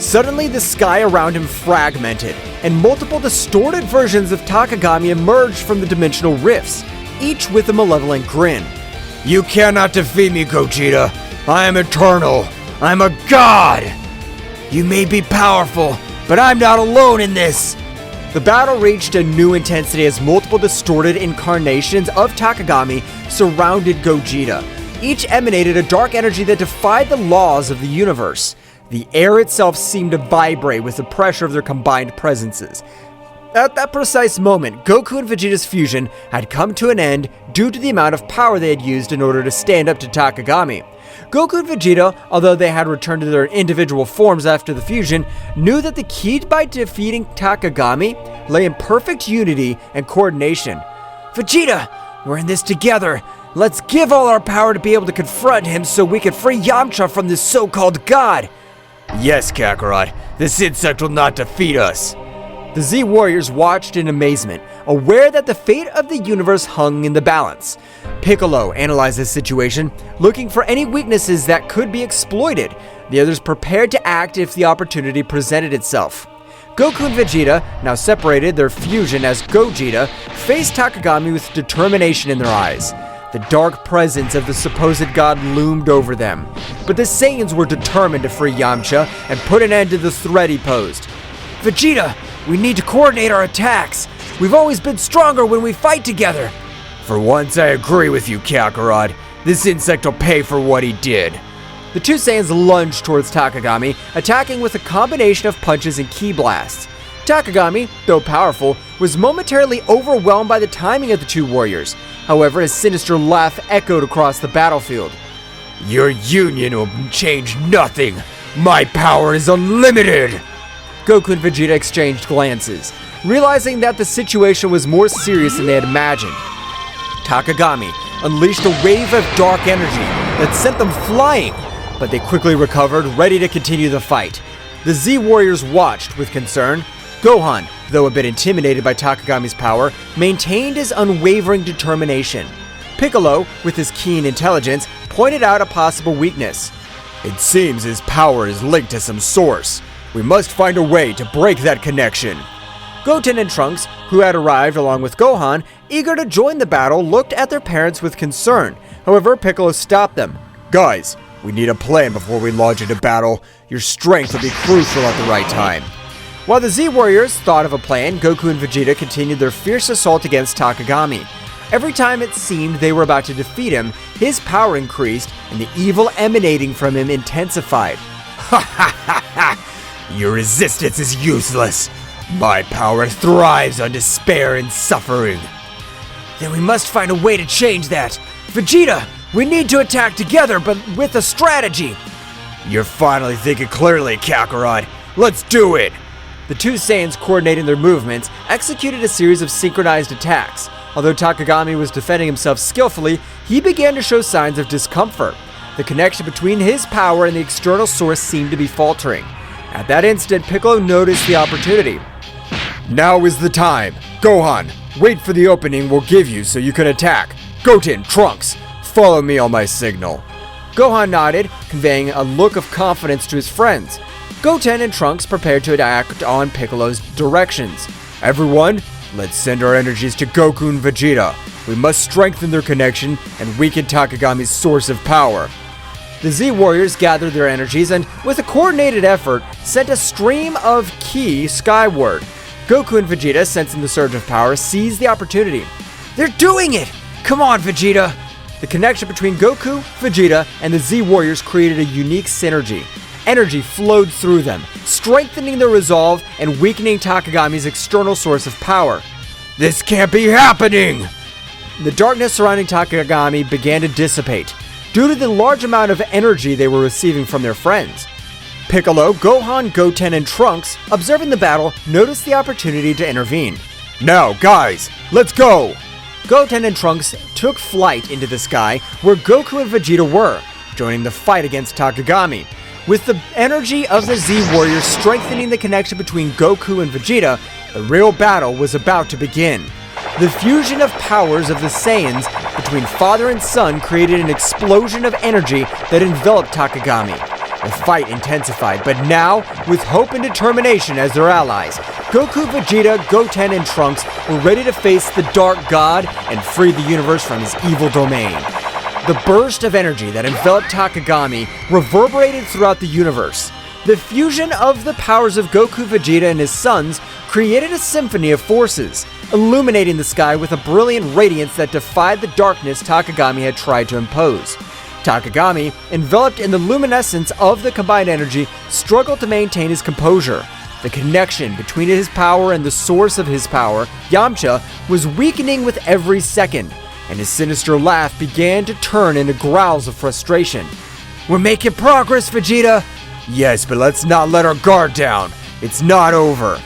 Suddenly, the sky around him fragmented, and multiple distorted versions of Takagami emerged from the dimensional rifts, each with a malevolent grin. You cannot defeat me, Gogeta. I am eternal. I'm a god. You may be powerful, but I'm not alone in this. The battle reached a new intensity as multiple distorted incarnations of Takagami surrounded Gogeta. Each emanated a dark energy that defied the laws of the universe. The air itself seemed to vibrate with the pressure of their combined presences. At that precise moment, Goku and Vegeta's fusion had come to an end due to the amount of power they had used in order to stand up to Takagami. Goku and Vegeta, although they had returned to their individual forms after the fusion, knew that the key by defeating Takagami lay in perfect unity and coordination. Vegeta, we're in this together. Let's give all our power to be able to confront him so we can free Yamcha from this so-called god. Yes, Kakarot, this insect will not defeat us. The Z Warriors watched in amazement, aware that the fate of the universe hung in the balance. Piccolo analyzed the situation, looking for any weaknesses that could be exploited. The others prepared to act if the opportunity presented itself. Goku and Vegeta, now separated, their fusion as Gogeta, faced Takagami with determination in their eyes. The dark presence of the supposed god loomed over them, but the Saiyans were determined to free Yamcha and put an end to the threat he posed. Vegeta, we need to coordinate our attacks. We've always been stronger when we fight together. For once, I agree with you, Kakarot. This insect will pay for what he did. The two Saiyans lunged towards Takagami, attacking with a combination of punches and ki blasts. Takagami, though powerful, was momentarily overwhelmed by the timing of the two warriors. However, his sinister laugh echoed across the battlefield. Your union will change nothing. My power is unlimited. Goku and Vegeta exchanged glances, realizing that the situation was more serious than they had imagined. Takagami unleashed a wave of dark energy that sent them flying, but they quickly recovered, ready to continue the fight. The Z Warriors watched with concern. Gohan, though a bit intimidated by Takagami's power, maintained his unwavering determination. Piccolo, with his keen intelligence, pointed out a possible weakness. It seems his power is linked to some source. We must find a way to break that connection. Goten and Trunks, who had arrived along with Gohan, eager to join the battle, looked at their parents with concern. However, Piccolo stopped them. Guys, we need a plan before we launch into battle. Your strength will be crucial at the right time. While the Z Warriors thought of a plan, Goku and Vegeta continued their fierce assault against Takagami. Every time it seemed they were about to defeat him, his power increased and the evil emanating from him intensified. Ha ha ha ha! Your resistance is useless. My power thrives on despair and suffering. Then we must find a way to change that. Vegeta, we need to attack together, but with a strategy. You're finally thinking clearly, Kakarot. Let's do it! The two Saiyans, coordinating their movements, executed a series of synchronized attacks. Although Takagami was defending himself skillfully, he began to show signs of discomfort. The connection between his power and the external source seemed to be faltering. At that instant, Piccolo noticed the opportunity. Now is the time. Gohan, wait for the opening we'll give you so you can attack. Goten, Trunks, follow me on my signal. Gohan nodded, conveying a look of confidence to his friends. Goten and Trunks prepared to act on Piccolo's directions. Everyone, let's send our energies to Goku and Vegeta. We must strengthen their connection and weaken Takagami's source of power. The Z Warriors gathered their energies and, with a coordinated effort, sent a stream of ki skyward. Goku and Vegeta, sensing the surge of power, seized the opportunity. They're doing it! Come on, Vegeta! The connection between Goku, Vegeta, and the Z Warriors created a unique synergy. Energy flowed through them, strengthening their resolve and weakening Takagami's external source of power. This can't be happening! The darkness surrounding Takagami began to dissipate, due to the large amount of energy they were receiving from their friends. Piccolo, Gohan, Goten, and Trunks, observing the battle, noticed the opportunity to intervene. Now, guys, let's go! Goten and Trunks took flight into the sky where Goku and Vegeta were, joining the fight against Takagami. With the energy of the Z Warriors strengthening the connection between Goku and Vegeta, the real battle was about to begin. The fusion of powers of the Saiyans between father and son created an explosion of energy that enveloped Takagami. The fight intensified, but now, with hope and determination as their allies, Goku, Vegeta, Goten, and Trunks were ready to face the Dark God and free the universe from his evil domain. The burst of energy that enveloped Takagami reverberated throughout the universe. The fusion of the powers of Goku, Vegeta, and his sons created a symphony of forces, illuminating the sky with a brilliant radiance that defied the darkness Takagami had tried to impose. Takagami, enveloped in the luminescence of the combined energy, struggled to maintain his composure. The connection between his power and the source of his power, Yamcha, was weakening with every second, and his sinister laugh began to turn into growls of frustration. We're making progress, Vegeta! Yes, but let's not let our guard down. It's not over.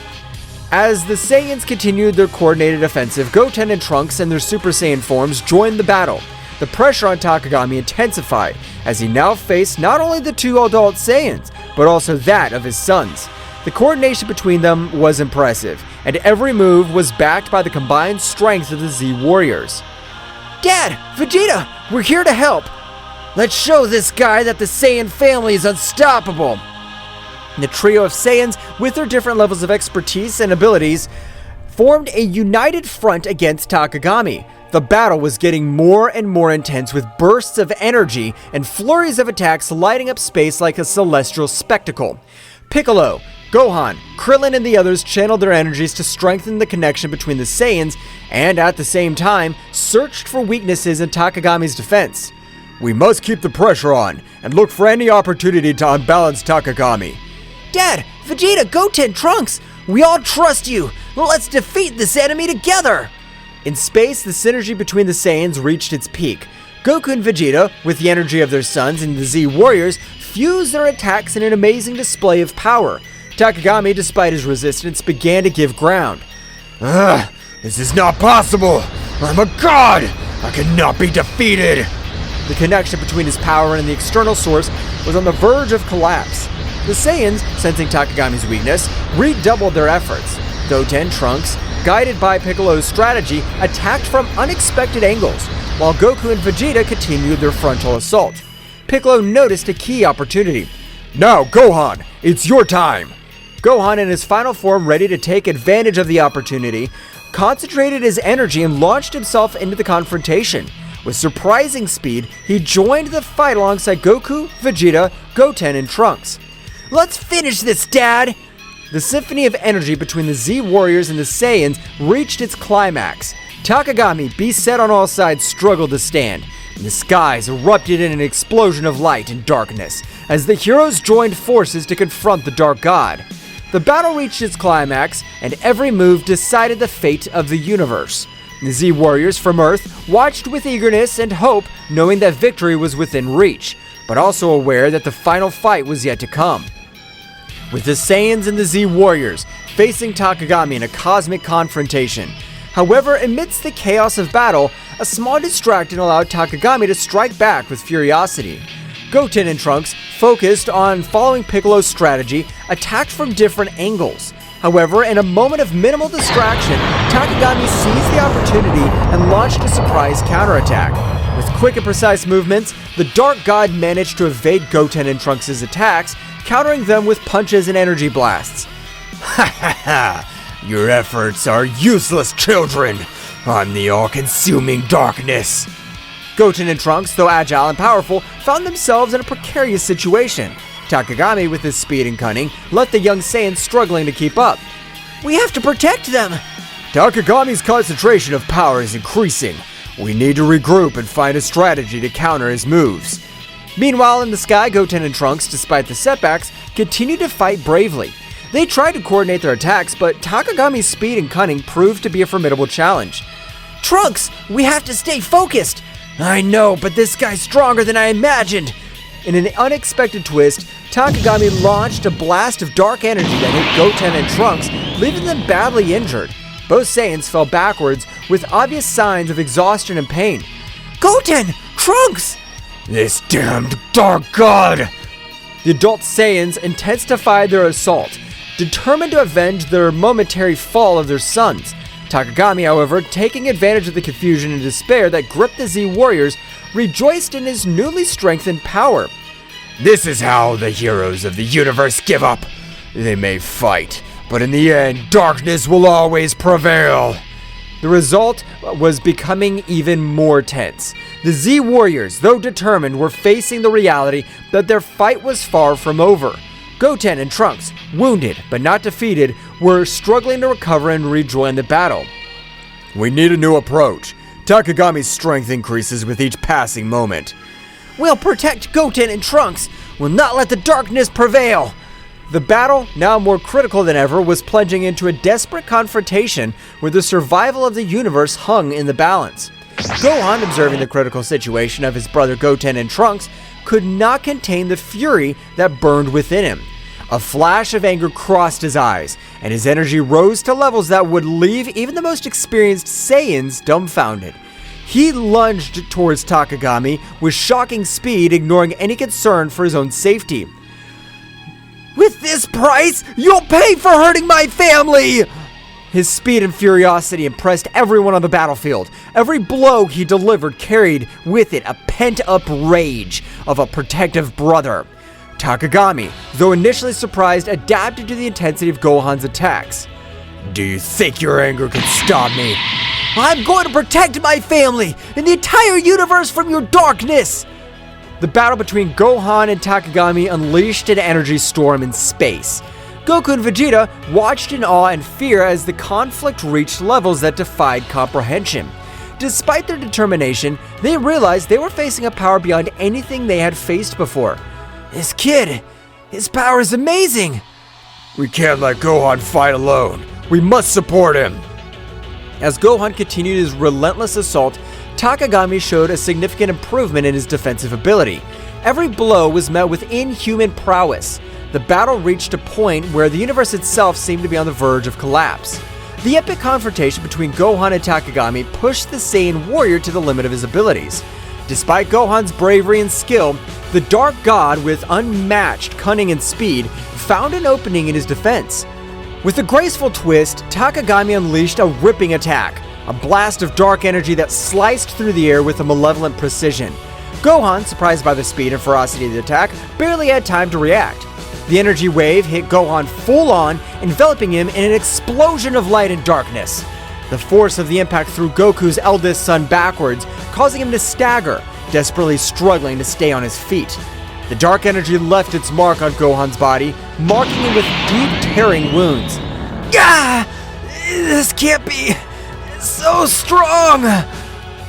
As the Saiyans continued their coordinated offensive, Goten and Trunks and their Super Saiyan forms joined the battle. The pressure on Takagami intensified, as he now faced not only the two adult Saiyans, but also that of his sons. The coordination between them was impressive, and every move was backed by the combined strength of the Z Warriors. Dad, Vegeta, we're here to help. Let's show this guy that the Saiyan family is unstoppable. The trio of Saiyans, with their different levels of expertise and abilities, formed a united front against Takagami. The battle was getting more and more intense, with bursts of energy and flurries of attacks lighting up space like a celestial spectacle. Piccolo, Gohan, Krillin, and the others channeled their energies to strengthen the connection between the Saiyans and, at the same time, searched for weaknesses in Takagami's defense. We must keep the pressure on and look for any opportunity to unbalance Takagami. Dad, Vegeta, Goten, Trunks, we all trust you. Let's defeat this enemy together. In space, the synergy between the Saiyans reached its peak. Goku and Vegeta, with the energy of their sons and the Z Warriors, fused their attacks in an amazing display of power. Takagami, despite his resistance, began to give ground. This is not possible! I'm a god! I cannot be defeated! The connection between his power and the external source was on the verge of collapse. The Saiyans, sensing Takagami's weakness, redoubled their efforts. Goten, Trunks, guided by Piccolo's strategy, attacked from unexpected angles, while Goku and Vegeta continued their frontal assault. Piccolo noticed a key opportunity. Now, Gohan, it's your time! Gohan, in his final form ready to take advantage of the opportunity, concentrated his energy and launched himself into the confrontation. With surprising speed, he joined the fight alongside Goku, Vegeta, Goten, and Trunks. Let's finish this, Dad! The symphony of energy between the Z Warriors and the Saiyans reached its climax. Takagami, beset on all sides, struggled to stand, and the skies erupted in an explosion of light and darkness as the heroes joined forces to confront the Dark God. The battle reached its climax, and every move decided the fate of the universe. The Z Warriors from Earth watched with eagerness and hope, knowing that victory was within reach, but also aware that the final fight was yet to come. With the Saiyans and the Z Warriors facing Takagami in a cosmic confrontation. However, amidst the chaos of battle, a small distraction allowed Takagami to strike back with furiosity. Goten and Trunks, focused on following Piccolo's strategy, attacked from different angles. However, in a moment of minimal distraction, Takagami seized the opportunity and launched a surprise counterattack. With quick and precise movements, the Dark God managed to evade Goten and Trunks' attacks, countering them with punches and energy blasts. Ha ha ha! Your efforts are useless, children! I'm the all-consuming darkness! Goten and Trunks, though agile and powerful, found themselves in a precarious situation. Takagami, with his speed and cunning, left the young Saiyans struggling to keep up. We have to protect them! Takagami's concentration of power is increasing. We need to regroup and find a strategy to counter his moves. Meanwhile, in the sky, Goten and Trunks, despite the setbacks, continued to fight bravely. They tried to coordinate their attacks, but Takagami's speed and cunning proved to be a formidable challenge. Trunks, we have to stay focused! I know, but this guy's stronger than I imagined! In an unexpected twist, Takagami launched a blast of dark energy that hit Goten and Trunks, leaving them badly injured. Both Saiyans fell backwards with obvious signs of exhaustion and pain. Goten! Trunks! This damned Dark God! The adult Saiyans intensified their assault, determined to avenge their momentary fall of their sons. Takagami, however, taking advantage of the confusion and despair that gripped the Z Warriors, rejoiced in his newly strengthened power. This is how the heroes of the universe give up. They may fight, but in the end, darkness will always prevail. The result was becoming even more tense. The Z Warriors, though determined, were facing the reality that their fight was far from over. Goten and Trunks, wounded but not defeated, were struggling to recover and rejoin the battle. We need a new approach. Takagami's strength increases with each passing moment. We'll protect Goten and Trunks. We'll not let the darkness prevail. The battle, now more critical than ever, was plunging into a desperate confrontation where the survival of the universe hung in the balance. Gohan, observing the critical situation of his brother Goten and Trunks, could not contain the fury that burned within him. A flash of anger crossed his eyes, and his energy rose to levels that would leave even the most experienced Saiyans dumbfounded. He lunged towards Takagami with shocking speed, ignoring any concern for his own safety. With this price, you'll pay for hurting my family! His speed and furiosity impressed everyone on the battlefield. Every blow he delivered carried with it a pent-up rage of a protective brother. Takagami, though initially surprised, adapted to the intensity of Gohan's attacks. Do you think your anger can stop me? I'm going to protect my family and the entire universe from your darkness! The battle between Gohan and Takagami unleashed an energy storm in space. Goku and Vegeta watched in awe and fear as the conflict reached levels that defied comprehension. Despite their determination, they realized they were facing a power beyond anything they had faced before. This kid, his power is amazing! We can't let Gohan fight alone. We must support him. As Gohan continued his relentless assault, Takagami showed a significant improvement in his defensive ability. Every blow was met with inhuman prowess. The battle reached a point where the universe itself seemed to be on the verge of collapse. The epic confrontation between Gohan and Takagami pushed the Saiyan warrior to the limit of his abilities. Despite Gohan's bravery and skill, the Dark God, with unmatched cunning and speed, found an opening in his defense. With a graceful twist, Takagami unleashed a ripping attack, a blast of dark energy that sliced through the air with a malevolent precision. Gohan, surprised by the speed and ferocity of the attack, barely had time to react. The energy wave hit Gohan full on, enveloping him in an explosion of light and darkness. The force of the impact threw Goku's eldest son backwards, causing him to stagger, desperately struggling to stay on his feet. The dark energy left its mark on Gohan's body, marking him with deep tearing wounds. Gah! This can't be so strong!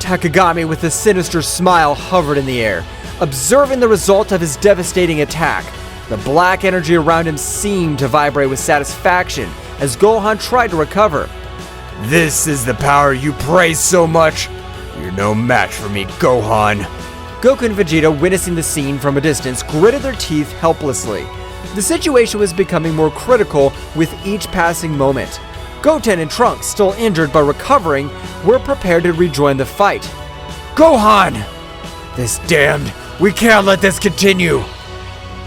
Takagami, with a sinister smile, hovered in the air, observing the result of his devastating attack. The black energy around him seemed to vibrate with satisfaction as Gohan tried to recover. This is the power you praise so much. You're no match for me, Gohan. Goku and Vegeta, witnessing the scene from a distance, gritted their teeth helplessly. The situation was becoming more critical with each passing moment. Goten and Trunks, still injured but recovering, were prepared to rejoin the fight. Gohan! This damned! We can't let this continue!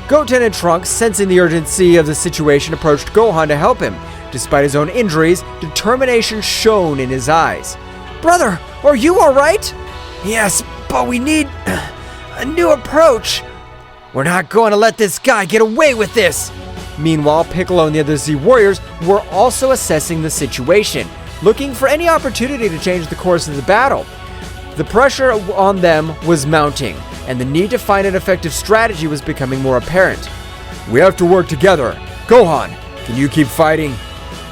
Goten and Trunks, sensing the urgency of the situation, approached Gohan to help him. Despite his own injuries, determination shone in his eyes. Brother, are you alright? Yes, but we need a new approach. We're not going to let this guy get away with this! Meanwhile, Piccolo and the other Z warriors were also assessing the situation, looking for any opportunity to change the course of the battle. The pressure on them was mounting, and the need to find an effective strategy was becoming more apparent. We have to work together. Gohan, can you keep fighting?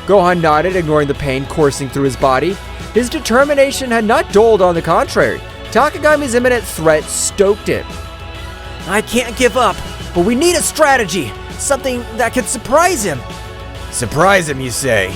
Gohan nodded, ignoring the pain coursing through his body. His determination had not dulled, on the contrary. Takagami's imminent threat stoked it. I can't give up, but we need a strategy. Something that could surprise him. Surprise him, you say?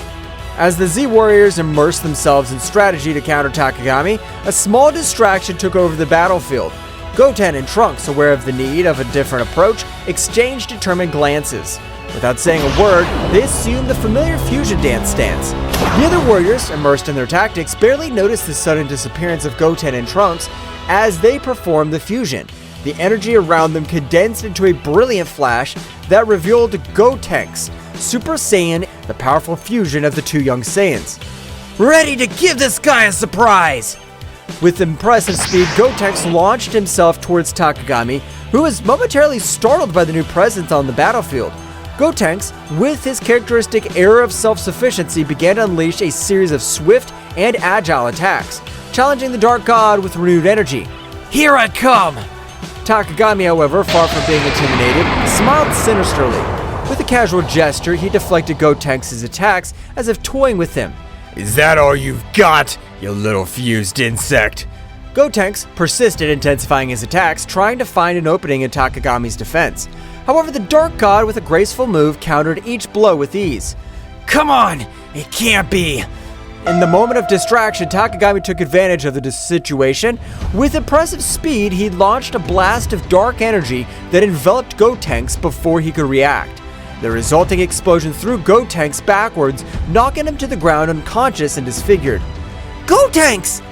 As the Z warriors immersed themselves in strategy to counter Takagami, a small distraction took over the battlefield. Goten and Trunks, aware of the need of a different approach, exchanged determined glances. Without saying a word, they assumed the familiar fusion dance stance. The other warriors, immersed in their tactics, barely noticed the sudden disappearance of Goten and Trunks as they performed the fusion. The energy around them condensed into a brilliant flash that revealed Gotenks, Super Saiyan, the powerful fusion of the two young Saiyans. Ready to give this guy a surprise! With impressive speed, Gotenks launched himself towards Takagami, who was momentarily startled by the new presence on the battlefield. Gotenks, with his characteristic air of self-sufficiency, began to unleash a series of swift and agile attacks, challenging the Dark God with renewed energy. Here I come! Takagami, however, far from being intimidated, smiled sinisterly. With a casual gesture, he deflected Gotenks' attacks as if toying with him. Is that all you've got, you little fused insect? Gotenks persisted, intensifying his attacks, trying to find an opening in Takagami's defense. However, the Dark God with a graceful move countered each blow with ease. Come on! It can't be! In the moment of distraction, Takagami took advantage of the situation. With impressive speed, he launched a blast of dark energy that enveloped Gotenks before he could react. The resulting explosion threw Gotenks backwards, knocking him to the ground unconscious and disfigured. Gotenks!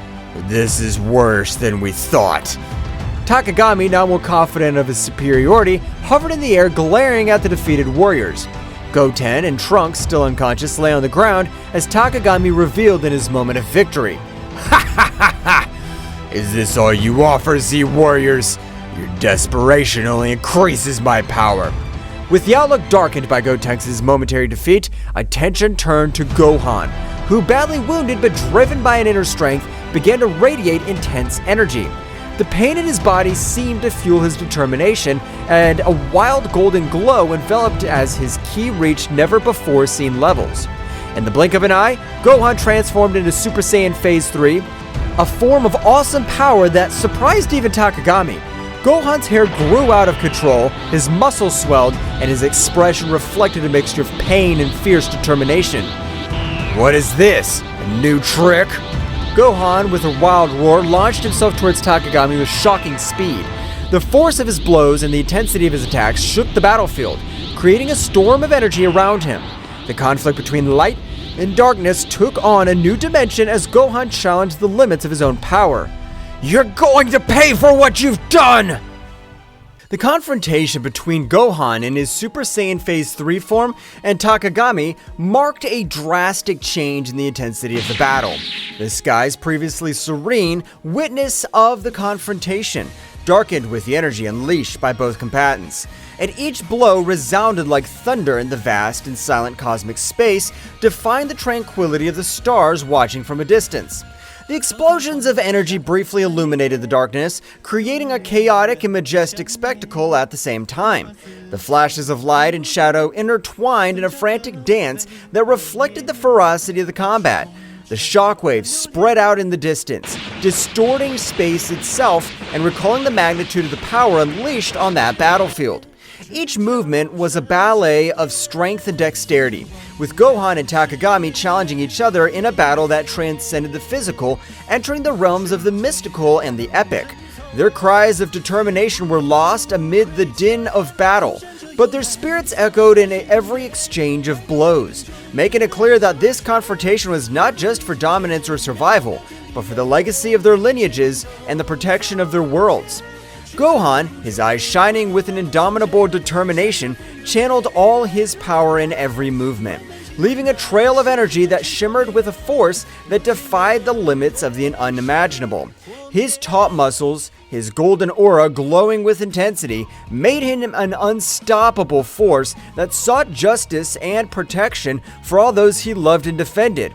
This is worse than we thought. Takagami, now more confident of his superiority, hovered in the air glaring at the defeated warriors. Goten and Trunks, still unconscious, lay on the ground as Takagami revealed in his moment of victory. Ha ha ha ha! Is this all you offer, Z Warriors? Your desperation only increases my power. With the outlook darkened by Gotenks' momentary defeat, attention turned to Gohan, who, badly wounded but driven by an inner strength, began to radiate intense energy. The pain in his body seemed to fuel his determination, and a wild golden glow enveloped as his ki reached never-before-seen levels. In the blink of an eye, Gohan transformed into Super Saiyan Phase 3, a form of awesome power that surprised even Takagami. Gohan's hair grew out of control, his muscles swelled, and his expression reflected a mixture of pain and fierce determination. What is this? A new trick? Gohan, with a wild roar, launched himself towards Takagami with shocking speed. The force of his blows and the intensity of his attacks shook the battlefield, creating a storm of energy around him. The conflict between light and darkness took on a new dimension as Gohan challenged the limits of his own power. You're going to pay for what you've done! The confrontation between Gohan in his Super Saiyan Phase 3 form and Takagami marked a drastic change in the intensity of the battle. The skies, previously serene, witness of the confrontation, darkened with the energy unleashed by both combatants. And each blow resounded like thunder in the vast and silent cosmic space, defying the tranquility of the stars watching from a distance. The explosions of energy briefly illuminated the darkness, creating a chaotic and majestic spectacle at the same time. The flashes of light and shadow intertwined in a frantic dance that reflected the ferocity of the combat. The shockwaves spread out in the distance, distorting space itself and recalling the magnitude of the power unleashed on that battlefield. Each movement was a ballet of strength and dexterity, with Gohan and Takagami challenging each other in a battle that transcended the physical, entering the realms of the mystical and the epic. Their cries of determination were lost amid the din of battle, but their spirits echoed in every exchange of blows, making it clear that this confrontation was not just for dominance or survival, but for the legacy of their lineages and the protection of their worlds. Gohan, his eyes shining with an indomitable determination, channeled all his power in every movement, leaving a trail of energy that shimmered with a force that defied the limits of the unimaginable. His taut muscles, his golden aura glowing with intensity, made him an unstoppable force that sought justice and protection for all those he loved and defended.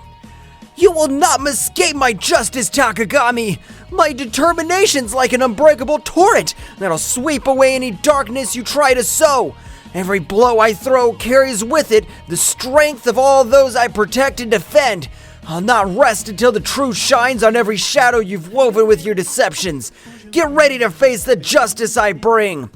You will not escape my justice, Takagami! My determination's like an unbreakable torrent that'll sweep away any darkness you try to sow. Every blow I throw carries with it the strength of all those I protect and defend. I'll not rest until the truth shines on every shadow you've woven with your deceptions. Get ready to face the justice I bring.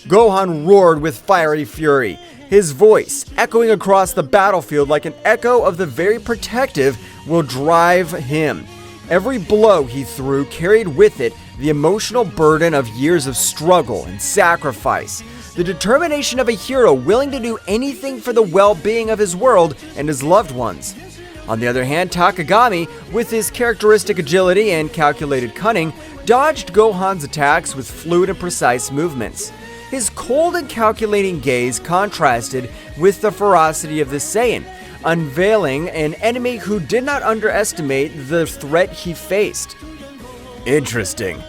Gohan roared with fiery fury, his voice echoing across the battlefield like an echo of the very protective will drive him. Every blow he threw carried with it the emotional burden of years of struggle and sacrifice, the determination of a hero willing to do anything for the well-being of his world and his loved ones. On the other hand, Takagami, with his characteristic agility and calculated cunning, dodged Gohan's attacks with fluid and precise movements. His cold and calculating gaze contrasted with the ferocity of the Saiyan, unveiling an enemy who did not underestimate the threat he faced. Interesting.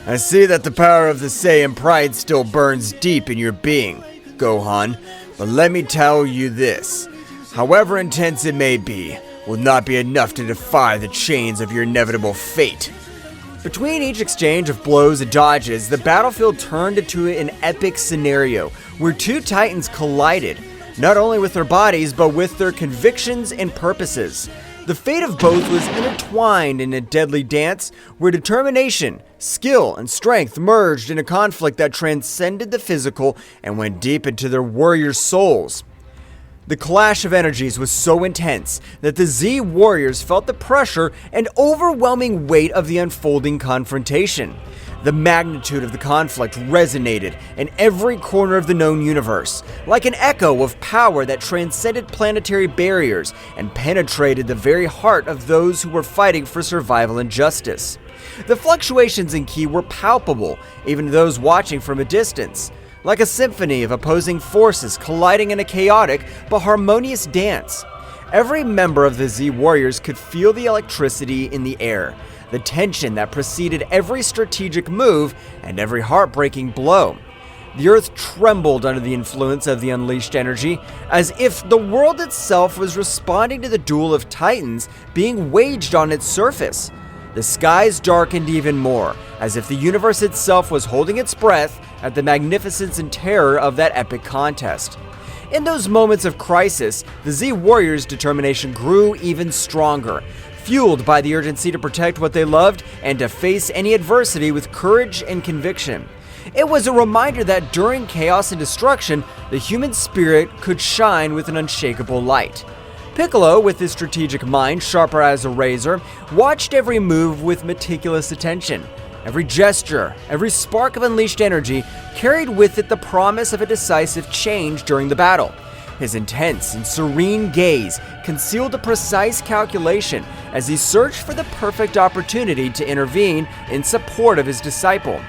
I see that the power of the Saiyan pride still burns deep in your being, Gohan, but let me tell you this. However intense it may be, will not be enough to defy the chains of your inevitable fate. Between each exchange of blows and dodges, the battlefield turned into an epic scenario where two titans collided, not only with their bodies, but with their convictions and purposes. The The fate of both was intertwined in a deadly dance where determination, skill, and strength merged in a conflict that transcended the physical and went deep into their warriors' souls. The clash of energies was so intense that the Z warriors felt the pressure and overwhelming weight of the unfolding confrontation. The magnitude of the conflict resonated in every corner of the known universe, like an echo of power that transcended planetary barriers and penetrated the very heart of those who were fighting for survival and justice. The fluctuations in ki were palpable, even to those watching from a distance, like a symphony of opposing forces colliding in a chaotic but harmonious dance. Every member of the Z warriors could feel the electricity in the air, the tension that preceded every strategic move and every heartbreaking blow. The earth trembled under the influence of the unleashed energy, as if the world itself was responding to the duel of titans being waged on its surface. The skies darkened even more, as if the universe itself was holding its breath at the magnificence and terror of that epic contest. In those moments of crisis, the Z warriors' determination grew even stronger, fueled by the urgency to protect what they loved and to face any adversity with courage and conviction. It was a reminder that during chaos and destruction, the human spirit could shine with an unshakable light. Piccolo, with his strategic mind sharper as a razor, watched every move with meticulous attention. Every gesture, every spark of unleashed energy carried with it the promise of a decisive change during the battle. His intense and serene gaze concealed a precise calculation as he searched for the perfect opportunity to intervene in support of his disciple.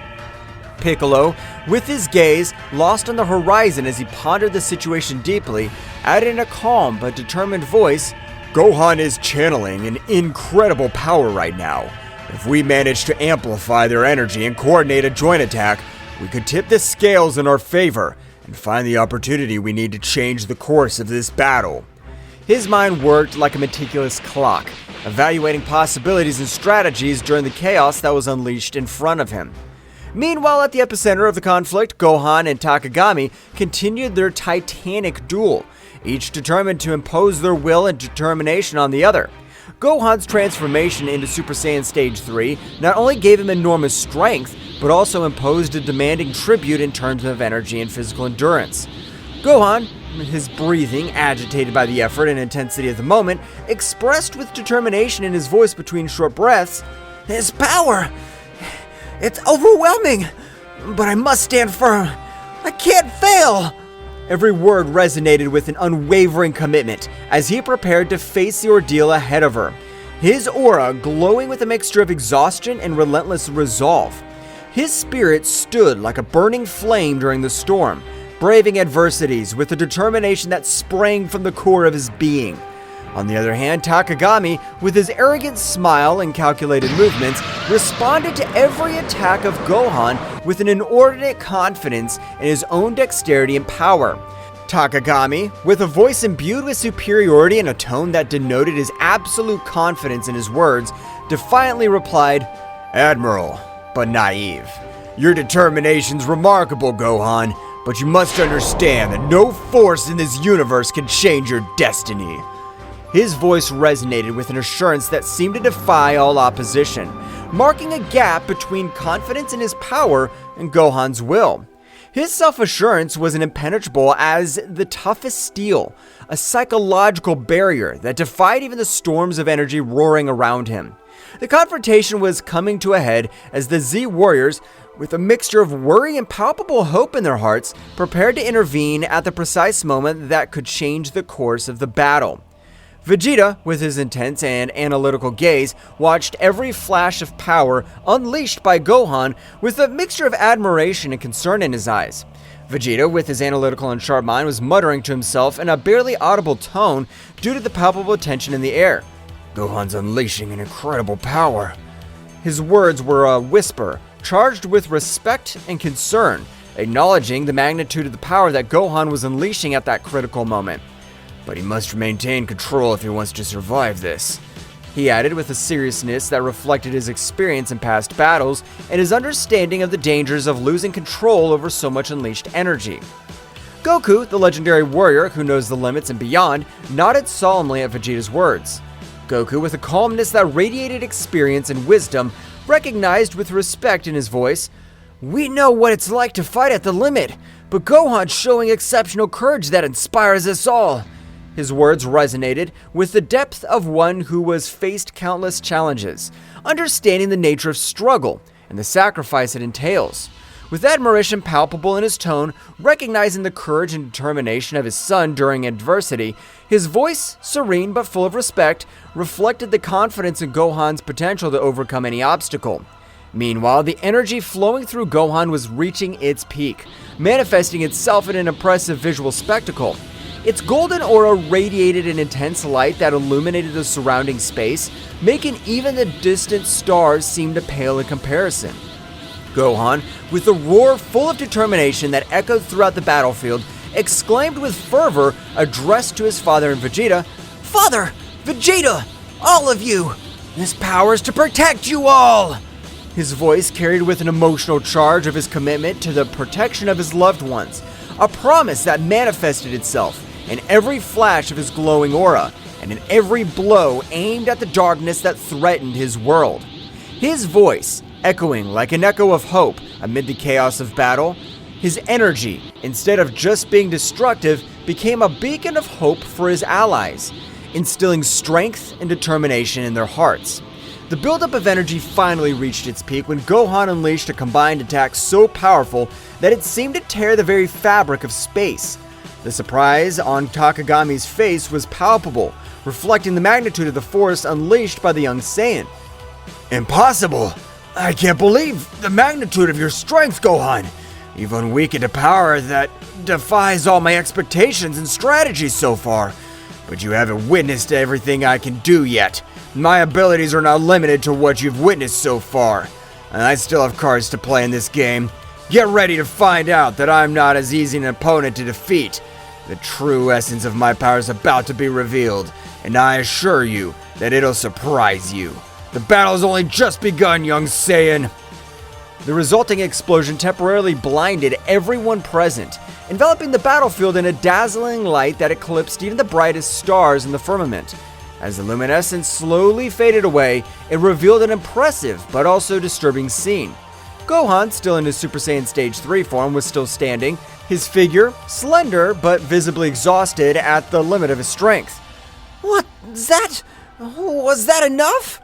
Piccolo, with his gaze lost on the horizon as he pondered the situation deeply, added in a calm but determined voice, Gohan is channeling an incredible power right now. If we manage to amplify their energy and coordinate a joint attack, we could tip the scales in our favor and find the opportunity we need to change the course of this battle. His mind worked like a meticulous clock, evaluating possibilities and strategies during the chaos that was unleashed in front of him. Meanwhile, at the epicenter of the conflict, Gohan and Takagami continued their titanic duel, each determined to impose their will and determination on the other. Gohan's transformation into Super Saiyan Stage 3 not only gave him enormous strength, but also imposed a demanding tribute in terms of energy and physical endurance. Gohan, his breathing agitated by the effort and intensity of the moment, expressed with determination in his voice between short breaths, "His power! It's overwhelming! But I must stand firm! I can't fail!" Every word resonated with an unwavering commitment as he prepared to face the ordeal ahead of her, his aura glowing with a mixture of exhaustion and relentless resolve. His spirit stood like a burning flame during the storm, braving adversities with a determination that sprang from the core of his being. On the other hand, Takagami, with his arrogant smile and calculated movements, responded to every attack of Gohan with an inordinate confidence in his own dexterity and power. Takagami, with a voice imbued with superiority and a tone that denoted his absolute confidence in his words, defiantly replied, Admiral, but naive. Your determination's remarkable, Gohan, but you must understand that no force in this universe can change your destiny. His voice resonated with an assurance that seemed to defy all opposition, marking a gap between confidence in his power and Gohan's will. His self-assurance was impenetrable as the toughest steel, a psychological barrier that defied even the storms of energy roaring around him. The confrontation was coming to a head as the Z warriors, with a mixture of worry and palpable hope in their hearts, prepared to intervene at the precise moment that could change the course of the battle. Vegeta, with his intense and analytical gaze, watched every flash of power unleashed by Gohan with a mixture of admiration and concern in his eyes. Vegeta, with his analytical and sharp mind, was muttering to himself in a barely audible tone due to the palpable tension in the air. Gohan's unleashing an incredible power. His words were a whisper, charged with respect and concern, acknowledging the magnitude of the power that Gohan was unleashing at that critical moment. But he must maintain control if he wants to survive this, he added with a seriousness that reflected his experience in past battles and his understanding of the dangers of losing control over so much unleashed energy. Goku, the legendary warrior who knows the limits and beyond, nodded solemnly at Vegeta's words. Goku, with a calmness that radiated experience and wisdom, recognized with respect in his voice, "We know what it's like to fight at the limit, but Gohan's showing exceptional courage that inspires us all." His words resonated with the depth of one who has faced countless challenges, understanding the nature of struggle and the sacrifice it entails. With admiration palpable in his tone, recognizing the courage and determination of his son during adversity, his voice, serene but full of respect, reflected the confidence in Gohan's potential to overcome any obstacle. Meanwhile, the energy flowing through Gohan was reaching its peak, manifesting itself in an impressive visual spectacle. Its golden aura radiated an intense light that illuminated the surrounding space, making even the distant stars seem to pale in comparison. Gohan, with a roar full of determination that echoed throughout the battlefield, exclaimed with fervor, addressed to his father and Vegeta, "Father! Vegeta! All of you! This power is to protect you all!" His voice carried with an emotional charge of his commitment to the protection of his loved ones, a promise that manifested itself in every flash of his glowing aura, and in every blow aimed at the darkness that threatened his world. His voice, echoing like an echo of hope amid the chaos of battle, his energy, instead of just being destructive, became a beacon of hope for his allies, instilling strength and determination in their hearts. The buildup of energy finally reached its peak when Gohan unleashed a combined attack so powerful that it seemed to tear the very fabric of space. The surprise on Takagami's face was palpable, reflecting the magnitude of the force unleashed by the young Saiyan. Impossible! I can't believe the magnitude of your strength, Gohan! You've unweakened a power that defies all my expectations and strategies so far. But you haven't witnessed everything I can do yet. My abilities are not limited to what you've witnessed so far. And I still have cards to play in this game. Get ready to find out that I'm not as easy an opponent to defeat. The true essence of my power is about to be revealed, and I assure you that it'll surprise you. The battle's only just begun, young Saiyan. The resulting explosion temporarily blinded everyone present, enveloping the battlefield in a dazzling light that eclipsed even the brightest stars in the firmament. As the luminescence slowly faded away, it revealed an impressive but also disturbing scene. Gohan, still in his Super Saiyan Stage 3 form, was still standing, his figure slender but visibly exhausted at the limit of his strength. "What's that? Was that enough?"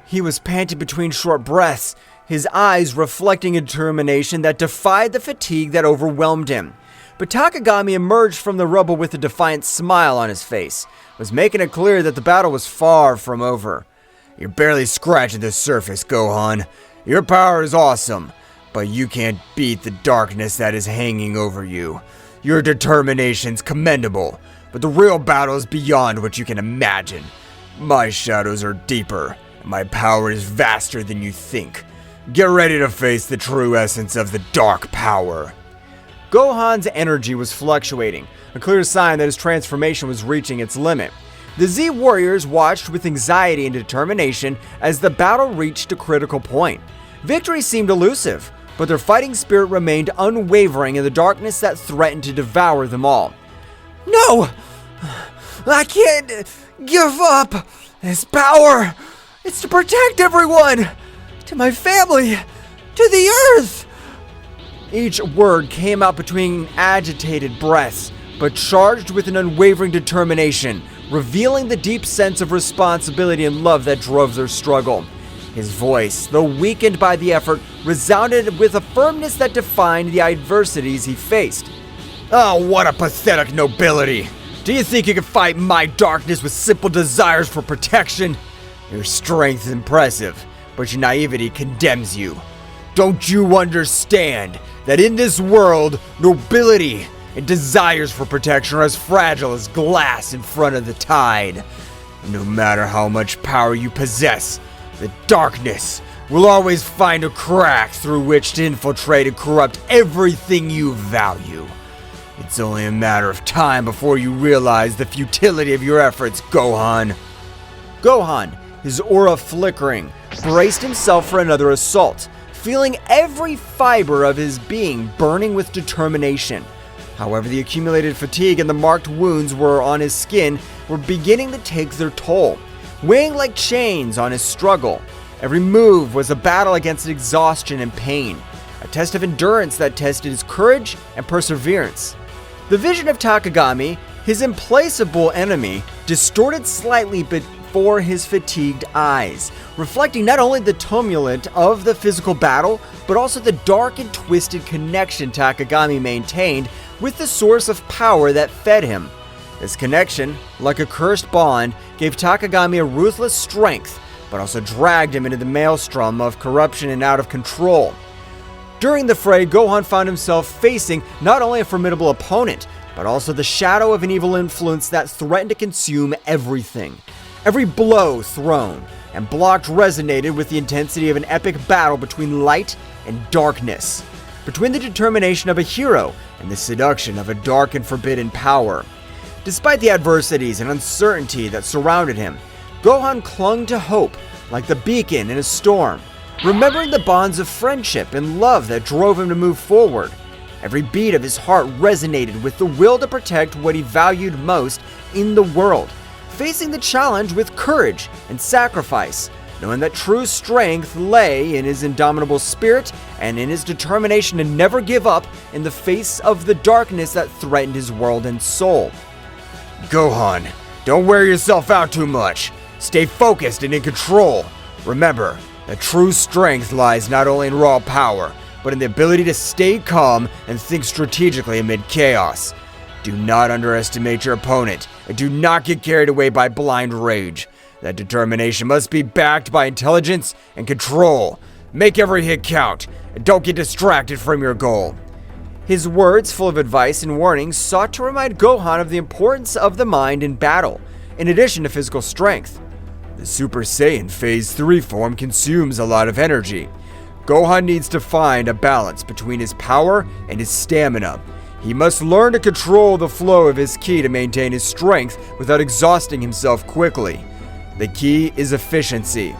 He was panting between short breaths, his eyes reflecting a determination that defied the fatigue that overwhelmed him. But Takagami emerged from the rubble with a defiant smile on his face, was making it clear that the battle was far from over. You're barely scratching the surface, Gohan. Your power is awesome, but you can't beat the darkness that is hanging over you. Your determination's commendable, but the real battle is beyond what you can imagine. My shadows are deeper, and my power is vaster than you think. Get ready to face the true essence of the dark power. Gohan's energy was fluctuating, a clear sign that his transformation was reaching its limit. The Z warriors watched with anxiety and determination as the battle reached a critical point. Victory seemed elusive, but their fighting spirit remained unwavering in the darkness that threatened to devour them all. "No! I can't give up! This power! It's to protect everyone! To my family! To the Earth!" Each word came out between agitated breaths, but charged with an unwavering determination, revealing the deep sense of responsibility and love that drove their struggle. His voice, though weakened by the effort, resounded with a firmness that defined the adversities he faced. Oh, what a pathetic nobility! Do you think you can fight my darkness with simple desires for protection? Your strength is impressive, but your naivety condemns you. Don't you understand that in this world, nobility and desires for protection are as fragile as glass in front of the tide? No matter how much power you possess, the darkness will always find a crack through which to infiltrate and corrupt everything you value. It's only a matter of time before you realize the futility of your efforts, Gohan. Gohan, his aura flickering, braced himself for another assault, feeling every fiber of his being burning with determination. However, the accumulated fatigue and the marked wounds on his skin were beginning to take their toll. weighing like chains on his struggle. Every move was a battle against exhaustion and pain, a test of endurance that tested his courage and perseverance. The vision of Takagami, his implacable enemy, distorted slightly before his fatigued eyes, reflecting not only the tumult of the physical battle, but also the dark and twisted connection Takagami maintained with the source of power that fed him. This connection, like a cursed bond, gave Takagami a ruthless strength, but also dragged him into the maelstrom of corruption and out of control. During the fray, Gohan found himself facing not only a formidable opponent, but also the shadow of an evil influence that threatened to consume everything. Every blow thrown and blocked resonated with the intensity of an epic battle between light and darkness, between the determination of a hero and the seduction of a dark and forbidden power. Despite the adversities and uncertainty that surrounded him, Gohan clung to hope like the beacon in a storm, remembering the bonds of friendship and love that drove him to move forward. Every beat of his heart resonated with the will to protect what he valued most in the world, facing the challenge with courage and sacrifice, knowing that true strength lay in his indomitable spirit and in his determination to never give up in the face of the darkness that threatened his world and soul. Gohan, don't wear yourself out too much. Stay focused and in control. Remember, that true strength lies not only in raw power, but in the ability to stay calm and think strategically amid chaos. Do not underestimate your opponent, and do not get carried away by blind rage. That determination must be backed by intelligence and control. Make every hit count, and don't get distracted from your goal. His words, full of advice and warnings, sought to remind Gohan of the importance of the mind in battle, in addition to physical strength. The Super Saiyan Phase 3 form consumes a lot of energy. Gohan needs to find a balance between his power and his stamina. He must learn to control the flow of his ki to maintain his strength without exhausting himself quickly. The key is efficiency.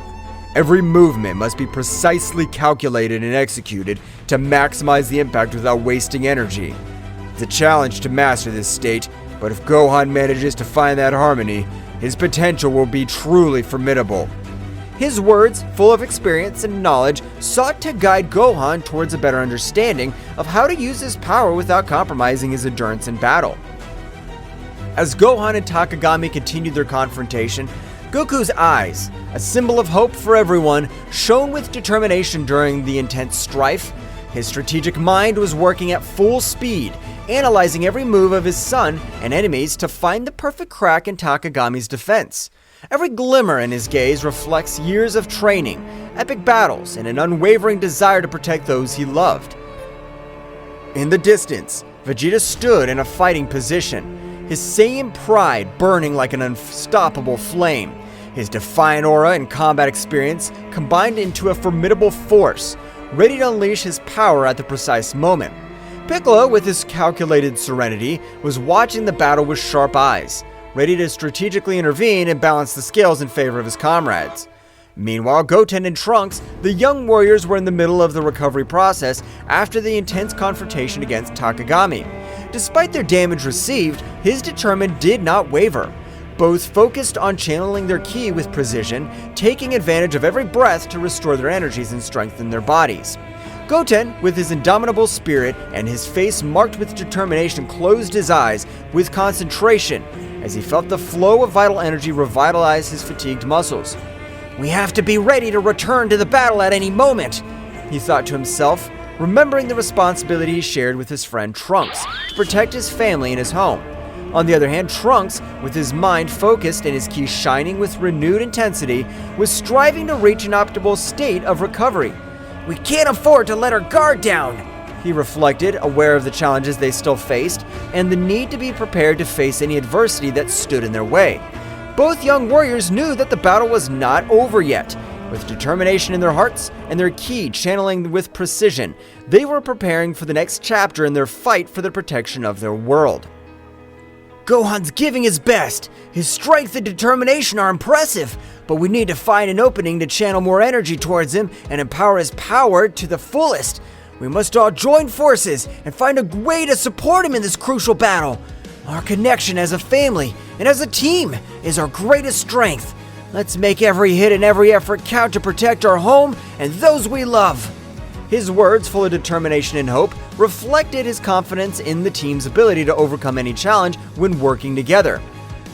Every movement must be precisely calculated and executed to maximize the impact without wasting energy. It's a challenge to master this state, but if Gohan manages to find that harmony, his potential will be truly formidable. His words, full of experience and knowledge, sought to guide Gohan towards a better understanding of how to use his power without compromising his endurance in battle. As Gohan and Takagami continued their confrontation, Goku's eyes, a symbol of hope for everyone, shone with determination during the intense strife. His strategic mind was working at full speed, analyzing every move of his son and enemies to find the perfect crack in Takagami's defense. Every glimmer in his gaze reflects years of training, epic battles, and an unwavering desire to protect those he loved. In the distance, Vegeta stood in a fighting position, his Saiyan pride burning like an unstoppable flame. His defiant aura and combat experience combined into a formidable force, ready to unleash his power at the precise moment. Piccolo, with his calculated serenity, was watching the battle with sharp eyes, ready to strategically intervene and balance the scales in favor of his comrades. Meanwhile, Goten and Trunks, the young warriors, were in the middle of the recovery process after the intense confrontation against Takagami. Despite their damage received, his determination did not waver. Both focused on channeling their ki with precision, taking advantage of every breath to restore their energies and strengthen their bodies. Goten, with his indomitable spirit and his face marked with determination, closed his eyes with concentration as he felt the flow of vital energy revitalize his fatigued muscles. "We have to be ready to return to the battle at any moment," he thought to himself, remembering the responsibility he shared with his friend Trunks to protect his family and his home. On the other hand, Trunks, with his mind focused and his ki shining with renewed intensity, was striving to reach an optimal state of recovery. "We can't afford to let our guard down," he reflected, aware of the challenges they still faced and the need to be prepared to face any adversity that stood in their way. Both young warriors knew that the battle was not over yet. With determination in their hearts and their ki channeling with precision, they were preparing for the next chapter in their fight for the protection of their world. "Gohan's giving his best. His strength and determination are impressive, but we need to find an opening to channel more energy towards him and empower his power to the fullest. We must all join forces and find a way to support him in this crucial battle. Our connection as a family and as a team is our greatest strength. Let's make every hit and every effort count to protect our home and those we love. His words, full of determination and hope, reflected his confidence in the team's ability to overcome any challenge when working together.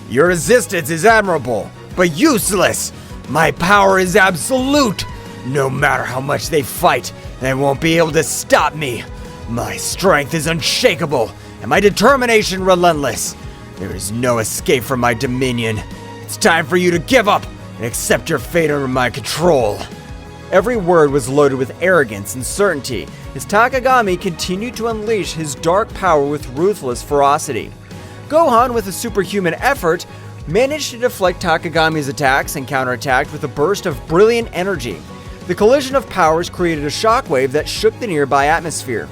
Your resistance is admirable, but useless. My power is absolute. No matter how much they fight, they won't be able to stop me. My strength is unshakable, and my determination relentless. There is no escape from my dominion. It's time for you to give up and accept your fate under my control. Every word was loaded with arrogance and certainty as Takagami continued to unleash his dark power with ruthless ferocity. Gohan, with a superhuman effort, managed to deflect Takagami's attacks and counterattacked with a burst of brilliant energy. The collision of powers created a shockwave that shook the nearby atmosphere.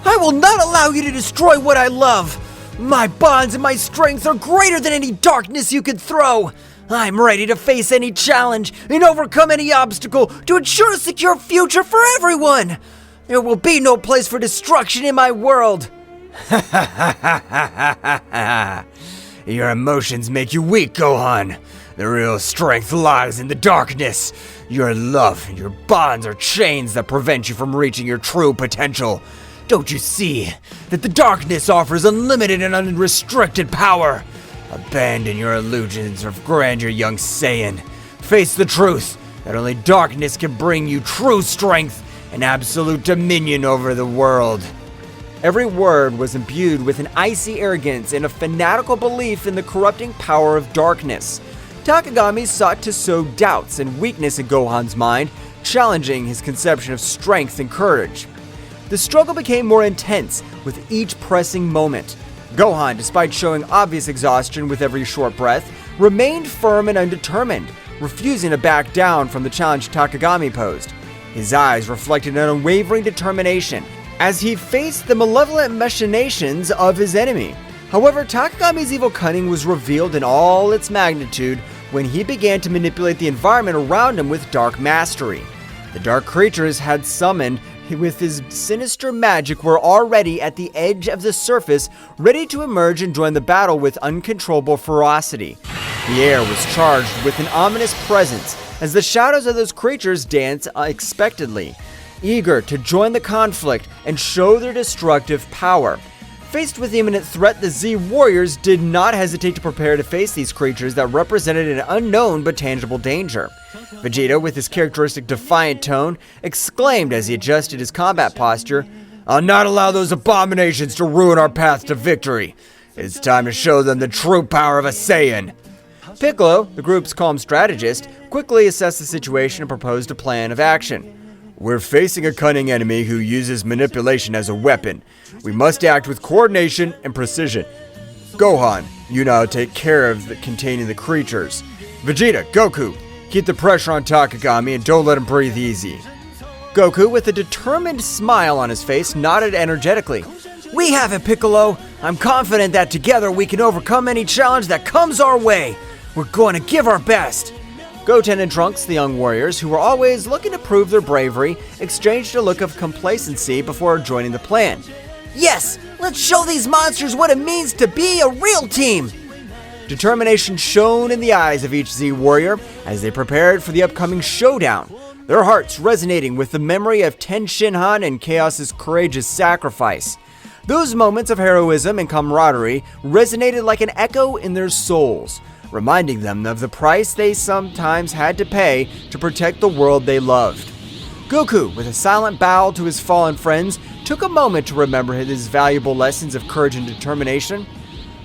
I will not allow you to destroy what I love! My bonds and my strength are greater than any darkness you could throw! I'm ready to face any challenge and overcome any obstacle to ensure a secure future for everyone! There will be no place for destruction in my world! Your emotions make you weak, Gohan. The real strength lies in the darkness. Your love and your bonds are chains that prevent you from reaching your true potential. Don't you see that the darkness offers unlimited and unrestricted power? Abandon your illusions of grandeur, young Saiyan. Face the truth that only darkness can bring you true strength and absolute dominion over the world. Every word was imbued with an icy arrogance and a fanatical belief in the corrupting power of darkness. Takagami sought to sow doubts and weakness in Gohan's mind, challenging his conception of strength and courage. The struggle became more intense with each pressing moment. Gohan, despite showing obvious exhaustion with every short breath, remained firm and undetermined, refusing to back down from the challenge Takagami posed. His eyes reflected an unwavering determination as he faced the malevolent machinations of his enemy. However, Takagami's evil cunning was revealed in all its magnitude when he began to manipulate the environment around him with dark mastery. The dark creatures had summoned with his sinister magic were already at the edge of the surface, ready to emerge and join the battle with uncontrollable ferocity. The air was charged with an ominous presence as the shadows of those creatures danced unexpectedly, eager to join the conflict and show their destructive power. Faced with the imminent threat, the Z warriors did not hesitate to prepare to face these creatures that represented an unknown but tangible danger. Vegeta, with his characteristic defiant tone, exclaimed as he adjusted his combat posture, I'll not allow those abominations to ruin our path to victory. It's time to show them the true power of a Saiyan. Piccolo, the group's calm strategist, quickly assessed the situation and proposed a plan of action. We're facing a cunning enemy who uses manipulation as a weapon. We must act with coordination and precision. Gohan, you now take care of containing the creatures. Vegeta, Goku, keep the pressure on Takagami and don't let him breathe easy. Goku, with a determined smile on his face, nodded energetically. We have it, Piccolo! I'm confident that together we can overcome any challenge that comes our way! We're going to give our best! Goten and Trunks, the young warriors, who were always looking to prove their bravery, exchanged a look of complacency before joining the plan. Yes! Let's show these monsters what it means to be a real team! Determination shone in the eyes of each Z warrior as they prepared for the upcoming showdown, their hearts resonating with the memory of Ten Shinhan and Chaos's courageous sacrifice. Those moments of heroism and camaraderie resonated like an echo in their souls, reminding them of the price they sometimes had to pay to protect the world they loved. Goku, with a silent bow to his fallen friends, took a moment to remember his valuable lessons of courage and determination.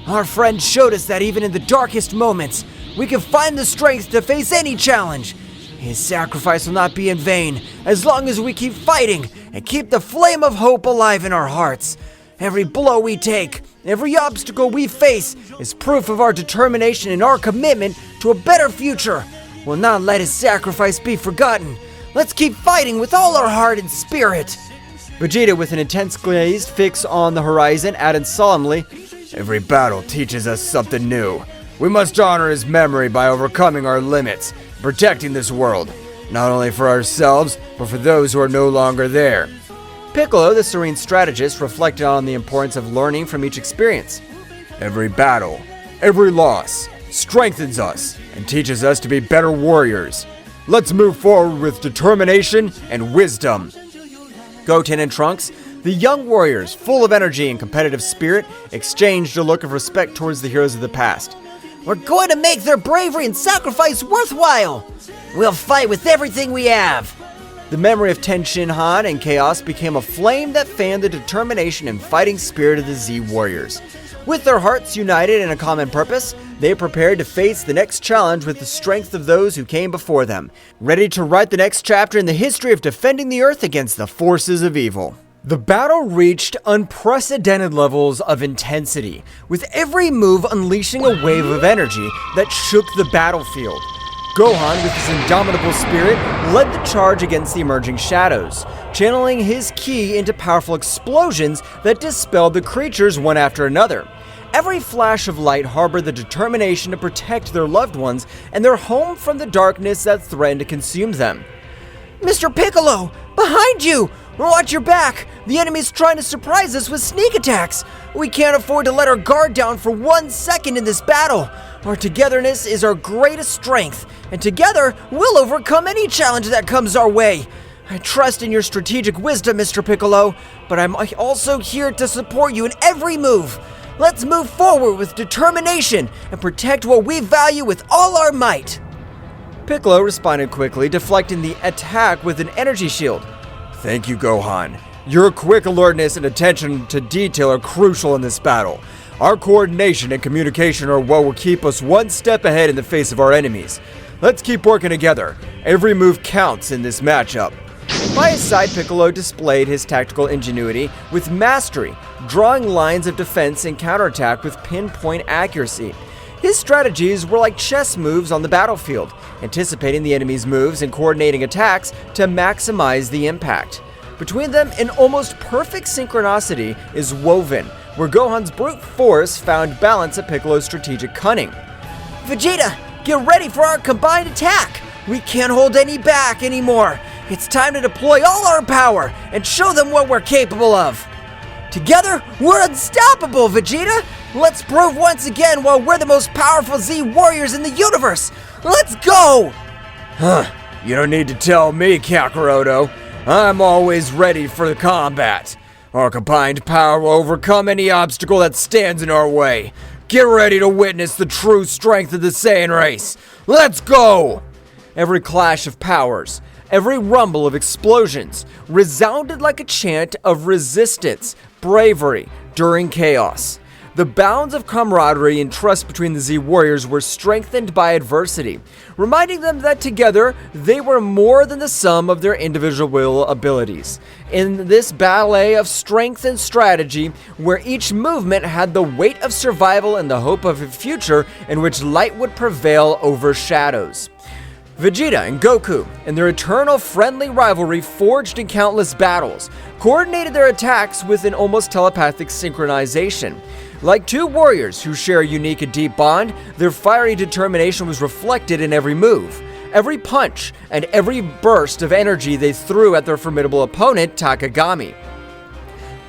Our friend showed us that even in the darkest moments, we can find the strength to face any challenge. His sacrifice will not be in vain as long as we keep fighting and keep the flame of hope alive in our hearts. Every blow we take, every obstacle we face is proof of our determination and our commitment to a better future. We'll not let his sacrifice be forgotten. Let's keep fighting with all our heart and spirit. Vegeta, with an intense gaze fixed on the horizon, added solemnly, Every battle teaches us something new. We must honor his memory by overcoming our limits, protecting this world, not only for ourselves, but for those who are no longer there. Piccolo, the serene strategist, reflected on the importance of learning from each experience. Every battle, every loss, strengthens us, and teaches us to be better warriors. Let's move forward with determination and wisdom. Goten and Trunks, the young warriors, full of energy and competitive spirit, exchanged a look of respect towards the heroes of the past. We're going to make their bravery and sacrifice worthwhile. We'll fight with everything we have. The memory of Daishinkan and Chaos became a flame that fanned the determination and fighting spirit of the Z warriors. With their hearts united in a common purpose, they prepared to face the next challenge with the strength of those who came before them, ready to write the next chapter in the history of defending the Earth against the forces of evil. The battle reached unprecedented levels of intensity, with every move unleashing a wave of energy that shook the battlefield. Gohan, with his indomitable spirit, led the charge against the emerging shadows, channeling his ki into powerful explosions that dispelled the creatures one after another. Every flash of light harbored the determination to protect their loved ones and their home from the darkness that threatened to consume them. Mr. Piccolo, behind you! Watch your back! The enemy's trying to surprise us with sneak attacks! We can't afford to let our guard down for 1 second in this battle! Our togetherness is our greatest strength, and together we'll overcome any challenge that comes our way! I trust in your strategic wisdom, Mr. Piccolo, but I'm also here to support you in every move! Let's move forward with determination and protect what we value with all our might! Piccolo responded quickly, deflecting the attack with an energy shield. Thank you, Gohan. Your quick alertness and attention to detail are crucial in this battle. Our coordination and communication are what will keep us one step ahead in the face of our enemies. Let's keep working together. Every move counts in this matchup. By his side, Piccolo displayed his tactical ingenuity with mastery, drawing lines of defense and counterattack with pinpoint accuracy. His strategies were like chess moves on the battlefield, anticipating the enemy's moves and coordinating attacks to maximize the impact. Between them, an almost perfect synchronicity is woven, where Gohan's brute force found balance at Piccolo's strategic cunning. Vegeta, get ready for our combined attack! We can't hold any back anymore! It's time to deploy all our power and show them what we're capable of! Together, we're unstoppable, Vegeta! Let's prove once again why we're the most powerful Z warriors in the universe! Let's go! You don't need to tell me, Kakaroto. I'm always ready for the combat. Our combined power will overcome any obstacle that stands in our way. Get ready to witness the true strength of the Saiyan race. Let's go! Every clash of powers, every rumble of explosions resounded like a chant of resistance, bravery during chaos. The bonds of camaraderie and trust between the Z warriors were strengthened by adversity, reminding them that together they were more than the sum of their individual abilities. In this ballet of strength and strategy, where each movement had the weight of survival and the hope of a future in which light would prevail over shadows. Vegeta and Goku, in their eternal friendly rivalry forged in countless battles, coordinated their attacks with an almost telepathic synchronization. Like two warriors who share a unique and deep bond, their fiery determination was reflected in every move, every punch, and every burst of energy they threw at their formidable opponent, Takagami.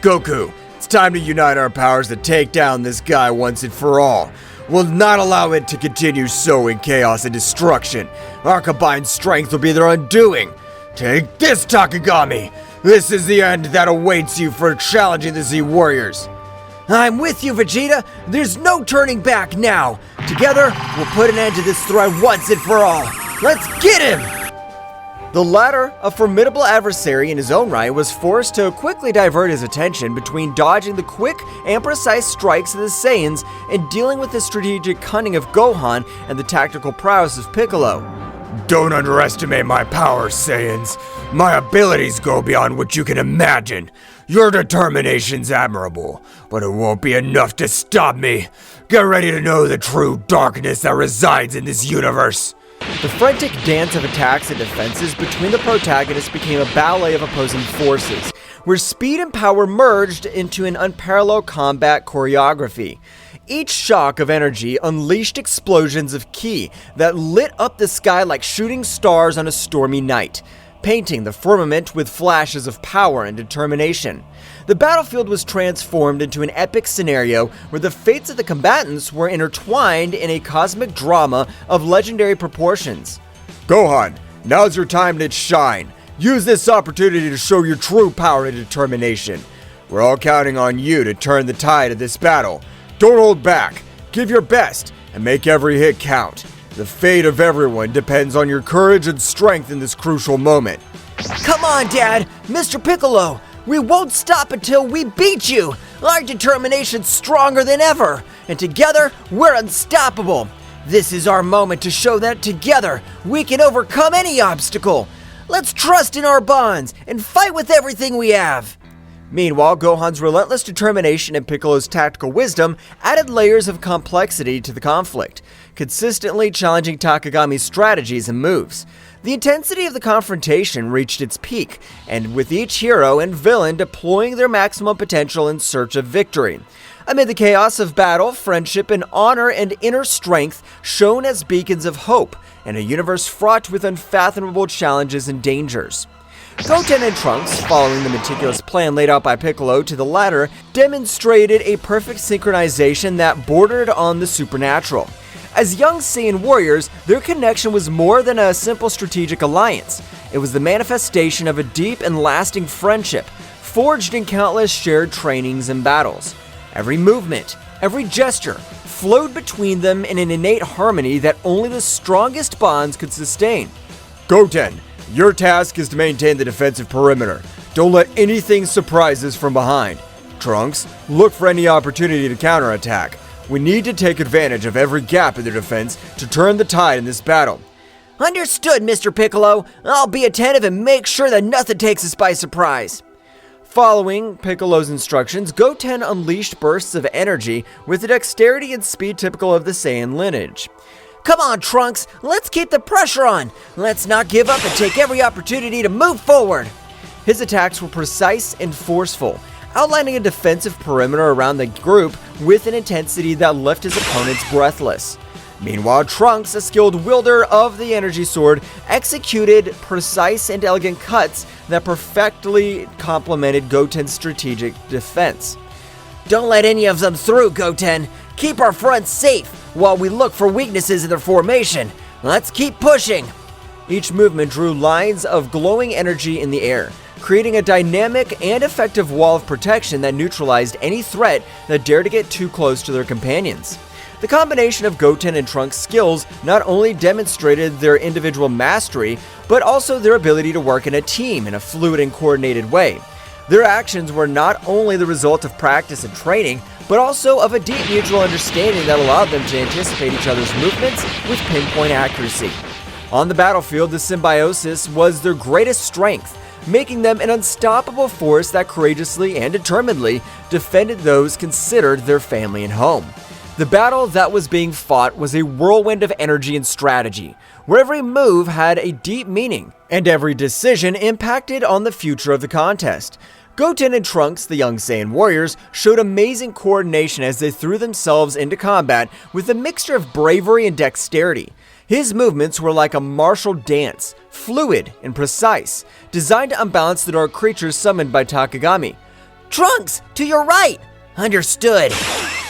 Goku, it's time to unite our powers to take down this guy once and for all. We'll not allow it to continue sowing chaos and destruction. Our combined strength will be their undoing. Take this, Takagami! This is the end that awaits you for challenging the Z Warriors. I'm with you, Vegeta. There's no turning back now. Together, we'll put an end to this threat once and for all. Let's get him! The latter, a formidable adversary in his own right, was forced to quickly divert his attention between dodging the quick and precise strikes of the Saiyans and dealing with the strategic cunning of Gohan and the tactical prowess of Piccolo. Don't underestimate my power, Saiyans. My abilities go beyond what you can imagine. Your determination's admirable, but it won't be enough to stop me. Get ready to know the true darkness that resides in this universe. The frantic dance of attacks and defenses between the protagonists became a ballet of opposing forces, where speed and power merged into an unparalleled combat choreography. Each shock of energy unleashed explosions of ki that lit up the sky like shooting stars on a stormy night. painting the firmament with flashes of power and determination. The battlefield was transformed into an epic scenario where the fates of the combatants were intertwined in a cosmic drama of legendary proportions. Gohan, now's your time to shine. Use this opportunity to show your true power and determination. We're all counting on you to turn the tide of this battle. Don't hold back. Give your best and make every hit count. The fate of everyone depends on your courage and strength in this crucial moment. Come on, Dad! Mr. Piccolo! We won't stop until we beat you! Our determination's stronger than ever, and together, we're unstoppable! This is our moment to show that together, we can overcome any obstacle! Let's trust in our bonds, and fight with everything we have! Meanwhile, Gohan's relentless determination and Piccolo's tactical wisdom added layers of complexity to the conflict, consistently challenging Takagami's strategies and moves. The intensity of the confrontation reached its peak, and with each hero and villain deploying their maximum potential in search of victory. Amid the chaos of battle, friendship and honor and inner strength shone as beacons of hope, in a universe fraught with unfathomable challenges and dangers. Goten and Trunks, following the meticulous plan laid out by Piccolo to the latter, demonstrated a perfect synchronization that bordered on the supernatural. As young Saiyan warriors, their connection was more than a simple strategic alliance. It was the manifestation of a deep and lasting friendship, forged in countless shared trainings and battles. Every movement, every gesture, flowed between them in an innate harmony that only the strongest bonds could sustain. Goten, your task is to maintain the defensive perimeter. Don't let anything surprise us from behind. Trunks, look for any opportunity to counterattack. We need to take advantage of every gap in their defense to turn the tide in this battle. Understood, Mr. Piccolo. I'll be attentive and make sure that nothing takes us by surprise. Following Piccolo's instructions, Goten unleashed bursts of energy with the dexterity and speed typical of the Saiyan lineage. Come on, Trunks, let's keep the pressure on. Let's not give up and take every opportunity to move forward. His attacks were precise and forceful, outlining a defensive perimeter around the group with an intensity that left his opponents breathless. Meanwhile, Trunks, a skilled wielder of the energy sword, executed precise and elegant cuts that perfectly complemented Goten's strategic defense. Don't let any of them through, Goten. Keep our fronts safe while we look for weaknesses in their formation. Let's keep pushing. Each movement drew lines of glowing energy in the air, creating a dynamic and effective wall of protection that neutralized any threat that dared to get too close to their companions. The combination of Goten and Trunks' skills not only demonstrated their individual mastery, but also their ability to work in a team in a fluid and coordinated way. Their actions were not only the result of practice and training, but also of a deep mutual understanding that allowed them to anticipate each other's movements with pinpoint accuracy. On the battlefield, the symbiosis was their greatest strength, making them an unstoppable force that courageously and determinedly defended those considered their family and home. The battle that was being fought was a whirlwind of energy and strategy, where every move had a deep meaning, and every decision impacted on the future of the contest. Goten and Trunks, the young Saiyan warriors, showed amazing coordination as they threw themselves into combat with a mixture of bravery and dexterity. His movements were like a martial dance, fluid and precise, designed to unbalance the dark creatures summoned by Takagami. Trunks, to your right! Understood.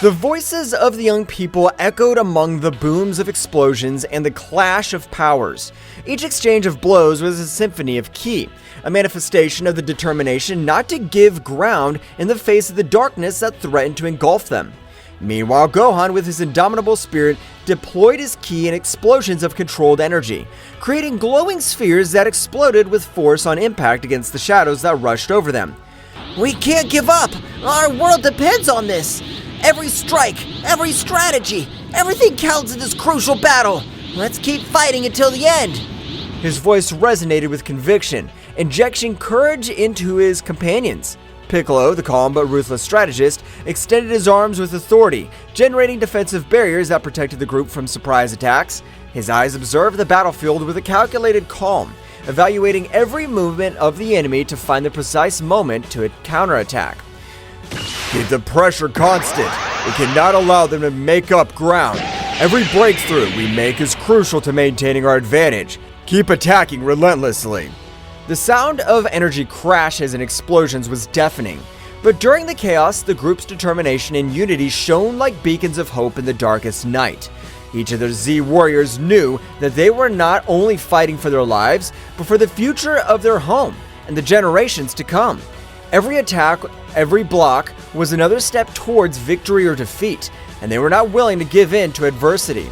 The voices of the young people echoed among the booms of explosions and the clash of powers. Each exchange of blows was a symphony of ki, a manifestation of the determination not to give ground in the face of the darkness that threatened to engulf them. Meanwhile, Gohan, with his indomitable spirit, deployed his ki in explosions of controlled energy, creating glowing spheres that exploded with force on impact against the shadows that rushed over them. We can't give up! Our world depends on this! Every strike, every strategy, everything counts in this crucial battle! Let's keep fighting until the end! His voice resonated with conviction, injecting courage into his companions. Piccolo, the calm but ruthless strategist, extended his arms with authority, generating defensive barriers that protected the group from surprise attacks. His eyes observed the battlefield with a calculated calm, evaluating every movement of the enemy to find the precise moment to counterattack. Keep the pressure constant. We cannot allow them to make up ground. Every breakthrough we make is crucial to maintaining our advantage. Keep attacking relentlessly. The sound of energy crashes and explosions was deafening, but during the chaos, the group's determination and unity shone like beacons of hope in the darkest night. Each of the Z warriors knew that they were not only fighting for their lives, but for the future of their home and the generations to come. Every attack, every block was another step towards victory or defeat, and they were not willing to give in to adversity.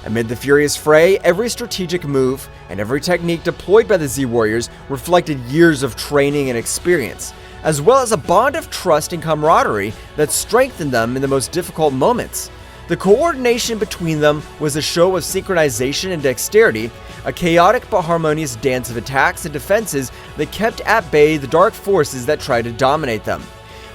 Amid the furious fray, every strategic move and every technique deployed by the Z warriors reflected years of training and experience, as well as a bond of trust and camaraderie that strengthened them in the most difficult moments. The coordination between them was a show of synchronization and dexterity, a chaotic but harmonious dance of attacks and defenses that kept at bay the dark forces that tried to dominate them.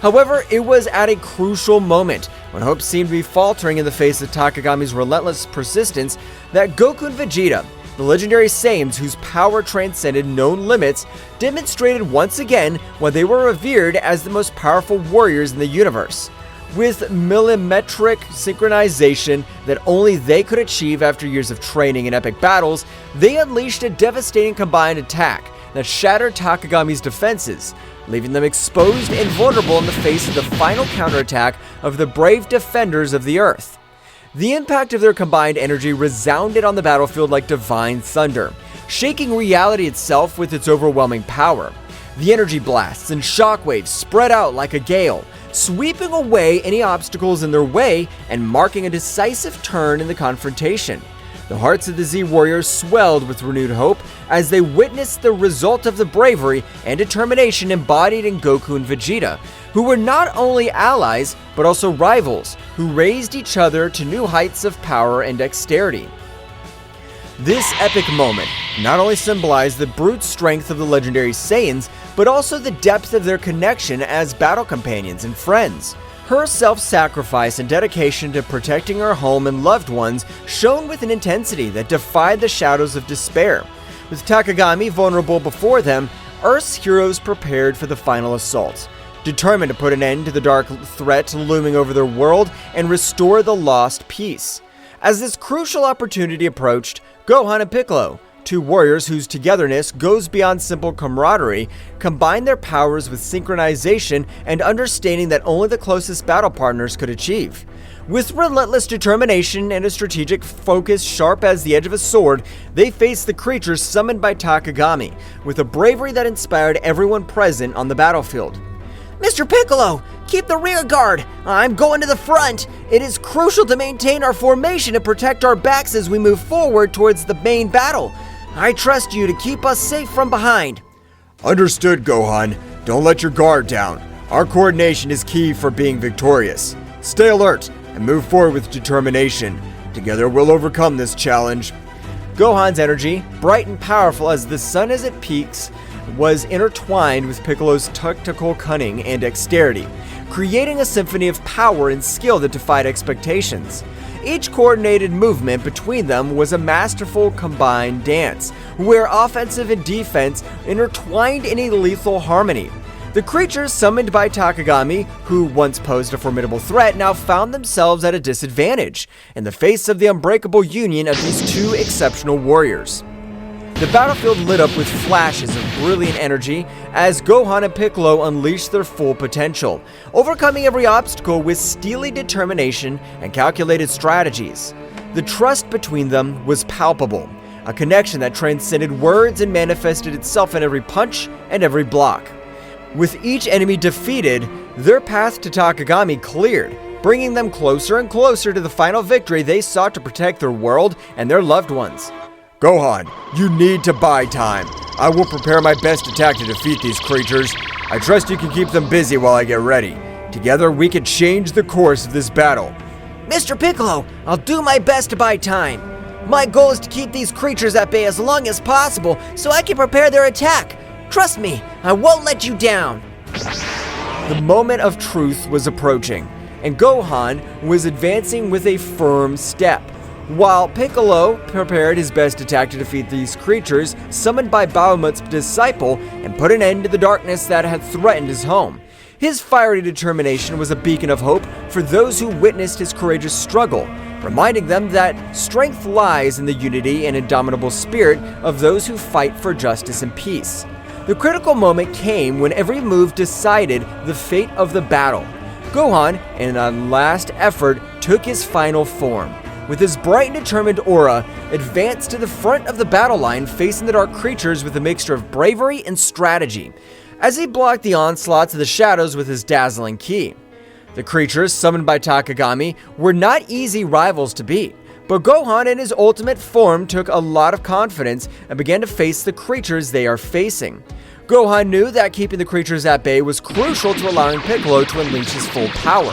However, it was at a crucial moment, when hope seemed to be faltering in the face of Takagami's relentless persistence, that Goku and Vegeta, the legendary Saiyans whose power transcended known limits, demonstrated once again why they were revered as the most powerful warriors in the universe. With millimetric synchronization that only they could achieve after years of training and epic battles, they unleashed a devastating combined attack that shattered Takagami's defenses, leaving them exposed and vulnerable in the face of the final counterattack of the brave defenders of the Earth. The impact of their combined energy resounded on the battlefield like divine thunder, shaking reality itself with its overwhelming power. The energy blasts and shockwaves spread out like a gale, sweeping away any obstacles in their way and marking a decisive turn in the confrontation. The hearts of the Z warriors swelled with renewed hope as they witnessed the result of the bravery and determination embodied in Goku and Vegeta, who were not only allies but also rivals who raised each other to new heights of power and dexterity. This epic moment not only symbolized the brute strength of the legendary Saiyans, but also the depth of their connection as battle companions and friends. Her self-sacrifice and dedication to protecting her home and loved ones shone with an intensity that defied the shadows of despair. With Takagami vulnerable before them, Earth's heroes prepared for the final assault, determined to put an end to the dark threat looming over their world and restore the lost peace. As this crucial opportunity approached, Gohan and Piccolo, two warriors whose togetherness goes beyond simple camaraderie, combined their powers with synchronization and understanding that only the closest battle partners could achieve. With relentless determination and a strategic focus sharp as the edge of a sword, they faced the creatures summoned by Takagami, with a bravery that inspired everyone present on the battlefield. Mr. Piccolo, keep the rear guard. I'm going to the front. It is crucial to maintain our formation and protect our backs as we move forward towards the main battle. I trust you to keep us safe from behind. Understood, Gohan. Don't let your guard down. Our coordination is key for being victorious. Stay alert and move forward with determination. Together we'll overcome this challenge. Gohan's energy, bright and powerful as the sun as it peaks, was intertwined with Piccolo's tactical cunning and dexterity, creating a symphony of power and skill that defied expectations. Each coordinated movement between them was a masterful combined dance, where offensive and defense intertwined in a lethal harmony. The creatures summoned by Takagami, who once posed a formidable threat, now found themselves at a disadvantage in the face of the unbreakable union of these two exceptional warriors. The battlefield lit up with flashes of brilliant energy as Gohan and Piccolo unleashed their full potential, overcoming every obstacle with steely determination and calculated strategies. The trust between them was palpable, a connection that transcended words and manifested itself in every punch and every block. With each enemy defeated, their path to Takagami cleared, bringing them closer and closer to the final victory they sought to protect their world and their loved ones. Gohan, you need to buy time. I will prepare my best attack to defeat these creatures. I trust you can keep them busy while I get ready. Together, we can change the course of this battle. Mr. Piccolo, I'll do my best to buy time. My goal is to keep these creatures at bay as long as possible so I can prepare their attack. Trust me, I won't let you down. The moment of truth was approaching, and Gohan was advancing with a firm step, while Piccolo prepared his best attack to defeat these creatures summoned by Bahamut's disciple and put an end to the darkness that had threatened his home. His fiery determination was a beacon of hope for those who witnessed his courageous struggle, reminding them that strength lies in the unity and indomitable spirit of those who fight for justice and peace. The critical moment came when every move decided the fate of the battle. Gohan, in a last effort, took his final form. With his bright and determined aura, advanced to the front of the battle line facing the dark creatures with a mixture of bravery and strategy, as he blocked the onslaughts of the shadows with his dazzling ki. The creatures summoned by Takagami were not easy rivals to beat, but Gohan in his ultimate form took a lot of confidence and began to face the creatures they are facing. Gohan knew that keeping the creatures at bay was crucial to allowing Piccolo to unleash his full power.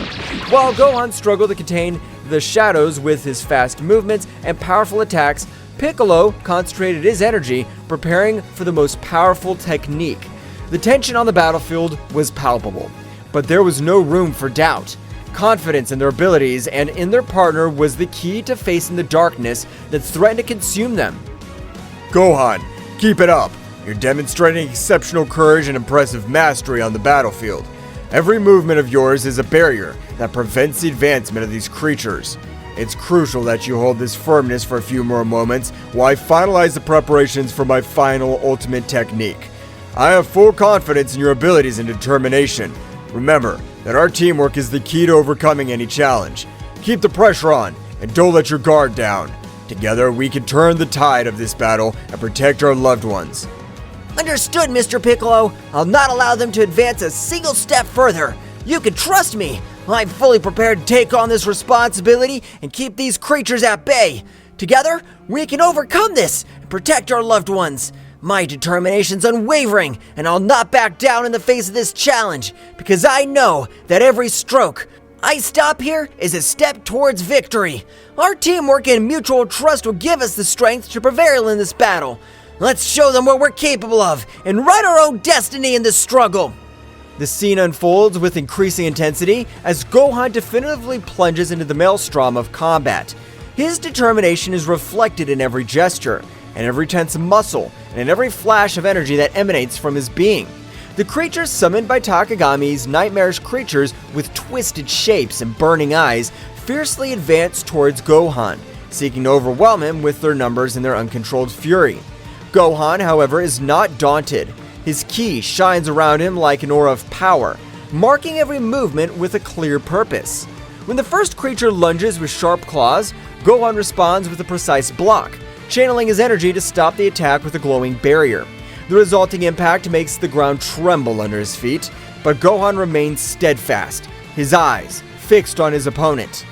While Gohan struggled to contain the shadows with his fast movements and powerful attacks, Piccolo concentrated his energy preparing for the most powerful technique. The tension on the battlefield was palpable, but there was no room for doubt. Confidence in their abilities and in their partner was the key to facing the darkness that threatened to consume them. Gohan, keep it up. You're demonstrating exceptional courage and impressive mastery on the battlefield. Every movement of yours is a barrier that prevents the advancement of these creatures. It's crucial that you hold this firmness for a few more moments while I finalize the preparations for my final ultimate technique. I have full confidence in your abilities and determination. Remember that our teamwork is the key to overcoming any challenge. Keep the pressure on and don't let your guard down. Together we can turn the tide of this battle and protect our loved ones. Understood, Mr. Piccolo. I'll not allow them to advance a single step further. You can trust me. I'm fully prepared to take on this responsibility and keep these creatures at bay. Together, we can overcome this and protect our loved ones. My determination's unwavering, and I'll not back down in the face of this challenge, because I know that every stroke I stop here is a step towards victory. Our teamwork and mutual trust will give us the strength to prevail in this battle. Let's show them what we're capable of and write our own destiny in this struggle. The scene unfolds with increasing intensity as Gohan definitively plunges into the maelstrom of combat. His determination is reflected in every gesture, and every tense muscle, and in every flash of energy that emanates from his being. The creatures summoned by Takagami's nightmarish creatures with twisted shapes and burning eyes fiercely advance towards Gohan, seeking to overwhelm him with their numbers and their uncontrolled fury. Gohan, however, is not daunted. His ki shines around him like an aura of power, marking every movement with a clear purpose. When the first creature lunges with sharp claws, Gohan responds with a precise block, channeling his energy to stop the attack with a glowing barrier. The resulting impact makes the ground tremble under his feet, but Gohan remains steadfast, his eyes fixed on his opponent.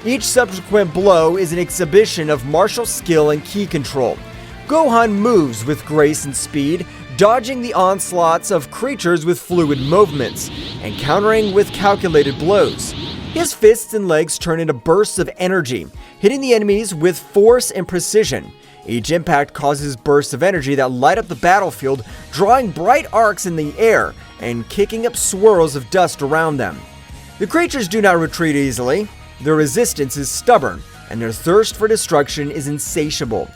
Each subsequent blow is an exhibition of martial skill and ki control. Gohan moves with grace and speed, dodging the onslaughts of creatures with fluid movements, and countering with calculated blows. His fists and legs turn into bursts of energy, hitting the enemies with force and precision. Each impact causes bursts of energy that light up the battlefield, drawing bright arcs in the air and kicking up swirls of dust around them. The creatures do not retreat easily. Their resistance is stubborn, and their thirst for destruction is insatiable.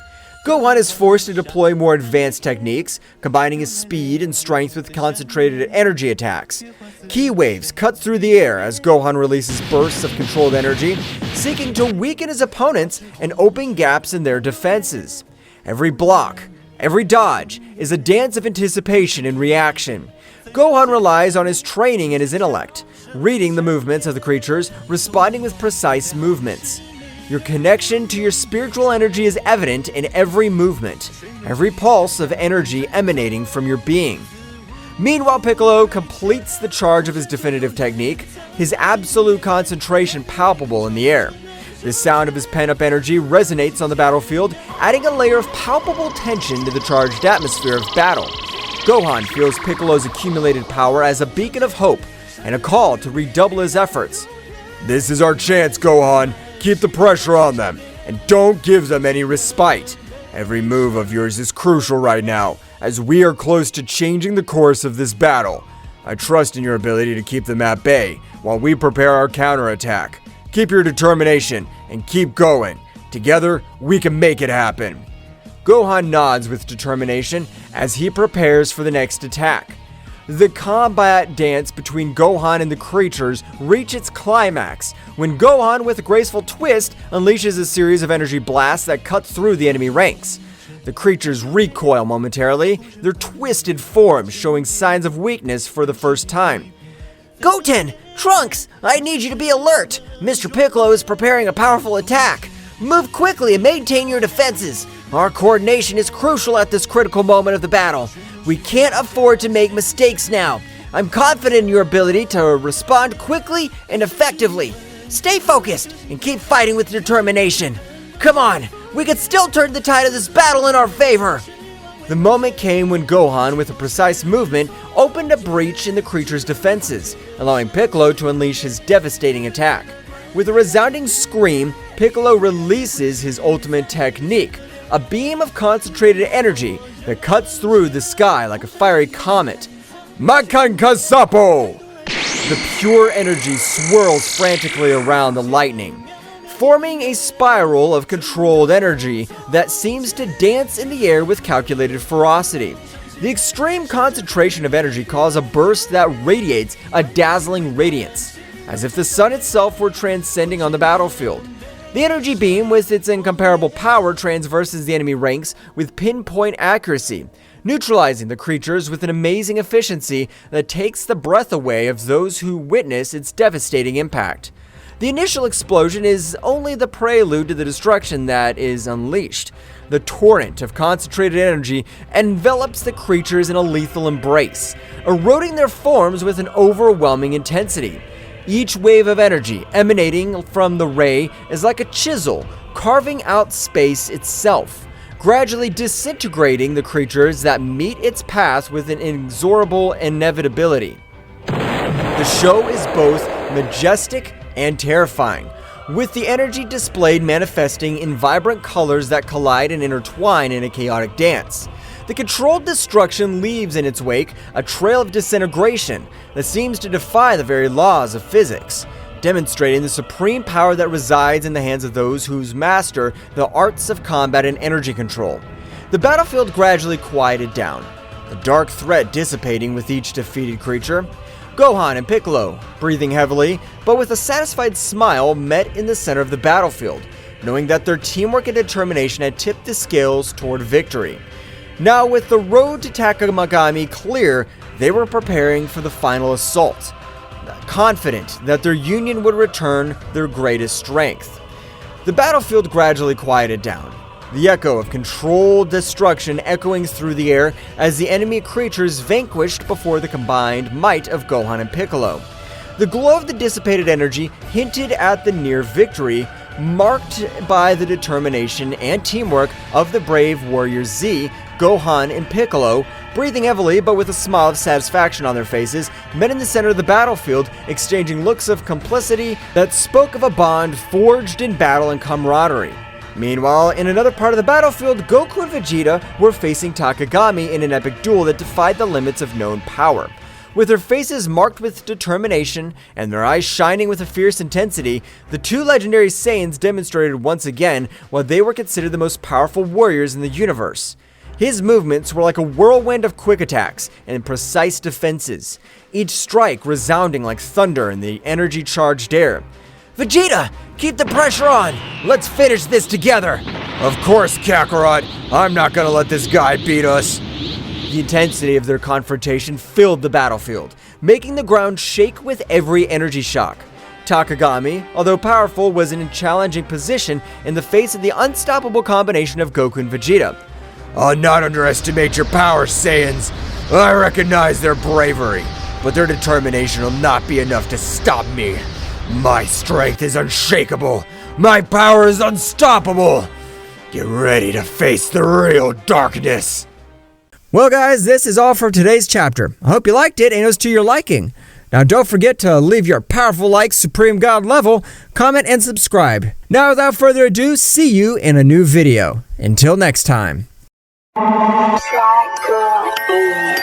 Gohan is forced to deploy more advanced techniques, combining his speed and strength with concentrated energy attacks. Ki waves cut through the air as Gohan releases bursts of controlled energy, seeking to weaken his opponents and open gaps in their defenses. Every block, every dodge, is a dance of anticipation and reaction. Gohan relies on his training and his intellect, reading the movements of the creatures, responding with precise movements. Your connection to your spiritual energy is evident in every movement, every pulse of energy emanating from your being. Meanwhile, Piccolo completes the charge of his definitive technique, his absolute concentration palpable in the air. The sound of his pent-up energy resonates on the battlefield, adding a layer of palpable tension to the charged atmosphere of battle. Gohan feels Piccolo's accumulated power as a beacon of hope and a call to redouble his efforts. This is our chance, Gohan. Keep the pressure on them, and don't give them any respite. Every move of yours is crucial right now, as we are close to changing the course of this battle. I trust in your ability to keep them at bay, while we prepare our counterattack. Keep your determination, and keep going. Together, we can make it happen. Gohan nods with determination as he prepares for the next attack. The combat dance between Gohan and the creatures reach its climax when Gohan, with a graceful twist, unleashes a series of energy blasts that cut through the enemy ranks. The creatures recoil momentarily, their twisted forms showing signs of weakness for the first time. Goten! Trunks! I need you to be alert! Mr. Piccolo is preparing a powerful attack! Move quickly and maintain your defenses! Our coordination is crucial at this critical moment of the battle. We can't afford to make mistakes now. I'm confident in your ability to respond quickly and effectively. Stay focused and keep fighting with determination. Come on, we can still turn the tide of this battle in our favor. The moment came when Gohan, with a precise movement, opened a breach in the creature's defenses, allowing Piccolo to unleash his devastating attack. With a resounding scream, Piccolo releases his ultimate technique, a beam of concentrated energy that cuts through the sky like a fiery comet. Makankasapo! The pure energy swirls frantically around the lightning, forming a spiral of controlled energy that seems to dance in the air with calculated ferocity. The extreme concentration of energy causes a burst that radiates a dazzling radiance, as if the sun itself were transcending on the battlefield. The energy beam, with its incomparable power, transverses the enemy ranks with pinpoint accuracy, neutralizing the creatures with an amazing efficiency that takes the breath away of those who witness its devastating impact. The initial explosion is only the prelude to the destruction that is unleashed. The torrent of concentrated energy envelops the creatures in a lethal embrace, eroding their forms with an overwhelming intensity. Each wave of energy emanating from the ray is like a chisel, carving out space itself, gradually disintegrating the creatures that meet its path with an inexorable inevitability. The show is both majestic and terrifying, with the energy displayed manifesting in vibrant colors that collide and intertwine in a chaotic dance. The controlled destruction leaves in its wake a trail of disintegration that seems to defy the very laws of physics, demonstrating the supreme power that resides in the hands of those who master the arts of combat and energy control. The battlefield gradually quieted down, the dark threat dissipating with each defeated creature. Gohan and Piccolo, breathing heavily, but with a satisfied smile, met in the center of the battlefield, knowing that their teamwork and determination had tipped the scales toward victory. Now, with the road to Takamagami clear, they were preparing for the final assault, confident that their union would return their greatest strength. The battlefield gradually quieted down, the echo of controlled destruction echoing through the air as the enemy creatures vanquished before the combined might of Gohan and Piccolo. The glow of the dissipated energy hinted at the near victory, marked by the determination and teamwork of the brave warriors Z, Gohan, and Piccolo. Breathing heavily but with a smile of satisfaction on their faces, met in the center of the battlefield, exchanging looks of complicity that spoke of a bond forged in battle and camaraderie. Meanwhile, in another part of the battlefield, Goku and Vegeta were facing Takagami in an epic duel that defied the limits of known power. With their faces marked with determination and their eyes shining with a fierce intensity, the two legendary Saiyans demonstrated once again why they were considered the most powerful warriors in the universe. His movements were like a whirlwind of quick attacks and precise defenses, each strike resounding like thunder in the energy-charged air. Vegeta, keep the pressure on! Let's finish this together! Of course, Kakarot. I'm not gonna let this guy beat us. The intensity of their confrontation filled the battlefield, making the ground shake with every energy shock. Takagami, although powerful, was in a challenging position in the face of the unstoppable combination of Goku and Vegeta. I'll not underestimate your power, Saiyans. I recognize their bravery, but their determination will not be enough to stop me. My strength is unshakable. My power is unstoppable. Get ready to face the real darkness. Well guys, this is all for today's chapter. I hope you liked it and it was to your liking. Now don't forget to leave your powerful like Supreme God level, comment and subscribe. Now without further ado, see you in a new video. Until next time. Try good.